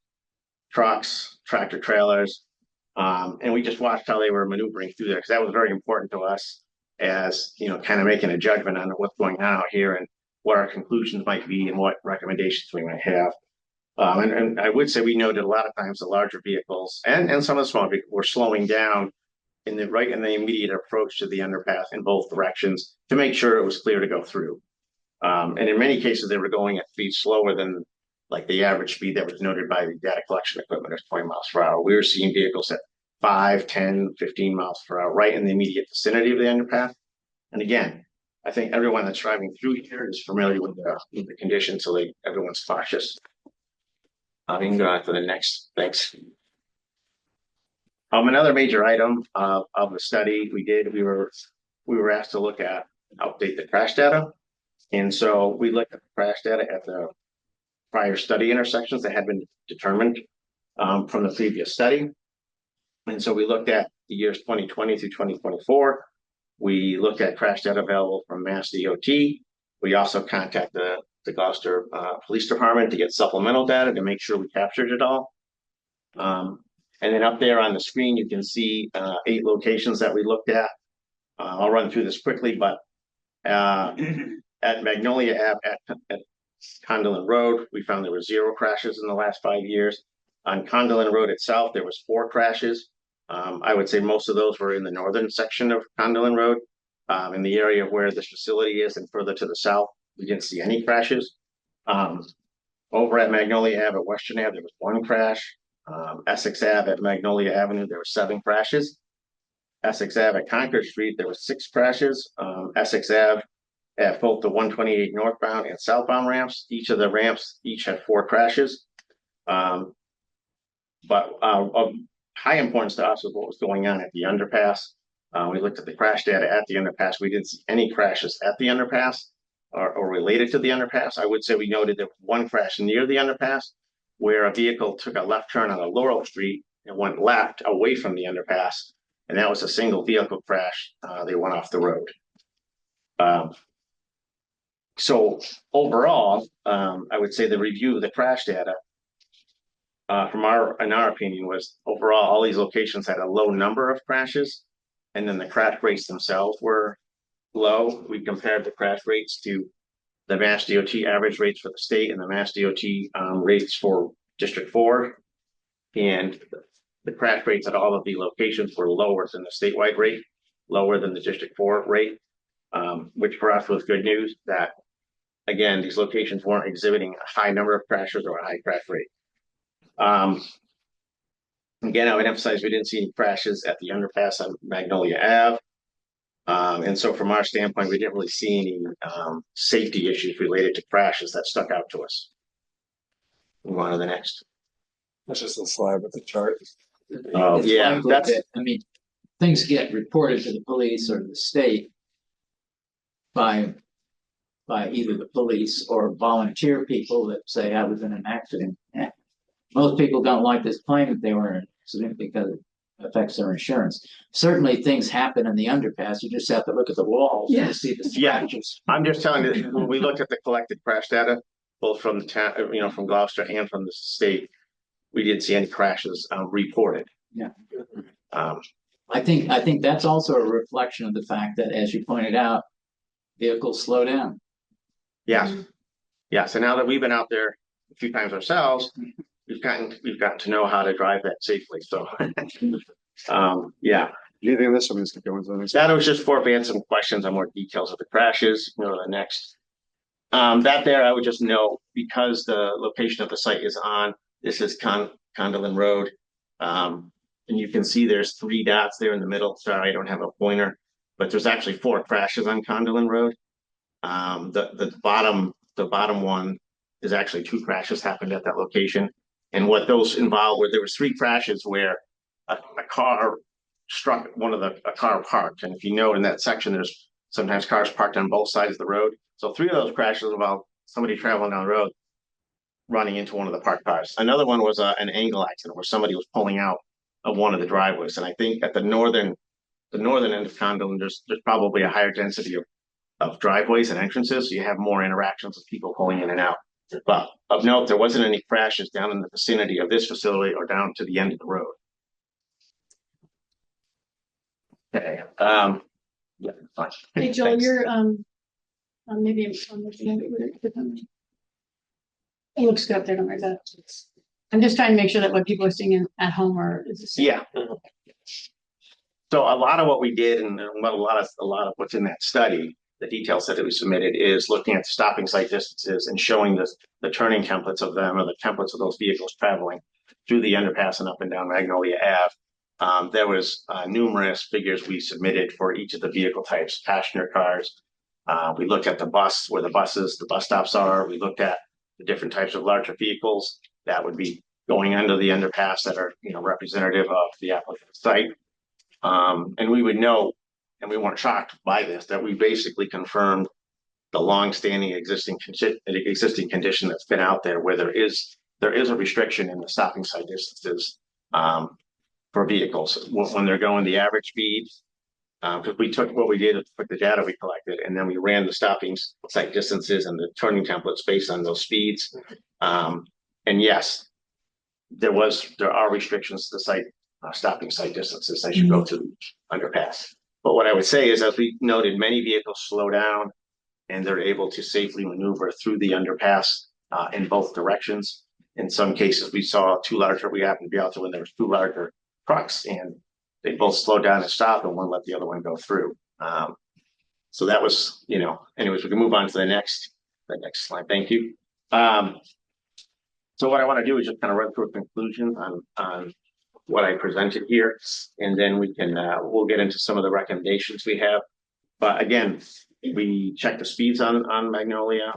trucks, tractor trailers, and we just watched how they were maneuvering through there because that was very important to us as, kind of making a judgment on what's going on out here and what our conclusions might be and what recommendations we might have. And I would say we noted a lot of times the larger vehicles and some of the small vehicles were slowing down in the immediate approach to the underpass in both directions to make sure it was clear to go through. And in many cases, they were going at speeds slower than like the average speed that was noted by the data collection equipment is 20 miles per hour. We were seeing vehicles at 5, 10, 15 miles per hour right in the immediate vicinity of the underpass. And again, I think everyone that's driving through here is familiar with the conditions, so everyone's cautious. You can go on to the next. Thanks. Another major item of the study we were asked to look at update the crash data, and so we looked at the crash data at the prior study intersections that had been determined from the previous study, and so we looked at the years 2020 through 2024. We looked at crash data available from Mass DOT. We also contacted the Gloucester Police Department to get supplemental data to make sure we captured it all. And then up there on the screen, you can see 8 locations that we looked at. I'll run through this quickly, but at Magnolia Ave, at Condolin Road, we found there were 0 crashes in the last 5 years. On Condolin Road itself, there was 4 crashes. I would say most of those were in the northern section of Condolin Road. In the area where this facility is and further to the south, we didn't see any crashes. Over at Magnolia Ave at Western Ave, there was 1 crash. Essex Ave at Magnolia Avenue, there were 7 crashes. Essex Ave at Concord Street, there were 6 crashes. Essex Ave at both the 128 northbound and southbound ramps, each of the ramps had 4 crashes. But of high importance to us was what was going on at the underpass. We looked at the crash data at the underpass. We didn't see any crashes at the underpass or related to the underpass. I would say we noted that 1 crash near the underpass where a vehicle took a left turn on a Laurel Street and went left away from the underpass. And that was a single vehicle crash. They went off the road. So overall, I would say the review of the crash data in our opinion was overall all these locations had a low number of crashes, and then the crash rates themselves were low. We compared the crash rates to the Mass DOT average rates for the state and the Mass DOT rates for District 4, and the crash rates at all of the locations were lower than the statewide rate, lower than the District 4 rate, which for us was good news that, again, these locations weren't exhibiting a high number of crashes or a high crash rate. Again, I would emphasize we didn't see any crashes at the underpass on Magnolia Ave. And so from our standpoint, we didn't really see any safety issues related to crashes that stuck out to us. Move on to the next. That's just a slide with the chart. Oh, yeah, I mean, things get reported to the police or the state by either the police or volunteer people that say I was in an accident. Most people don't like this claim that they were in an accident because it affects their insurance. Certainly things happen in the underpass. You just have to look at the walls to see the scratches. I'm just telling you, when we looked at the collected crash data, both from the town, from Gloucester and from the state, we didn't see any crashes reported. Yeah. I think that's also a reflection of the fact that, as you pointed out, vehicles slow down. Yes. Yeah. So now that we've been out there a few times ourselves, we've gotten to know how to drive that safely. So, yeah. Do you think this one is going to the next? That was just for if we had some questions on more details of the crashes. Go to the next. That there, I would just note because the location of the site is on. This is Condolin Road. And you can see there's 3 dots there in the middle. Sorry, I don't have a pointer, but there's actually 4 crashes on Condon Road. The bottom one is actually 2 crashes happened at that location. And what those involved were, there was 3 crashes where a car struck a car parked. And if you note in that section, there's sometimes cars parked on both sides of the road. So 3 of those crashes involved somebody traveling down the road running into one of the parked cars. Another one was an angle accident where somebody was pulling out of one of the driveways. And I think at the northern end of Condon, there's probably a higher density of driveways and entrances, so you have more interactions with people pulling in and out. But of note, there wasn't any crashes down in the vicinity of this facility or down to the end of the road. Okay. Yeah, fine. Hey, Joel, Thanks. you're, maybe I'm looking at it. It looks good up there, don't worry about it. I'm just trying to make sure that what people are seeing at home is the same. Yeah. So a lot of what we did and what a lot of what's in that study, the detail set that we submitted, is looking at the stopping sight distances and showing the turning templates of them, or the templates of those vehicles traveling through the underpass and up and down Magnolia Ave. There was numerous figures we submitted for each of the vehicle types, passenger cars. We looked at the bus, where the bus stops are. We looked at the different types of larger vehicles that would be going under the underpass that are, representative of the applicant site. And we would know, and we weren't shocked by this, that we basically confirmed the long-standing existing condition that's been out there, where there is a restriction in the stopping sight distances for vehicles when they're going the average speed. Because we took the data we collected, and then we ran the stopping sight distances and the turning templates based on those speeds. And yes, there are restrictions to the stopping sight distances as you go to the underpass. But what I would say is, as we noted, many vehicles slow down and they're able to safely maneuver through the underpass in both directions. In some cases, we happened to be out there when there was 2 larger trucks, and they both slowed down and stopped, and one let the other one go through. So that was, anyways, we can move on to the next slide. Thank you. So what I want to do is just kind of run through a conclusion on what I presented here, and then we'll get into some of the recommendations we have. But again, we checked the speeds on Magnolia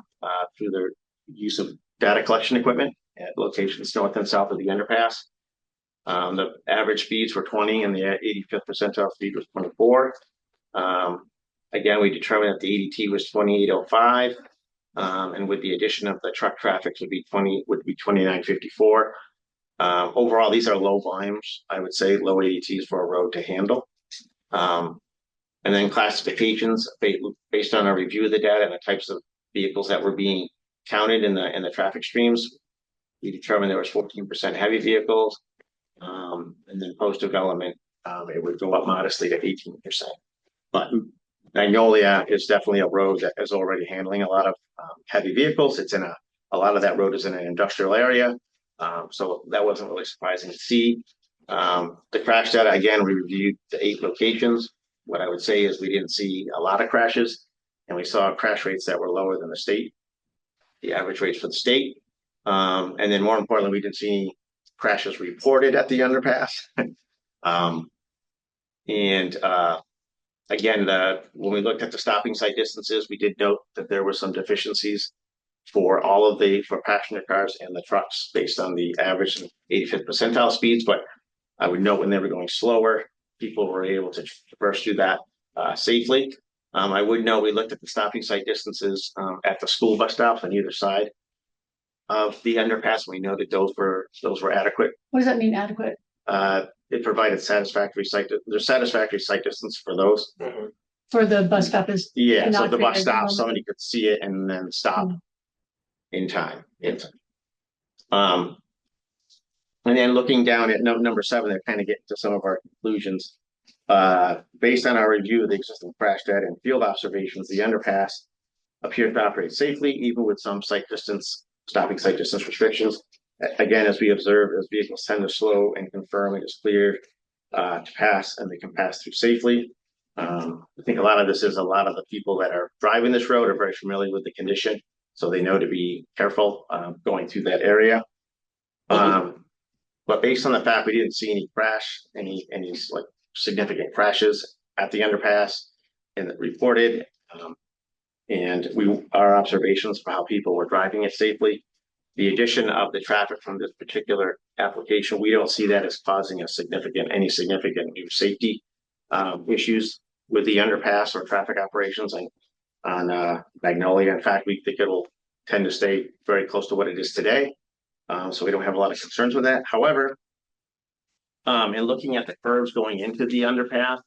through the use of data collection equipment at locations north and south of the underpass. The average speeds were 20 and the 85th percentile speed was 24. Again, we determined that the ADT was 2805, and with the addition of the truck traffic would be 2954. Overall, these are low volumes, I would say, low ADTs for a road to handle. And then classifications based on our review of the data and the types of vehicles that were being counted in the traffic streams. We determined there was 14% heavy vehicles, and then post-development, it would go up modestly to 18%. But Magnolia is definitely a road that is already handling a lot of heavy vehicles. A lot of that road is in an industrial area, so that wasn't really surprising to see. The crash data, again, we reviewed the 8 locations. What I would say is we didn't see a lot of crashes, and we saw crash rates that were lower than the average rates for the state. And then more importantly, we didn't see any crashes reported at the underpass. Again, when we looked at the stopping sight distances, we did note that there were some deficiencies for passenger cars and the trucks based on the average and 85th percentile speeds. But I would note when they were going slower, people were able to traverse through that safely. I would note we looked at the stopping sight distances at the school bus stops on either side of the underpass. We noted those were adequate. What does that mean, adequate? It provided satisfactory sight distance for those. For the bus stop is. Yeah, so the bus stop, somebody could see it and then stop in time. And then looking down at number 7, that kind of get to some of our conclusions. Based on our review of the existing crash data and field observations, the underpass appears to operate safely, even with some stopping sight distance restrictions. Again, as we observed, as vehicles tend to slow and confirm it is clear to pass, and they can pass through safely. I think a lot of this is a lot of the people that are driving this road are very familiar with the condition, so they know to be careful going through that area. But based on the fact we didn't see any like significant crashes at the underpass and reported, and our observations for how people were driving it safely, the addition of the traffic from this particular application, we don't see that as causing any significant new safety issues with the underpass or traffic operations on Magnolia. In fact, we think it'll tend to stay very close to what it is today. So we don't have a lot of concerns with that. However, in looking at the curves going into the underpass,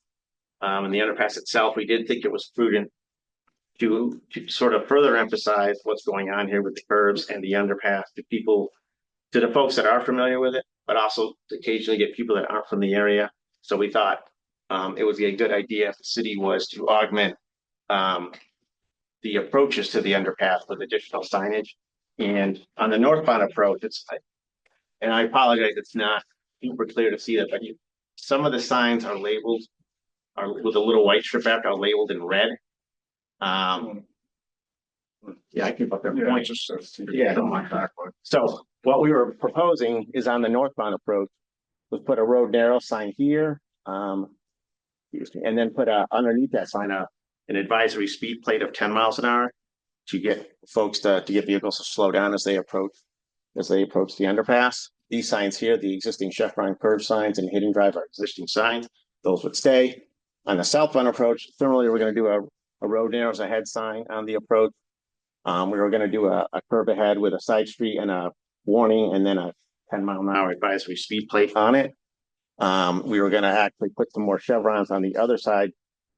and the underpass itself, we did think it was prudent to sort of further emphasize what's going on here with the curves and the underpass to the folks that are familiar with it, but also to occasionally get people that aren't from the area. So we thought it would be a good idea if the city was to augment the approaches to the underpass with additional signage. And on the northbound approach, and I apologize, it's not super clear to see that, but some of the signs are labeled, with a little white strip back, are labeled in red. Yeah, I keep up there. Yeah, don't mind that one. So what we were proposing is on the northbound approach, was put a road narrow sign here, and then put underneath that sign an advisory speed plate of 10 miles an hour to get folks to get vehicles to slow down as they approach the underpass. These signs here, the existing chevron curve signs and hidden drive are existing signs. Those would stay. On the southbound approach, similarly, we're going to do a road narrows ahead sign on the approach. We were going to do a curve ahead with a side street and a warning, and then a 10-mile-an-hour advisory speed plate on it. We were going to actually put some more chevrons on the other side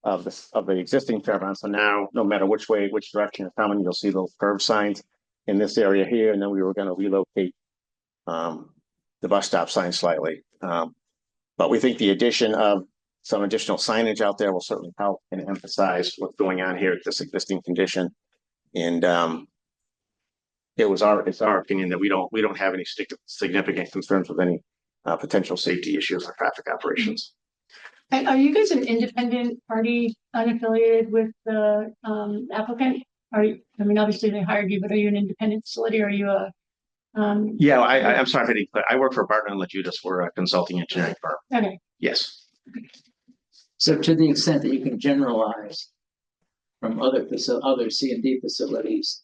of the existing chevron. So now, no matter which direction you're coming, you'll see those curve signs in this area here. And then we were going to relocate the bus stop sign slightly. But we think the addition of some additional signage out there will certainly help and emphasize what's going on here at this existing condition. And it's our opinion that we don't have any significant concerns with any potential safety issues or traffic operations. And are you guys an independent party, unaffiliated with the applicant? Obviously they hired you, but are you an independent facility? Or are you a Yeah, I'm sorry if I didn't, but I work for Barton & Lejudas. We're a consulting engineering firm. Okay. Yes. So to the extent that you can generalize from other C&D facilities,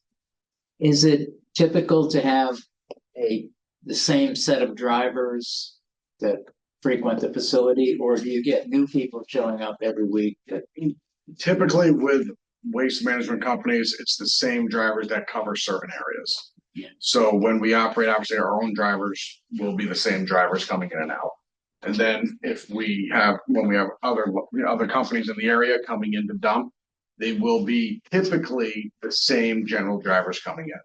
is it typical to have the same set of drivers that frequent the facility, or do you get new people showing up every week? Typically with waste management companies, it's the same drivers that cover certain areas. Yeah. So when we operate, obviously our own drivers will be the same drivers coming in and out. And then when we have other companies in the area coming in to dump, they will be typically the same general drivers coming in.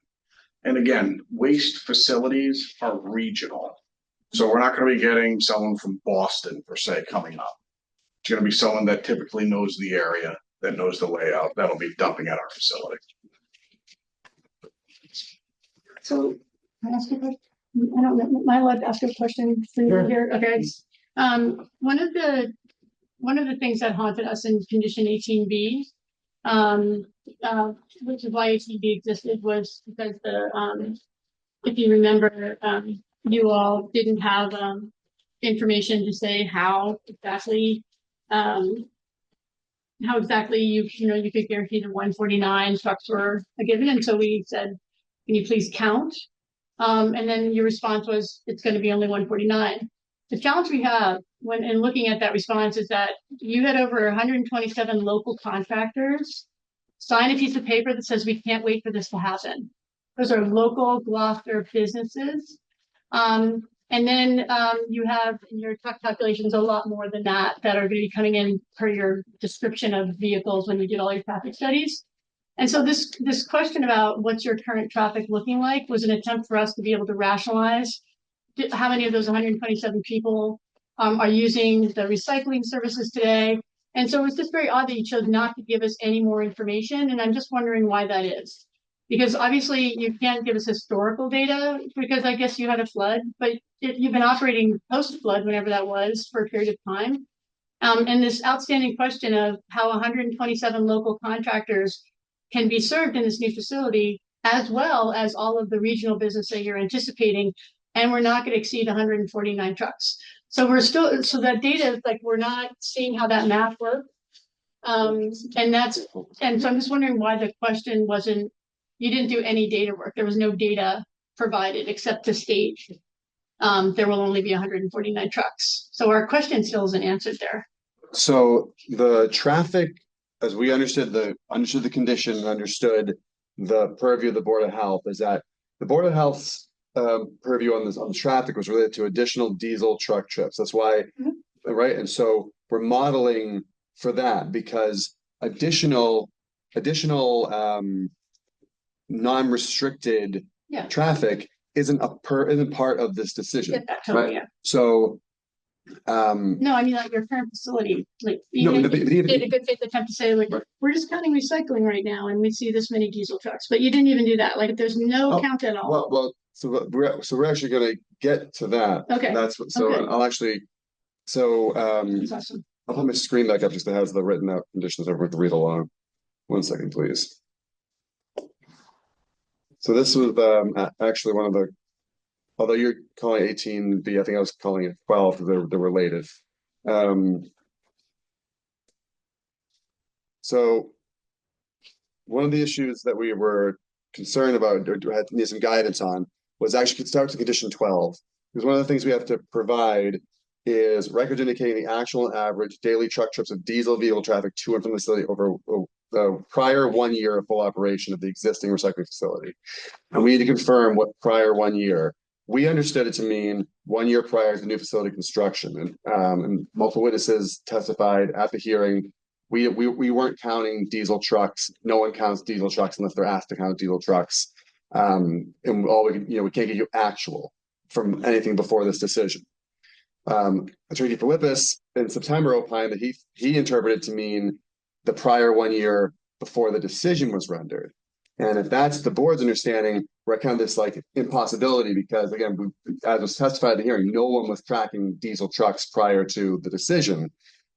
And again, waste facilities are regional. So we're not going to be getting someone from Boston per se coming up. It's going to be someone that typically knows the area, that knows the layout, that'll be dumping at our facility. So can I ask you a question? I don't know. Am I allowed to ask a question Sure. here? Okay. One of the things that haunted us in condition 18B, which is why 18B existed, was because if you remember, you all didn't have information to say how exactly you could guarantee the 149 trucks were given, and so we said, can you please count? And then your response was, it's going to be only 149. The challenge we have in looking at that response is that you had over 127 local contractors sign a piece of paper that says we can't wait for this to happen. Those are local Gloucester businesses. And then you have in your truck calculations a lot more than that are going to be coming in per your description of vehicles when you did all your traffic studies. And so this question about what's your current traffic looking like was an attempt for us to be able to rationalize how many of those 127 people are using the recycling services today. And so it was just very odd that you chose not to give us any more information. And I'm just wondering why that is. Because obviously you can't give us historical data because I guess you had a flood, but you've been operating post-flood, whenever that was, for a period of time. And this outstanding question of how 127 local contractors can be served in this new facility, as well as all of the regional business that you're anticipating, and we're not gonna exceed hundred and 49 trucks. So we're still, so that data, like, we're not seeing how that math works. And so I'm just wondering why the question wasn't, you didn't do any data work. There was no data provided except to state there will only be 149 trucks. So our question still isn't answered there. So the traffic, as we understood the condition, and understood the purview of the Board of Health, is that the Board of Health's purview on the traffic was related to additional diesel truck trips. That's why, right? And so we're modeling for that because additional non-restricted traffic isn't part of this decision. Get that totally, right? yeah. So no, I mean, like your current facility, like you no, did a good faith attempt to say, like, we're just counting recycling right now, and we see this many diesel trucks, but you didn't even do that. Like, there's no count at all. Well, so we're actually going to get to that. Okay. That's what. So okay. I'll actually. So That's awesome. I'll put my screen back up just that has the written out conditions. Everyone can read along. 1 second, please. So this was actually one of the. Although you're calling it 18B, I think I was calling it 12 because they're related. So one of the issues that we were concerned about or had need some guidance on was actually start to condition 12. Because one of the things we have to provide is records indicating the actual and average daily truck trips of diesel vehicle traffic to and from the facility over the prior 1 year of full operation of the existing recycling facility. And we need to confirm what prior 1 year. We understood it to mean 1 year prior to the new facility construction. And multiple witnesses testified at the hearing. We weren't counting diesel trucks. No one counts diesel trucks unless they're asked to count diesel trucks. And all we can't give you actual from anything before this decision. Attorney Philippus in September opined that he interpreted to mean the prior 1 year before the decision was rendered. And if that's the board's understanding, we're kind of this like impossibility because again, as was testified at the hearing, no one was tracking diesel trucks prior to the decision.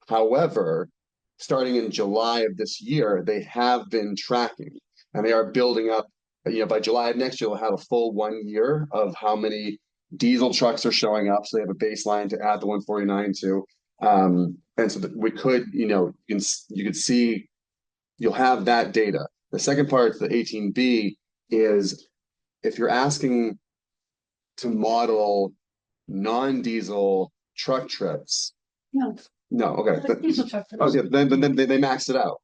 However, starting in July of this year, they have been tracking and they are building up. By July of next year, we'll have a full 1 year of how many diesel trucks are showing up. So they have a baseline to add the 149 to. And so that we could, you could see, you'll have that data. The second part, the 18B, is if you're asking to model non-diesel truck trips. No, okay. Diesel truck trips. Oh, yeah, then they maxed it out.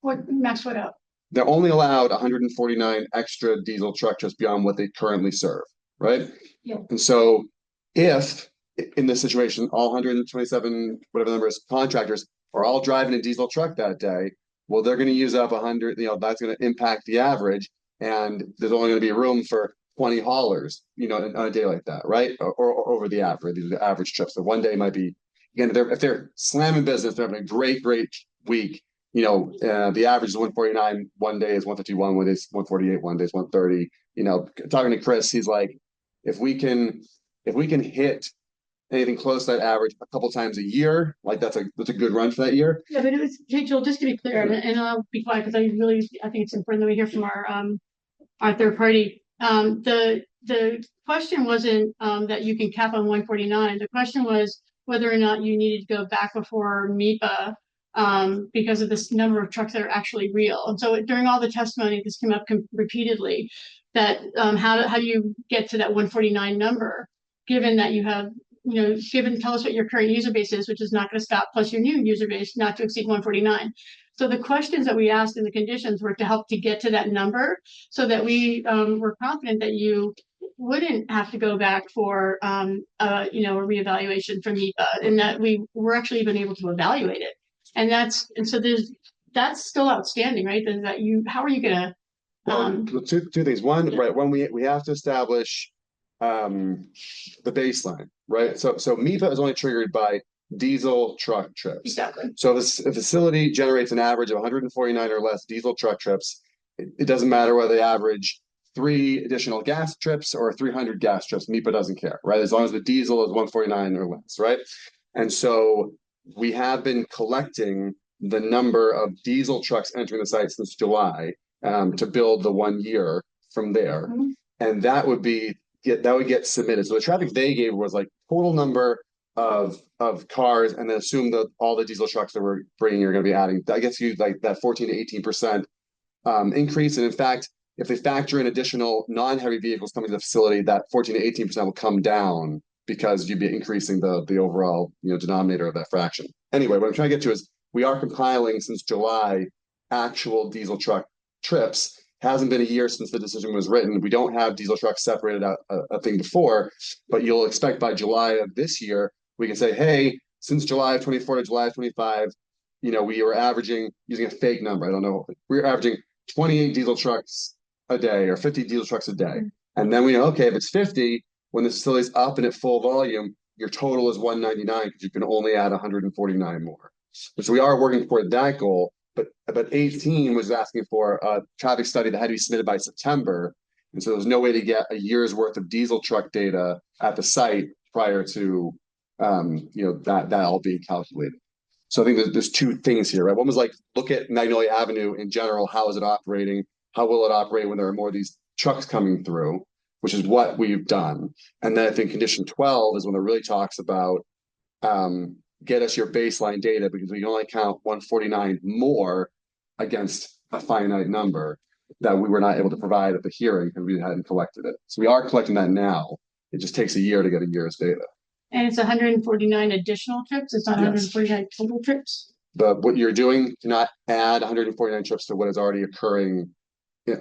What maxed what out? They're only allowed 149 extra diesel truck trips beyond what they currently serve, right? Yeah. And so if in this situation, all 127, whatever the number is, contractors are all driving a diesel truck that day, well, they're going to use up 100, that's going to impact the average. And there's only going to be room for 20 haulers, on a day like that, right? Or over the average, these are the average trips. So one day might be, again, if they're slamming business, they're having a great week. The average is 149, one day is 151, one day is 148, one day is 130. Talking to Chris, he's like, if we can hit anything close to that average a couple times a year, like that's a good run for that year. Yeah, but it was, hey, Joel, just to be clear, and I'll be quiet because I think it's important that we hear from our third party. The question wasn't that you can cap on 149. The question was whether or not you needed to go back before MEPA because of this number of trucks that are actually real. And so during all the testimony, this came up repeatedly that how do you get to that 149 number, given that you have, tell us what your current user base is, which is not going to stop, plus your new user base not to exceed 149. So the questions that we asked in the conditions were to help to get to that number so that we were confident that you wouldn't have to go back for a reevaluation from MEPA, and that we were actually even able to evaluate it. And so that's still outstanding, right? How are you gonna two things. One, right, when we have to establish the baseline, right? So MEPA is only triggered by diesel truck trips. Exactly. So if a facility generates an average of 149 or less diesel truck trips, it doesn't matter whether they average 3 additional gas trips or 300 gas trips. MEPA doesn't care, right? As long as the diesel is 149 or less, right? And so we have been collecting the number of diesel trucks entering the site since July to build the 1 year from there. Mm-hmm. And that would be get submitted. So the traffic they gave was like total number of cars, and then assume that all the diesel trucks that we're bringing are going to be adding. I guess you like that 14 to 18% increase. And in fact, if they factor in additional non-heavy vehicles coming to the facility, that 14 to 18% will come down because you'd be increasing the overall denominator of that fraction. Anyway, what I'm trying to get to is we are compiling since July actual diesel truck trips. Hasn't been a year since the decision was written. We don't have diesel trucks separated out a thing before, but you'll expect by July of this year, we can say, hey, since July of 24 to July of 25, we were averaging, using a fake number, I don't know, we were averaging 28 diesel trucks a day or 50 diesel trucks a day. And then we know, okay, if it's 50, when the facility's up and at full volume, your total is 199 because you can only add 149 more. So we are working toward that goal. But 18 was asking for a traffic study that had to be submitted by September. And so there was no way to get a year's worth of diesel truck data at the site prior to that all being calculated. So I think there's two things here, right? One was like, look at Magnolia Avenue in general. How is it operating? How will it operate when there are more of these trucks coming through, which is what we've done. And then I think condition 12 is when it really talks about get us your baseline data, because we can only count 149 more against a finite number that we were not able to provide at the hearing because we hadn't collected it. So we are collecting that now. It just takes a year to get a year's data. And it's 149 additional trips. It's not 149 total trips. But what you're doing, do not add 149 trips to what is already occurring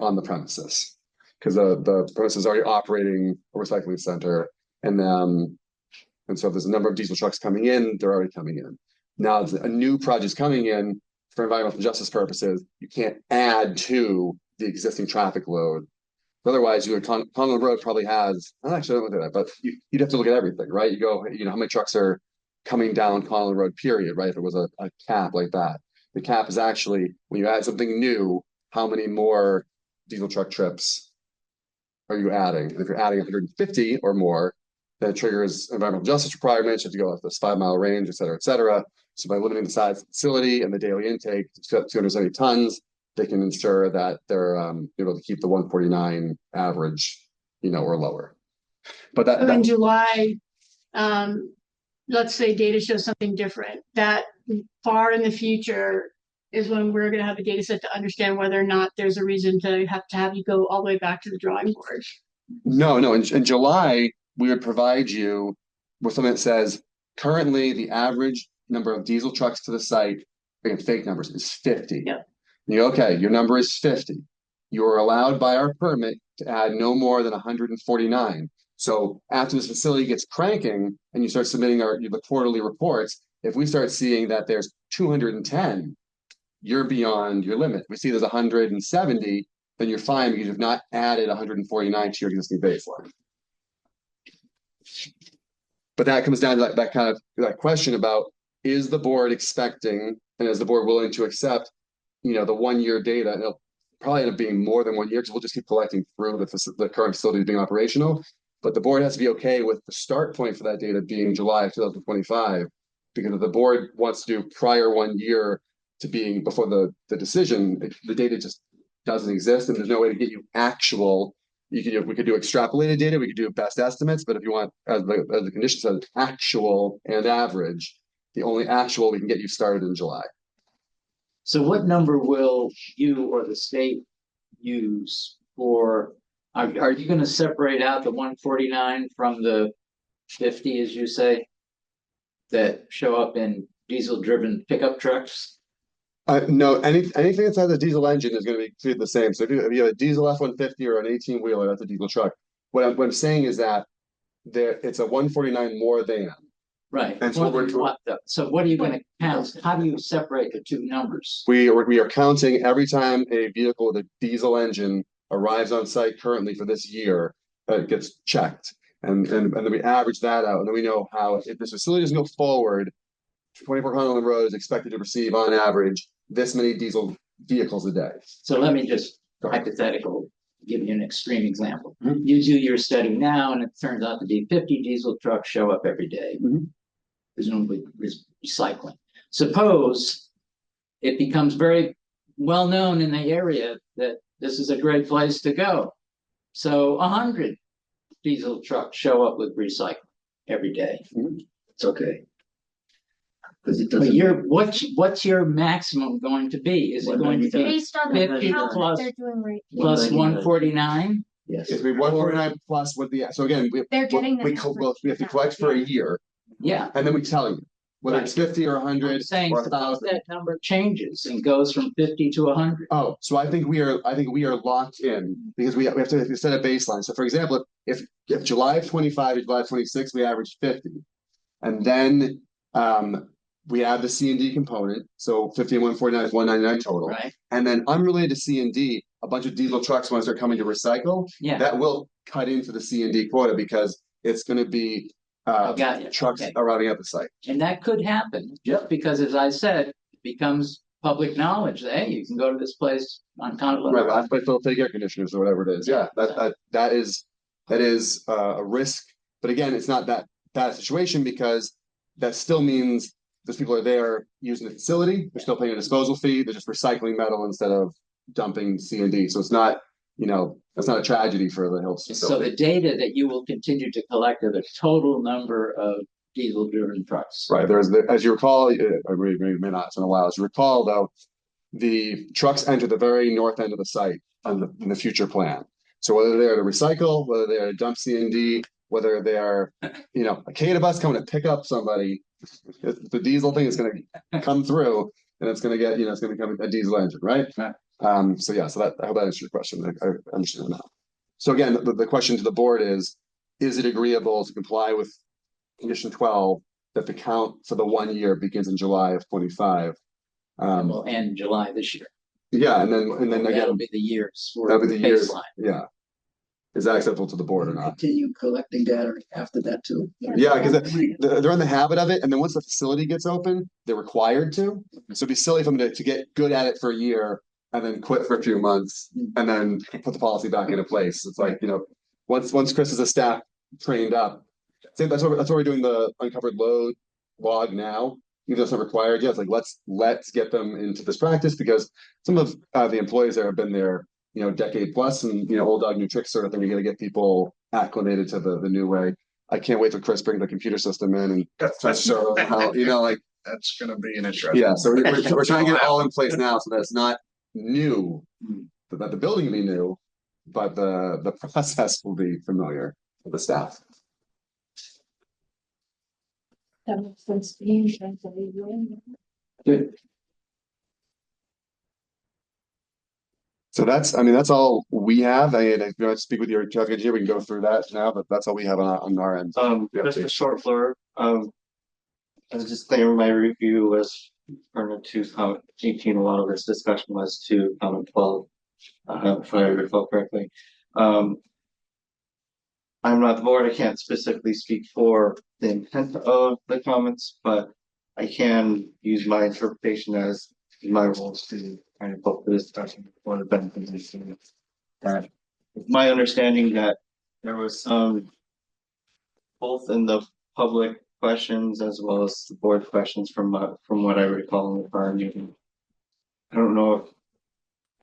on the premises, because the premises is already operating a recycling center, and so if there's a number of diesel trucks coming in, they're already coming in. Now, if a new project's coming in for environmental justice purposes, you can't add to the existing traffic load. Otherwise, Conlon Road probably has, actually, I don't look at that, but you'd have to look at everything, right? You go, how many trucks are coming down Conlon Road, period, right? If it was a cap like that. The cap is actually, when you add something new, how many more diesel truck trips are you adding? And if you're adding 150 or more, that triggers environmental justice requirements. You have to go off this 5-mile range, et cetera, et cetera. So by limiting the size of the facility and the daily intake to 270 tons, they can ensure that they're able to keep the 149 average, or lower. But in July, let's say data shows something different. That far in the future is when we're going to have a data set to understand whether or not there's a reason to have you go all the way back to the drawing board. No. In July, we would provide you with something that says currently the average number of diesel trucks to the site, again, fake numbers, is 50. Yep. Okay, your number is 50. You are allowed by our permit to add no more than 149. So after this facility gets cranking and you start submitting the quarterly reports, if we start seeing that there's 210, you're beyond your limit. We see there's 170, then you're fine because you've not added 149 to your existing baseline. But that comes down to that question about, is the board expecting, and is the board willing to accept, the 1 year data? And it'll probably end up being more than 1 year because we'll just keep collecting through the current facility being operational. But the board has to be okay with the start point for that data being July of 2025, because if the board wants to do prior 1 year to being before the decision, the data just doesn't exist, and there's no way to get you actual. We could do extrapolated data, we could do best estimates, but if you want, as the condition says, actual and average, the only actual we can get you started in July. So what number will you or the state use for, are you going to separate out the 149 from the 50, as you say, that show up in diesel-driven pickup trucks? No, anything that's has a diesel engine is going to be treated the same. So if you have a diesel F-150 or an 18-wheeler, that's a diesel truck. What I'm saying is that it's a 149 more than. Right. And so what are you going to count? How do you separate the two numbers? We are counting every time a vehicle with a diesel engine arrives on site currently for this year, it gets checked. And then we average that out. And then we know how, if this facility doesn't go forward, 24 Conlon Road is expected to receive on average this many diesel vehicles a day. So let me just hypothetical give you an extreme example. Mm-hmm. You do your study now, and it turns out to be 50 diesel trucks show up every day, presumably recycling. Suppose it becomes very well known in the area that this is a great place to go. So 100 diesel trucks show up with recycling every day. It's okay. Because it doesn't. But what's your maximum going to be? Is it going to be Based on the 50 count that plus they're doing right. plus 149? Yes. It's be 149 plus what the, so again, They're getting the we number. have to collect for a year, Yeah. and then we tell you whether it's 50 or 100 I'm saying or suppose 1,000. that number changes and goes from 50 to 100. Oh, so I think we are locked in because we have to set a baseline. So for example, if July of 25 to July of 26, we average 50. And then we add the C and D component. So 50 and 149 is 199 total. Right. And then unrelated to C and D, a bunch of diesel trucks once they're coming to recycle, Yeah. that will cut into the C and D quota because it's going to be trucks arriving at the site. And that could happen just because, as I said, it becomes public knowledge that, hey, you can go to this place on Continental. Right, last place they'll take air conditioners or whatever it is. Yeah, that is a risk. But again, it's not that bad a situation because that still means those people are there using the facility. They're still paying a disposal fee. They're just recycling metal instead of dumping C and D. So it's not, that's not a tragedy for the Hills facility. So the data that you will continue to collect are the total number of diesel-driven trucks. Right. As you recall, or may not, it's been a while. As you recall, though, the trucks enter the very north end of the site in the future plan. So whether they're to recycle, whether they're to dump C and D, whether they're, a CADA bus coming to pick up somebody, the diesel thing is going to come through, and it's going to get, it's going to become a diesel engine, right? Right. So I hope that answers your question. I understand now. So again, the question to the board is it agreeable to comply with condition 12 that the count for the 1 year begins in July of 25? Will end July this year. Yeah, and then again, that'll be the years for that'll be the years. baseline. Yeah. Is that acceptable to the board or not? Continue collecting data after that too. Yeah, because they're in the habit of it, and then once the facility gets open, they're required to. So it'd be silly for them to get good at it for a year and then quit for a few months and then put the policy back into place. It's like, once Chris is a staff trained up, that's why we're doing the uncovered load log now, even though it's not required yet. It's like let's get them into this practice because some of the employees there have been there, decade plus, and old dog new tricks sort of thing. You got to get people acclimated to the new way. I can't wait till Chris brings the computer system in and try to show how that's going to be an interesting. Yeah, so we're trying to get it all in place now so that it's not new, that the building will be new, but the process will be familiar for the staff. That makes sense to me. Good. So that's all we have. If you want to speak with your traffic engineer, we can go through that now, but that's all we have on our end. Just a short blurb. I was just thinking my review was pertinent to comment 18. A lot of this discussion was to comment 12, if I recall correctly. I'm not the board. I can't specifically speak for the intent of the comments, but I can use my interpretation as my role to kind of book the discussion for the benefit of the students. That it's my understanding that there was some both in the public questions as well as the board questions from what I recall in the prior meeting. I don't know if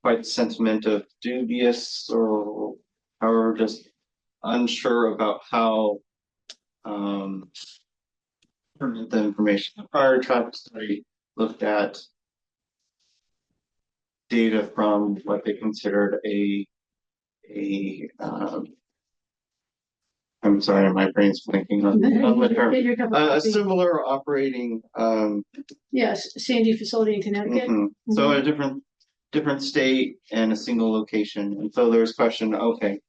quite the sentiment of dubious or just unsure about how the information. The prior traffic study looked at data from what they considered I'm sorry, my brain's blanking on the term. A similar operating Yes, Sandy facility in Connecticut. So a different state and a single location. And so there's question, okay,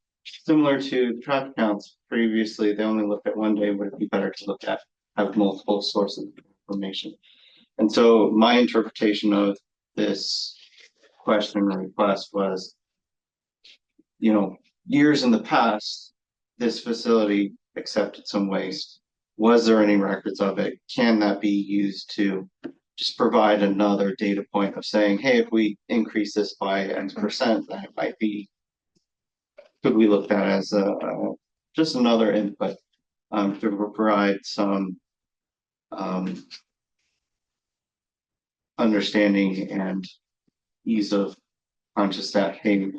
similar to the traffic counts previously, they only looked at one day, would it be better to have multiple sources of information? And so my interpretation of this question and request was, years in the past, this facility accepted some waste. Was there any records of it? Can that be used to just provide another data point of saying, hey, if we increase this by X%, then it might be, could we look at as just another input to provide some understanding and ease of conscious that, hey,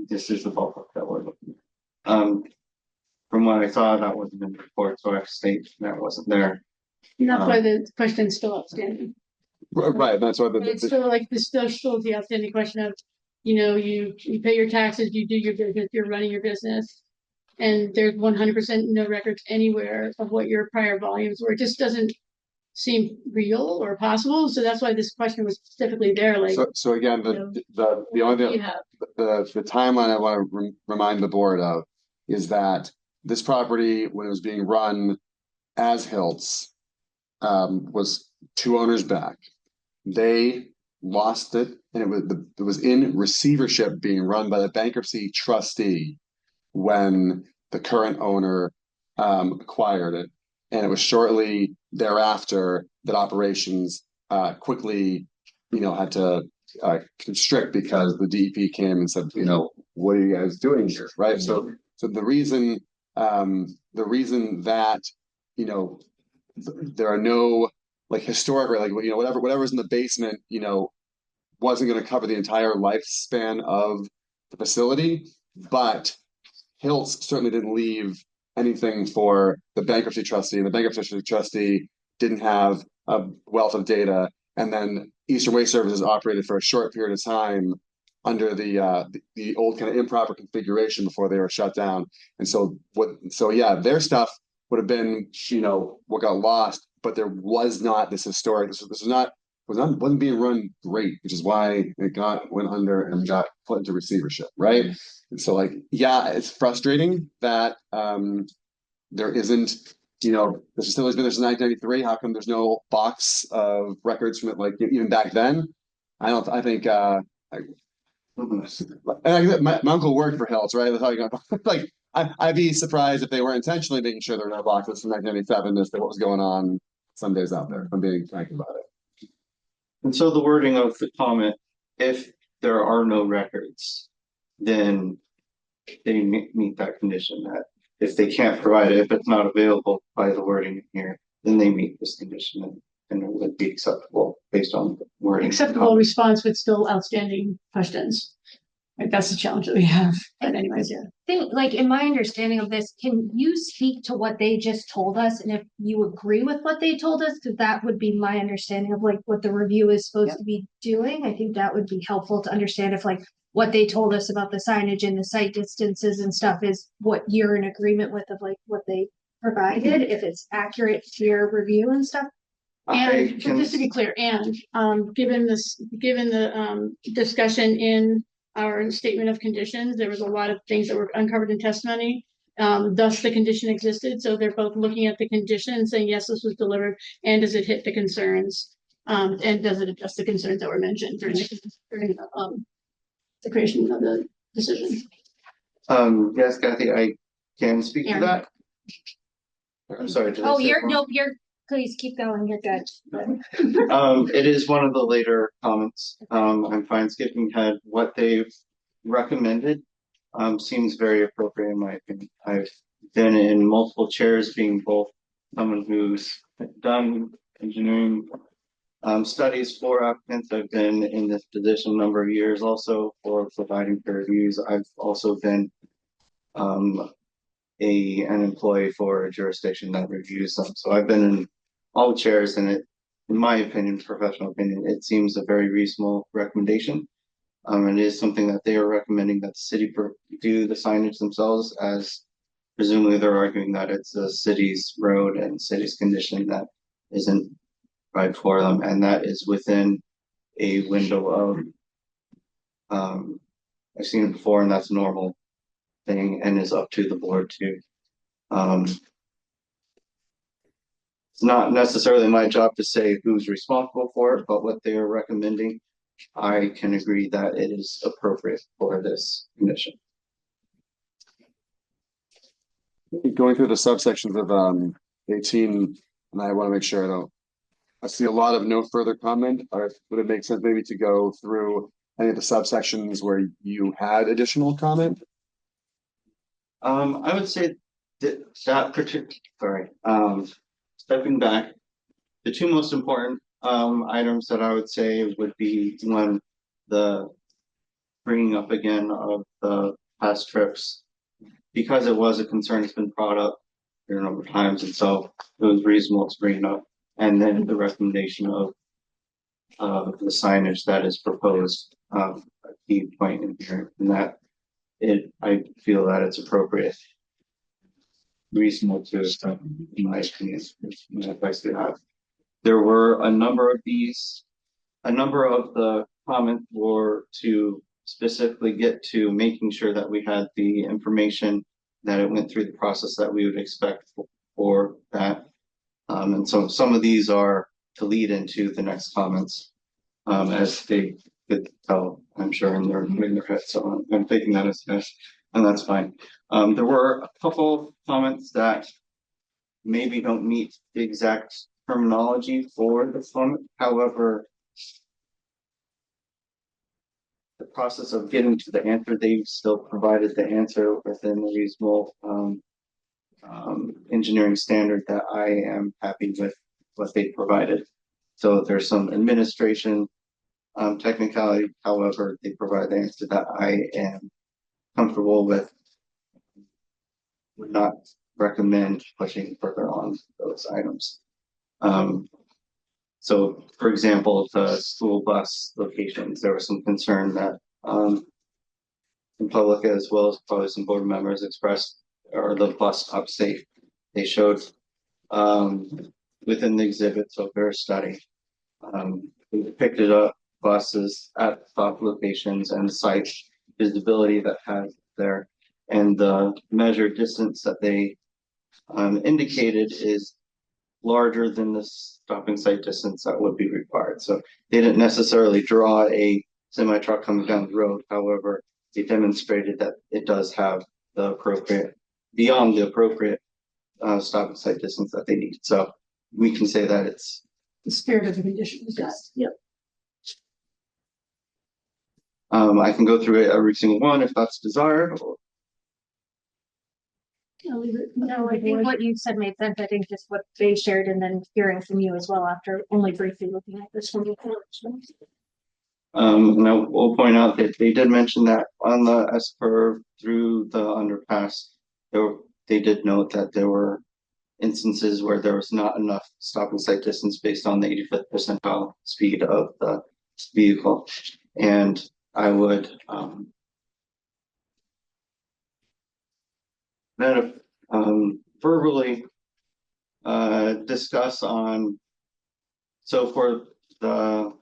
this is the ballpark that we're looking at. from what I saw, that wasn't in the report, so I have to state that wasn't there. And that's why the question's still outstanding. Right, that's why But it's still like, there's still the outstanding question of, you pay your taxes, you do your business, you're running your business. And there's 100% no records anywhere of what your prior volumes were. It just doesn't seem real or possible. So that's why this question was specifically there, like. So again, the only thing, the timeline I want to remind the board of is that this property, when it was being run as Hiltz, was two owners back. They lost it, and it was in receivership being run by the bankruptcy trustee when the current owner acquired it, and it was shortly thereafter that operations quickly, had to constrict because the DEP came and said, what are you guys doing here, right? So the reason that there are no like historic, like whatever's in the basement, wasn't going to cover the entire lifespan of the facility, but Hiltz certainly didn't leave anything for the bankruptcy trustee, and the bankruptcy trustee didn't have a wealth of data. And then Eastern Waste Services operated for a short period of time under the old kind of improper configuration before they were shut down. And so their stuff would have been, what got lost, but there was not this historic. This wasn't being run great, which is why it went under and got put into receivership, right? And so it's frustrating that there isn't, the facility's been there since 1993. How come there's no box of records from it, even back then? I think my uncle worked for Hiltz, right? That's how you got I'd be surprised if they were intentionally making sure there were no boxes from 1997 as to what was going on some days out there, if I'm being frank about it. And so the wording of the comment, if there are no records, then they meet that condition. That if they can't provide it, if it's not available by the wording here, then they meet this condition, and it would be acceptable based on the wording. Acceptable response with still outstanding questions. Like that's the challenge that we have. But anyways, yeah. In my understanding of this, can you speak to what they just told us, and if you agree with what they told us, because that would be my understanding of what the review is supposed to be doing. I think that would be helpful to understand if what they told us about the signage and the site distances and stuff is what you're in agreement with of what they provided, if it's accurate to your review and stuff. And just to be clear, given the discussion in our statement of conditions, there was a lot of things that were uncovered in testimony. Thus the condition existed. So they're both looking at the condition and saying, yes, this was delivered. And does it hit the concerns? And does it address the concerns that were mentioned during the creation of the decision? Yes, Kathy, I can speak to that. I'm sorry. Please keep going. You're good. It is one of the later comments. I'm fine skipping ahead. What they've recommended seems very appropriate in my opinion. I've been in multiple chairs, being both someone who's done engineering studies for applicants. I've been in this position a number of years also for providing peer reviews. I've also been an employee for a jurisdiction that reviews them. So I've been in all chairs, and it, in my opinion, professional opinion, it seems a very reasonable recommendation. It is something that they are recommending that the city do the signage themselves, as presumably they're arguing that it's the city's road and city's condition that isn't right for them, and that is within a window of I've seen it before, and that's a normal thing and is up to the board to it's not necessarily my job to say who's responsible for it, but what they are recommending, I can agree that it is appropriate for this condition. Going through the subsections of 18, and I want to make sure I see a lot of no further comment. Or would it make sense maybe to go through any of the subsections where you had additional comment? I would say that particular, stepping back, the two most important items that I would say would be one, the bringing up again of the past trips because it was a concern, it's been brought up here a number of times, and so it was reasonable to bring it up. And then the recommendation of the signage that is proposed, a key point in here, and that I feel that it's appropriate, reasonable to, in my opinion, is my advice to have. There were a number of the comments were to specifically get to making sure that we had the information, that it went through the process that we would expect for that. And so some of these are to lead into the next comments, as they could tell, I'm sure, in their head. So I'm taking that as yes, and that's fine. There were a couple comments that maybe don't meet the exact terminology for the comment. However, the process of getting to the answer, they've still provided the answer within a reasonable engineering standard that I am happy with what they provided. So there's some administration technicality, however, they provide the answer that I am comfortable with. Would not recommend pushing further on those items. So, for example, the school bus locations, there was some concern that the public as well as probably some board members expressed, are the bus stop safe? They showed within the exhibit, so their study, we depicted up buses at stop locations and site visibility that has there, and the measured distance that they indicated is larger than the stopping site distance that would be required. So they didn't necessarily draw a semi truck coming down the road. However, they demonstrated that it does have the appropriate, beyond the appropriate stopping site distance that they need. So we can say that it's The spirit of the conditions, yes, yep. I can go through it every single one if that's desired. No, I think what you said made sense. I think just what they shared and then hearing from you as well after only briefly looking at this one before. And I will point out that they did mention that on the S curve through the underpass, they did note that there were instances where there was not enough stopping sight distance based on the 85th percentile speed of the vehicle. And I would then verbally discuss on, so for the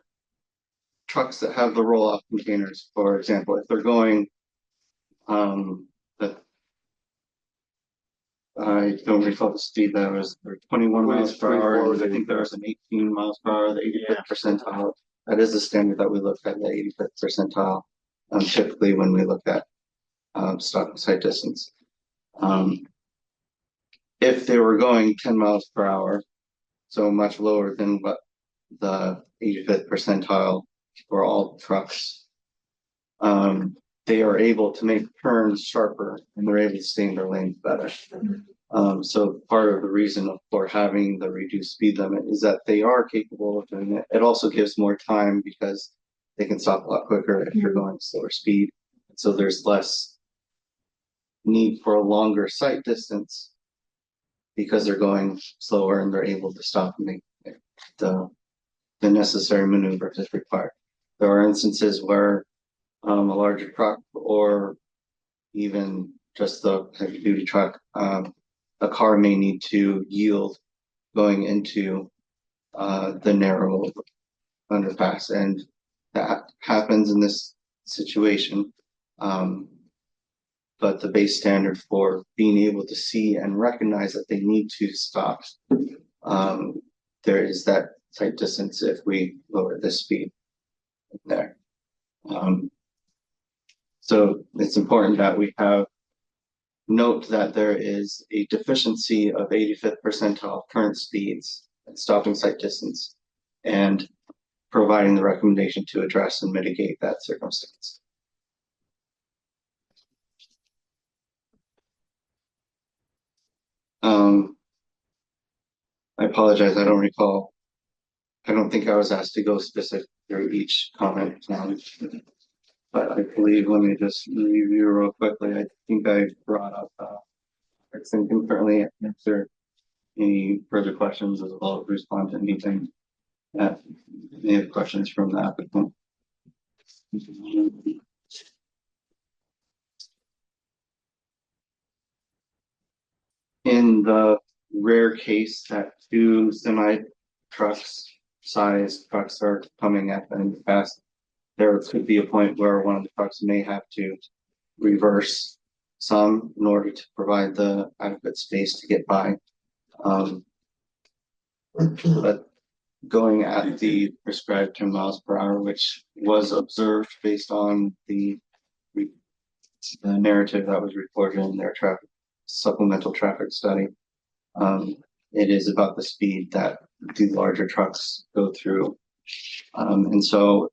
trucks that have the roll-off containers, for example, if they're going I don't recall the speed that was, 21 miles per hour. I think there was an 18 miles per hour, the 85th percentile. That is the standard that we look at, the 85th percentile, typically when we look at stopping sight distance. If they were going 10 miles per hour, so much lower than what the 85th percentile for all trucks, they are able to make turns sharper and they're able to stay in their lane better. So part of the reason for having the reduced speed limit is that they are capable of doing it. It also gives more time because they can stop a lot quicker if you're going slower speed. So there's less need for a longer sight distance because they're going slower and they're able to stop and make the necessary maneuvers if required. There are instances where a larger truck or even just the heavy duty truck, a car may need to yield going into the narrow underpass, and that happens in this situation. But the base standard for being able to see and recognize that they need to stop, there is that sight distance if we lower the speed there. So it's important that we note that there is a deficiency of 85th percentile current speeds and stopping sight distance, and providing the recommendation to address and mitigate that circumstance. I apologize, I don't recall. I don't think I was asked to go specific through each comment. But I believe, let me just review real quickly. I think I brought up, and can currently answer any further questions as well as respond to anything that any have questions from the applicant. In the rare case that two semi sized trucks are coming at them fast, there could be a point where one of the trucks may have to reverse some in order to provide the adequate space to get by. But going at the prescribed 10 miles per hour, which was observed based on the narrative that was reported in their supplemental traffic study. It is about the speed that the larger trucks go through. And so,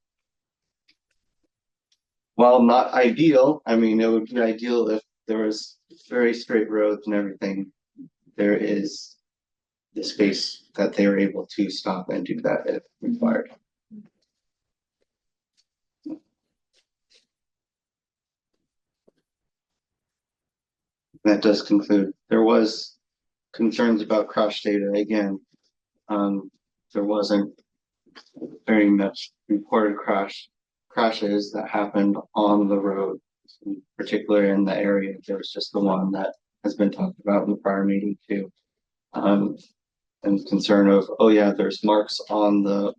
while not ideal, I mean, it would be ideal if there was very straight roads and everything. There is the space that they are able to stop and do that if required. That does conclude. There was concerns about crash data again. There wasn't very much reported crashes that happened on the road, in particular in the area. There was just the one that has been talked about in the prior meeting too. And concern of, oh yeah, there's marks on the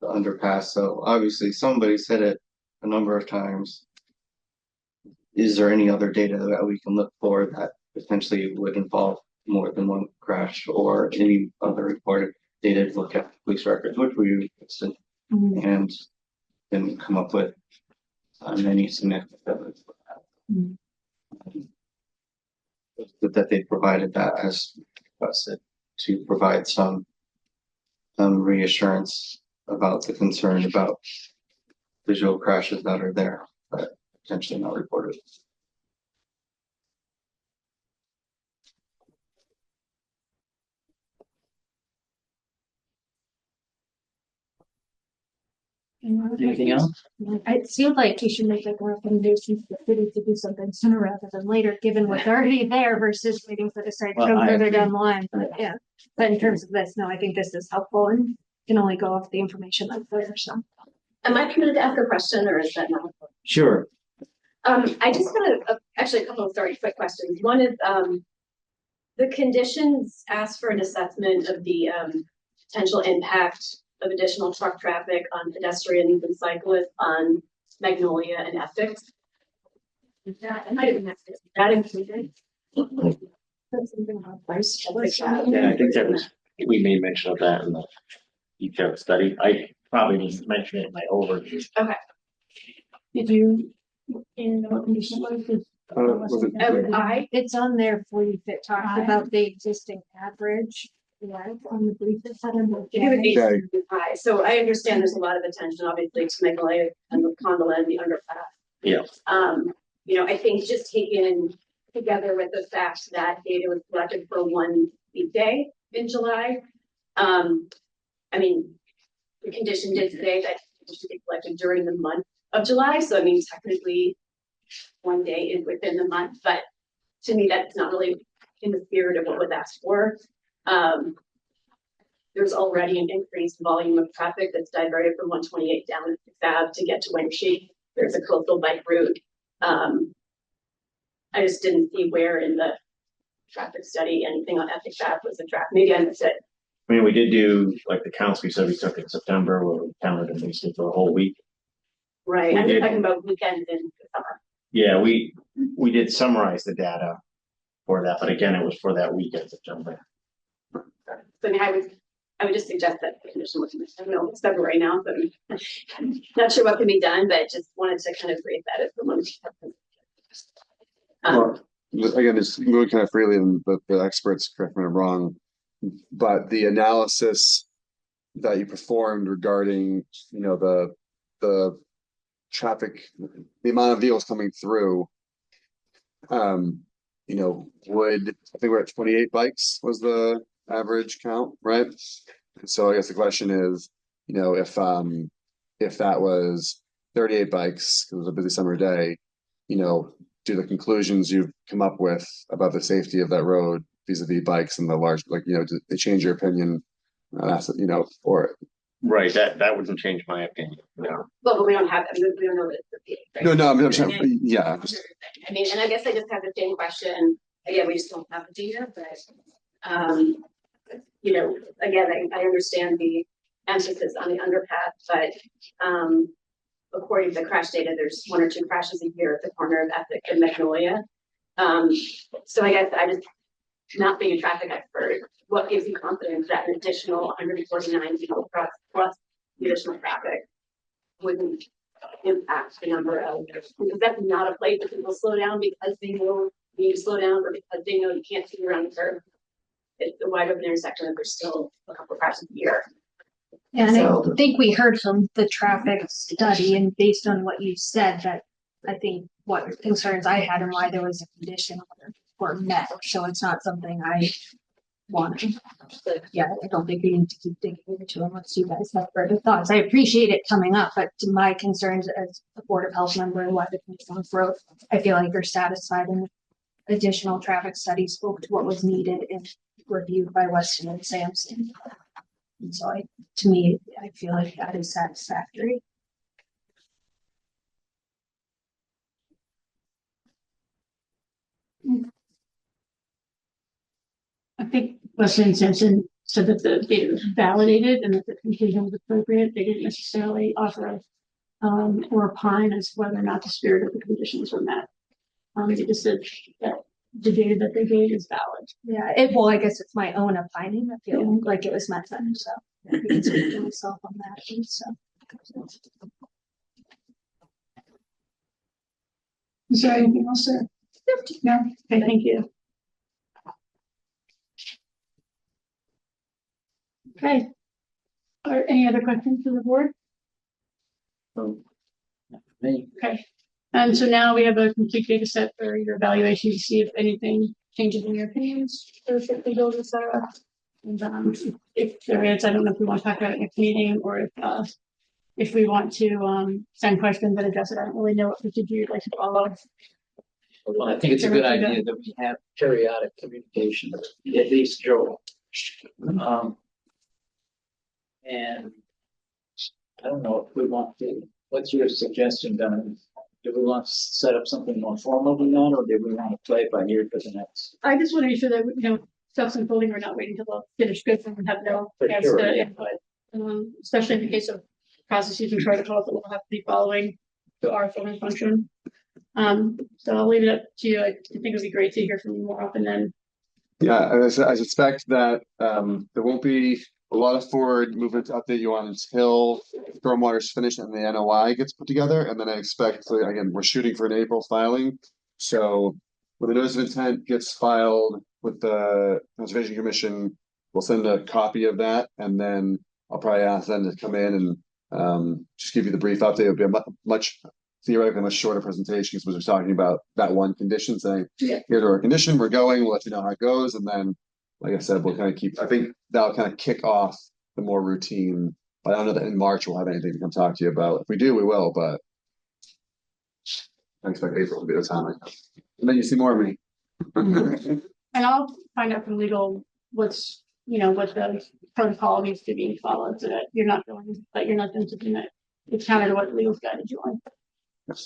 underpass. So obviously somebody's hit it a number of times. Is there any other data that we can look for that potentially would involve more than one crash, or any other reported data to look at police records, which we requested, and then come up with any significant evidence for that. That they provided that as requested to provide some reassurance about the concern about visual crashes that are there, but potentially not reported. Anything else? It seemed like you should make like a recommendation to the city to do something sooner rather than later, given what's already there versus waiting for the site to come further down the line. But yeah, but in terms of this, no, I think this is helpful and can only go off the information that's there. So, am I permitted to ask a question, or is that not? Sure. I just got actually a couple of very quick questions. One is the conditions ask for an assessment of the potential impact of additional truck traffic on pedestrians and cyclists on Magnolia and Essex. Is that included? Yeah, I think that was, we made mention of that in the detailed study. I probably didn't mention it in my overview. Okay. Did you in what condition was it? It's on there for you that talks about the existing average. Yeah, on the brief that's had on High. So I understand there's a lot of attention, obviously, to Magnolia and the gondola and the underpass. Yeah. You know, I think just taken together with the fact that data was collected for one weekday in July. I mean, the condition did say that it should be collected during the month of July. So I mean, technically, one day is within the month, but to me, that's not really in the spirit of what was asked for. There's already an increased volume of traffic that's diverted from 128 down to 6th Ave to get to Winshee. There's a coastal bike route. I just didn't see where in the traffic study anything on Essex Ave was a traffic. Maybe I missed it. I mean, we did do like the counts we said we took in September, where we counted them basically for a whole week. Right. I'm talking about weekends in the summer. Yeah, we did summarize the data for that, but again, it was for that week in September. So I mean, I would just suggest that the condition was, I don't know, it's February now, so I'm not sure what can be done, but just wanted to kind of create that as the one. Again, it's moving kind of freely, and the experts correct me if I'm wrong, but the analysis that you performed regarding, you know, the traffic, the amount of vehicles coming through, you know, I think we're at 28 bikes was the average count, right? So I guess the question is, you know, if that was 38 bikes, because it was a busy summer day, you know, do the conclusions you've come up with about the safety of that road vis-a-vis bikes and the large, like, you know, do they change your opinion? That's, you know, for it. Right, that wouldn't change my opinion, no. Well, but we don't have, we don't know what it's repeating. Right? No, I'm And saying, then- yeah. I mean, and I guess I just have the same question. Again, we just don't have the data, but, you know, again, I understand the emphasis on the underpass, but, according to the crash data, there's 1 or 2 crashes a year at the corner of Essex and Magnolia. So I guess I just, not being a traffic expert, what gives you confidence that an additional 149 people plus the additional traffic wouldn't impact the number of, because that's not a place that people slow down because they know you need to slow down, or because they know you can't see around the curve. It's a wide open intersection and there's still a couple of crashes a year. Yeah, and So- I think we heard from the traffic study, and based on what you said, that I think what concerns I had and why there was a condition were met, so it's not something I want. But yeah, I don't think we need to keep digging into unless you guys have further thoughts. I appreciate it coming up, but to my concerns as a Board of Health member and what the concerns wrote, I feel like they're satisfied, and additional traffic study spoke to what was needed and reviewed by Weston and Sampson. And so to me, I feel like that is satisfactory. I think Weston and Sampson said that the data was validated and that the conclusion was appropriate. They didn't necessarily offer or opine as to whether or not the spirit of the conditions were met. They just said that the data that they gave is valid. Yeah, well, I guess it's my own opining. I feel like it was met then, so I can speak for myself on that. So. Is there anything else, sir? No? Okay, thank you. Okay. Are any other questions for the board? Me. Okay. And so now we have a complete data set for your evaluation to see if anything changes in your opinions, or if it goes, et cetera. And if there is, I don't know if we want to talk about it next meeting or if we want to send questions and address it. I don't really know what procedure you'd like to follow. Well, I think it's a good idea that we have periodic communication, at least Joel. And I don't know if we want to, what's your suggestion, Don? Do we want to set up something more formal than that, or do we want to play it by ear for the next? I just want to make sure that, you know, stuff's unfolding, we're not waiting until the finished goods and have no chance to input. Especially in the case of processes and protocols that we'll have to be following to our filming function. So I'll leave it up to you. I think it'd be great to hear from you more often then. Yeah, I suspect that there won't be a lot of forward movement to update you on until stormwater's finished and the NOI gets put together. And then I expect, so again, we're shooting for an April filing. So when the notice of intent gets filed with the Conservation Commission, we'll send a copy of that. And then I'll probably ask them to come in and just give you the brief update. It'll be a much theoretically much shorter presentation because we're just talking about that one condition, saying, here's our condition, we're going, we'll let you know how it goes. And then, like I said, we'll kind of keep, I think that'll kind of kick off the more routine. But I don't know that in March we'll have anything to come talk to you about. If we do, we will, but I expect April to be the time. And then you see more of me. And I'll find out from legal what's, you know, what the protocol needs to be followed so that you're not doing something that it's counter to what legal's guided you on. All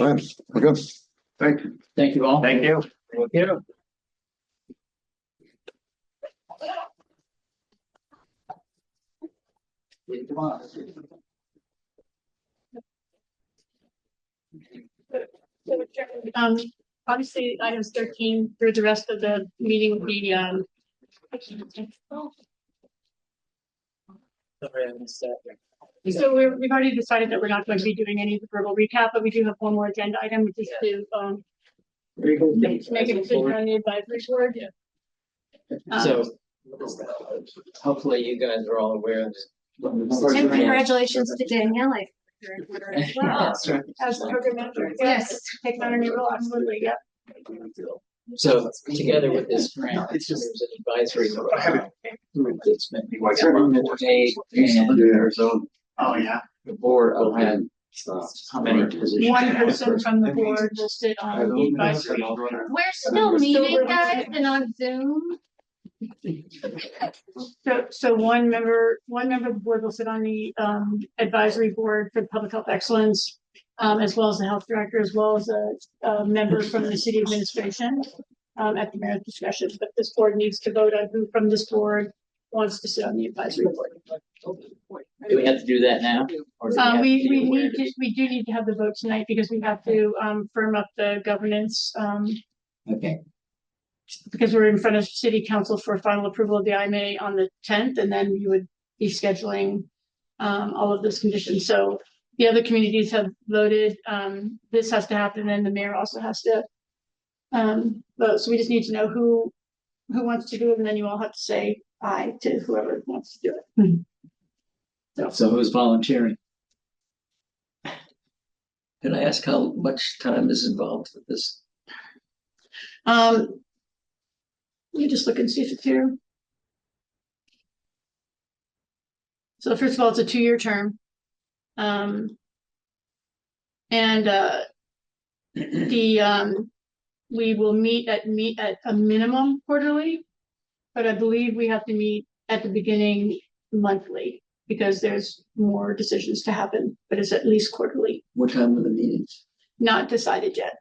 right, we're good. Thank you. Thank you all. Thank you. Thank you. Obviously, items 13 through the rest of the meeting will be Sorry, I missed that. so we've already decided that we're not going to be doing any verbal recap, but we do have one more agenda item, which is to make a decision on the advisory board. So hopefully you guys are all aware of this. And congratulations to Danielle. That's right. As the program manager. Yes. Take on a new role, absolutely, yep. So together with this grant, there's an advisory board It's been made, and Arizona. Oh, yeah. the board will have how many positions? One person from the board will sit on the advisory board. We're still meeting, guys, and on Zoom. So one member of the board will sit on the advisory board for public health excellence, as well as the health director, as well as a member from the city administration at the mayor's discretion. But this board needs to vote on who from this board wants to sit on the advisory board. Do we have to do that now? Or do have to We be aware need to, we do need to have the vote tonight because we have to firm up the governance. Okay, Because we're in front of city council for final approval of the IMA on the 10th, and then you would be scheduling all of those conditions. So the other communities have voted. This has to happen, and the mayor also has to vote. So we just need to know who wants to do it, and then you all have to say aye to whoever wants to do it. so who's volunteering? Can I ask how much time is involved with this? Let me just look and see if it's here. So first of all, it's a 2-year term. We will meet at a minimum quarterly, but I believe we have to meet at the beginning monthly because there's more decisions to happen, but it's at least quarterly. What time are the meetings? Not decided yet.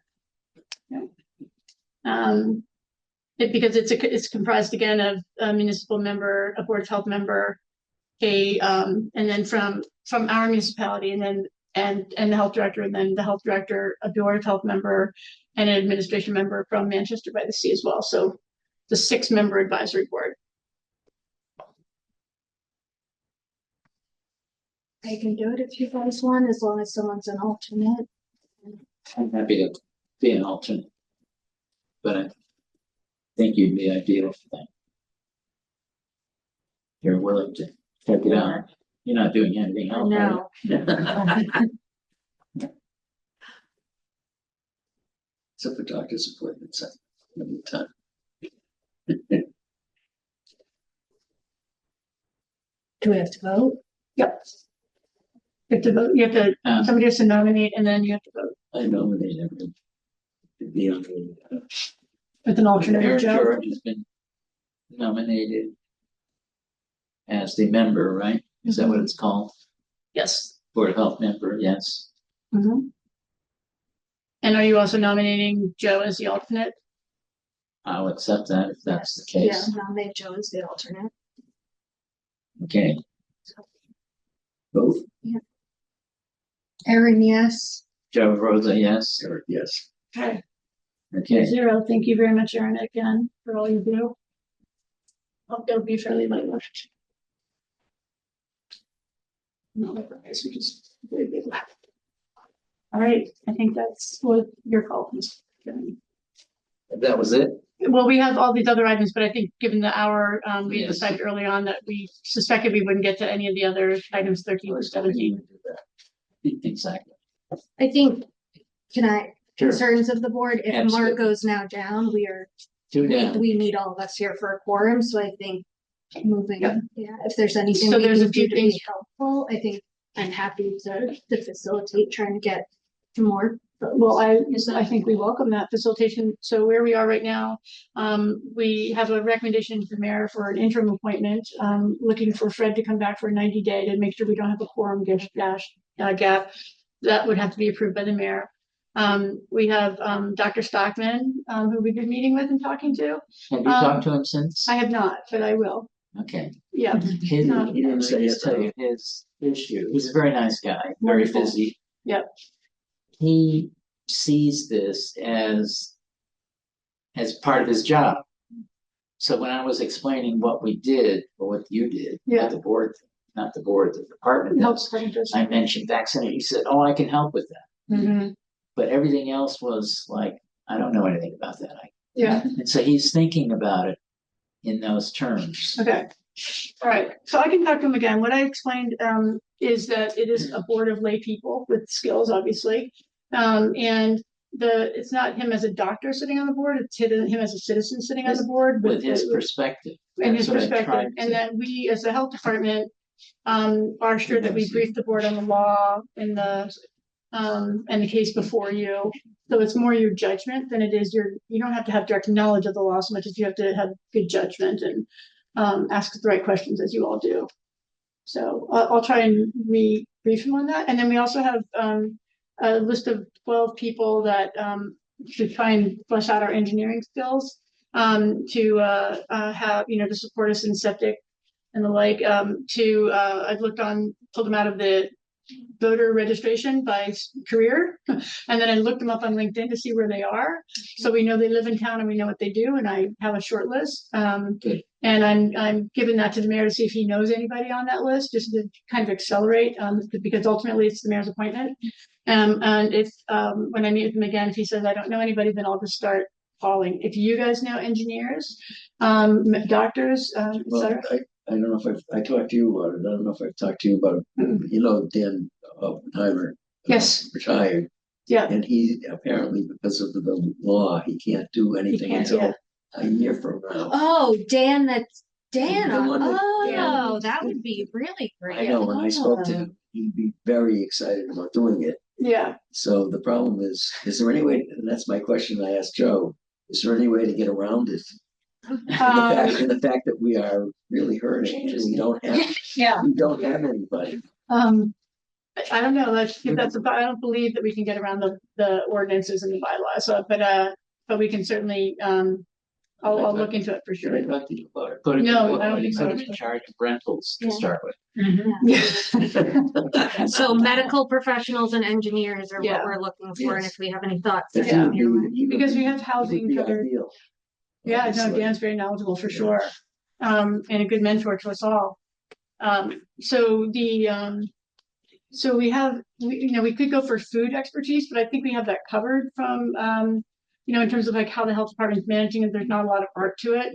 Because it's comprised again of a municipal member, a board of health member, and then from our municipality, and then the health director, and then the health director, a board of health member, and an administration member from Manchester by the Sea as well. So the 6-member advisory board. I can do it if you guys want, as long as someone's an alternate. I'm happy to be an alternate, but I think you'd be ideal for that. You're willing to check it out. You're not doing anything else. No. Except for doctor's appointments at the time. Do we have to vote? Yep. You have to vote. You have to. Somebody has to nominate, and then you have to vote. I nominate everyone to be on the. With an alternate. Eric Joe. George has been nominated as the member, right? Is that what it's called? Yes. Board of Health member, yes. Mm-hmm. And are you also nominating Joe as the alternate? I'll accept that if that's the Yeah, case. nominate Joe as the alternate. Okay. Both? Yeah. Erin, yes. Joe Rosa, yes. Eric, yes. Okay. Okay. 0. Thank you very much, Erin, again, for all you do. Hope it'll be fairly light lift. No, guys, we just very big left. All right, I think that's what your call is. That was it? Well, we have all these other items, but I think given the hour, we Yes. decided early on that we suspected we wouldn't get to any of the other items 13 or 17. Exactly. I think, Sure. concerns of the board, if Mark Absolutely. goes now down, Two down. we need all of us here for a quorum, so I think moving, Yep. yeah, if there's anything So we there's can a few do to things- be helpful, I think I'm happy to facilitate trying to get to more. Well, I think we welcome that facilitation. So where we are right now, we have a recommendation to the mayor for an interim appointment, looking for Fred to come back for a 90-day to make sure we don't have a quorum gap. That would have to be approved by the mayor. We have Dr. Stockman, who we've been meeting with and talking to. Have you talked to him since? I have not, but I will. Okay. Yeah. His, He didn't say just it, tell you his issue. He's a very nice guy, very Wonderful. busy. Yep. He sees this as part of his job. So when I was explaining what we did, or what you did, Yeah. what the board, not the board, the department Helps. does, I mentioned vaccination. He said, "Oh, I can help with that." Mhm. But everything else was like, I don't know anything about that. Yeah. And so he's thinking about it in those terms. Okay. All right. So I can talk to him again. What I explained is that it is a board of lay people with skills, obviously. And it's not him as a doctor sitting on the board, it's him as a citizen sitting on the board. With his perspective. And his That's what I perspective, tried and to- that we, as the health department, are sure that we brief the board on the law and the case before you. So it's more your judgment than it is you don't have to have direct knowledge of the law so much as you have to have good judgment and ask the right questions, as you all do. So I'll try and brief him on that. And then we also have a list of 12 people that should try and flesh out our engineering skills to have, to support us in septic and the like. I've pulled them out of the voter registration by career, and then I looked them up on LinkedIn to see where they are. So we know they live in town and we know what they do, and I have a short list. And I'm giving that to the mayor to see if he knows anybody on that list, just to kind of accelerate, because ultimately it's the mayor's appointment. And if when I meet with him again, if he says I don't know anybody, then I'll just start calling. If you guys know engineers, doctors, etc. I don't know if I talked to you about it. I don't know if I've talked to you about it. Dan Oppenheimer. Yes. Retired. Yeah. And he apparently, because of the law, he can't do anything until a year from now. Oh, Dan, that's Dana. The one that- That would be really great. I know, when I spoke to him, he'd be very excited about doing it. Yeah. So the problem is there any way, and that's my question I asked Joe, is there any way to get around it? And the fact that we are really hurting, and we don't have anybody. I don't know. I don't believe that we can get around the ordinances and the bylaws. So, but we can certainly. I'll look into it for sure. I talked to you about it. No, I don't think so. Put him in charge of rentals to start with. So medical professionals and engineers are Yeah. what we're looking for, and if we have any thoughts. Because we have housing covered. Ideal. Yeah, no, Dan's very knowledgeable for sure, and a good mentor to us all. So we have, we could go for food expertise, but I think we have that covered from, in terms of like how the health department's managing it. There's not a lot of art to it,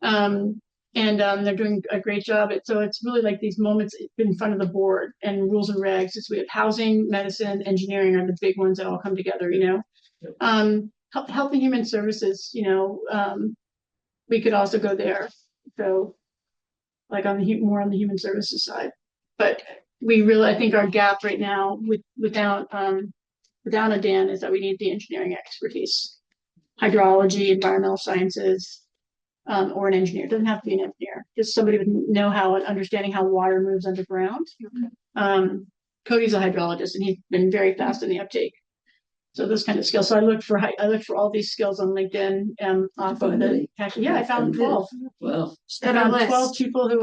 and they're doing a great job. So it's really like these moments in front of the board and rules and regs. So we have housing, medicine, engineering are the big ones that all come together. Health and Human Services, we could also go there. So like more on the human services side, but I think our gap right now without a Dan is that we need the engineering expertise, hydrology, environmental sciences, or an engineer. It doesn't have to be an engineer, just somebody with know-how and understanding how water moves underground. Cody's a hydrologist and he's been very fast in the uptake. So those kind of skills. So I looked for all these skills on LinkedIn. Off of I found 12. Well, I found 12 people who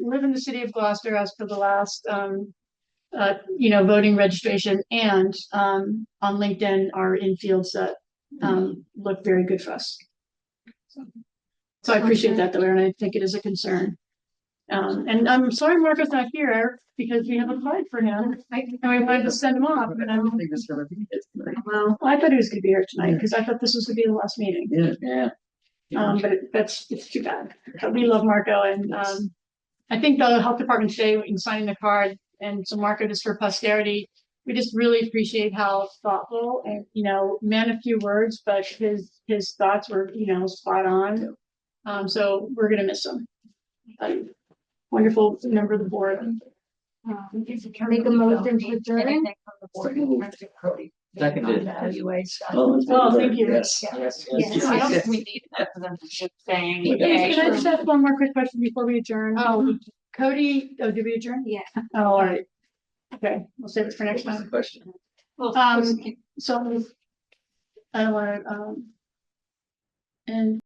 live in the city of Gloucester as per the last voting registration, and on LinkedIn are in fields that look very good for us. So I appreciate that, though, and I think it is a concern. And I'm sorry Marco's not here because we have applied for him and we wanted to send him off. And I don't think it's going to be here tonight. Well, I thought he was going to be here tonight because I thought this was going to be the last meeting. Yeah. But it's too bad. We love Marco, and I think the health department today in signing the card, and so Marco, just for posterity, we just really appreciate how thoughtful and man of few words, but his thoughts were spot on. So we're gonna miss him. Wonderful member of the board. Make a motion to adjourn. Seconded. Oh, thank you. Yes. I don't think we need that for them to just saying. Can I just ask one more quick question before we adjourn? Cody, did we adjourn? Yeah. Oh, all right. Okay, we'll save it for next time. Question. So I don't want to, and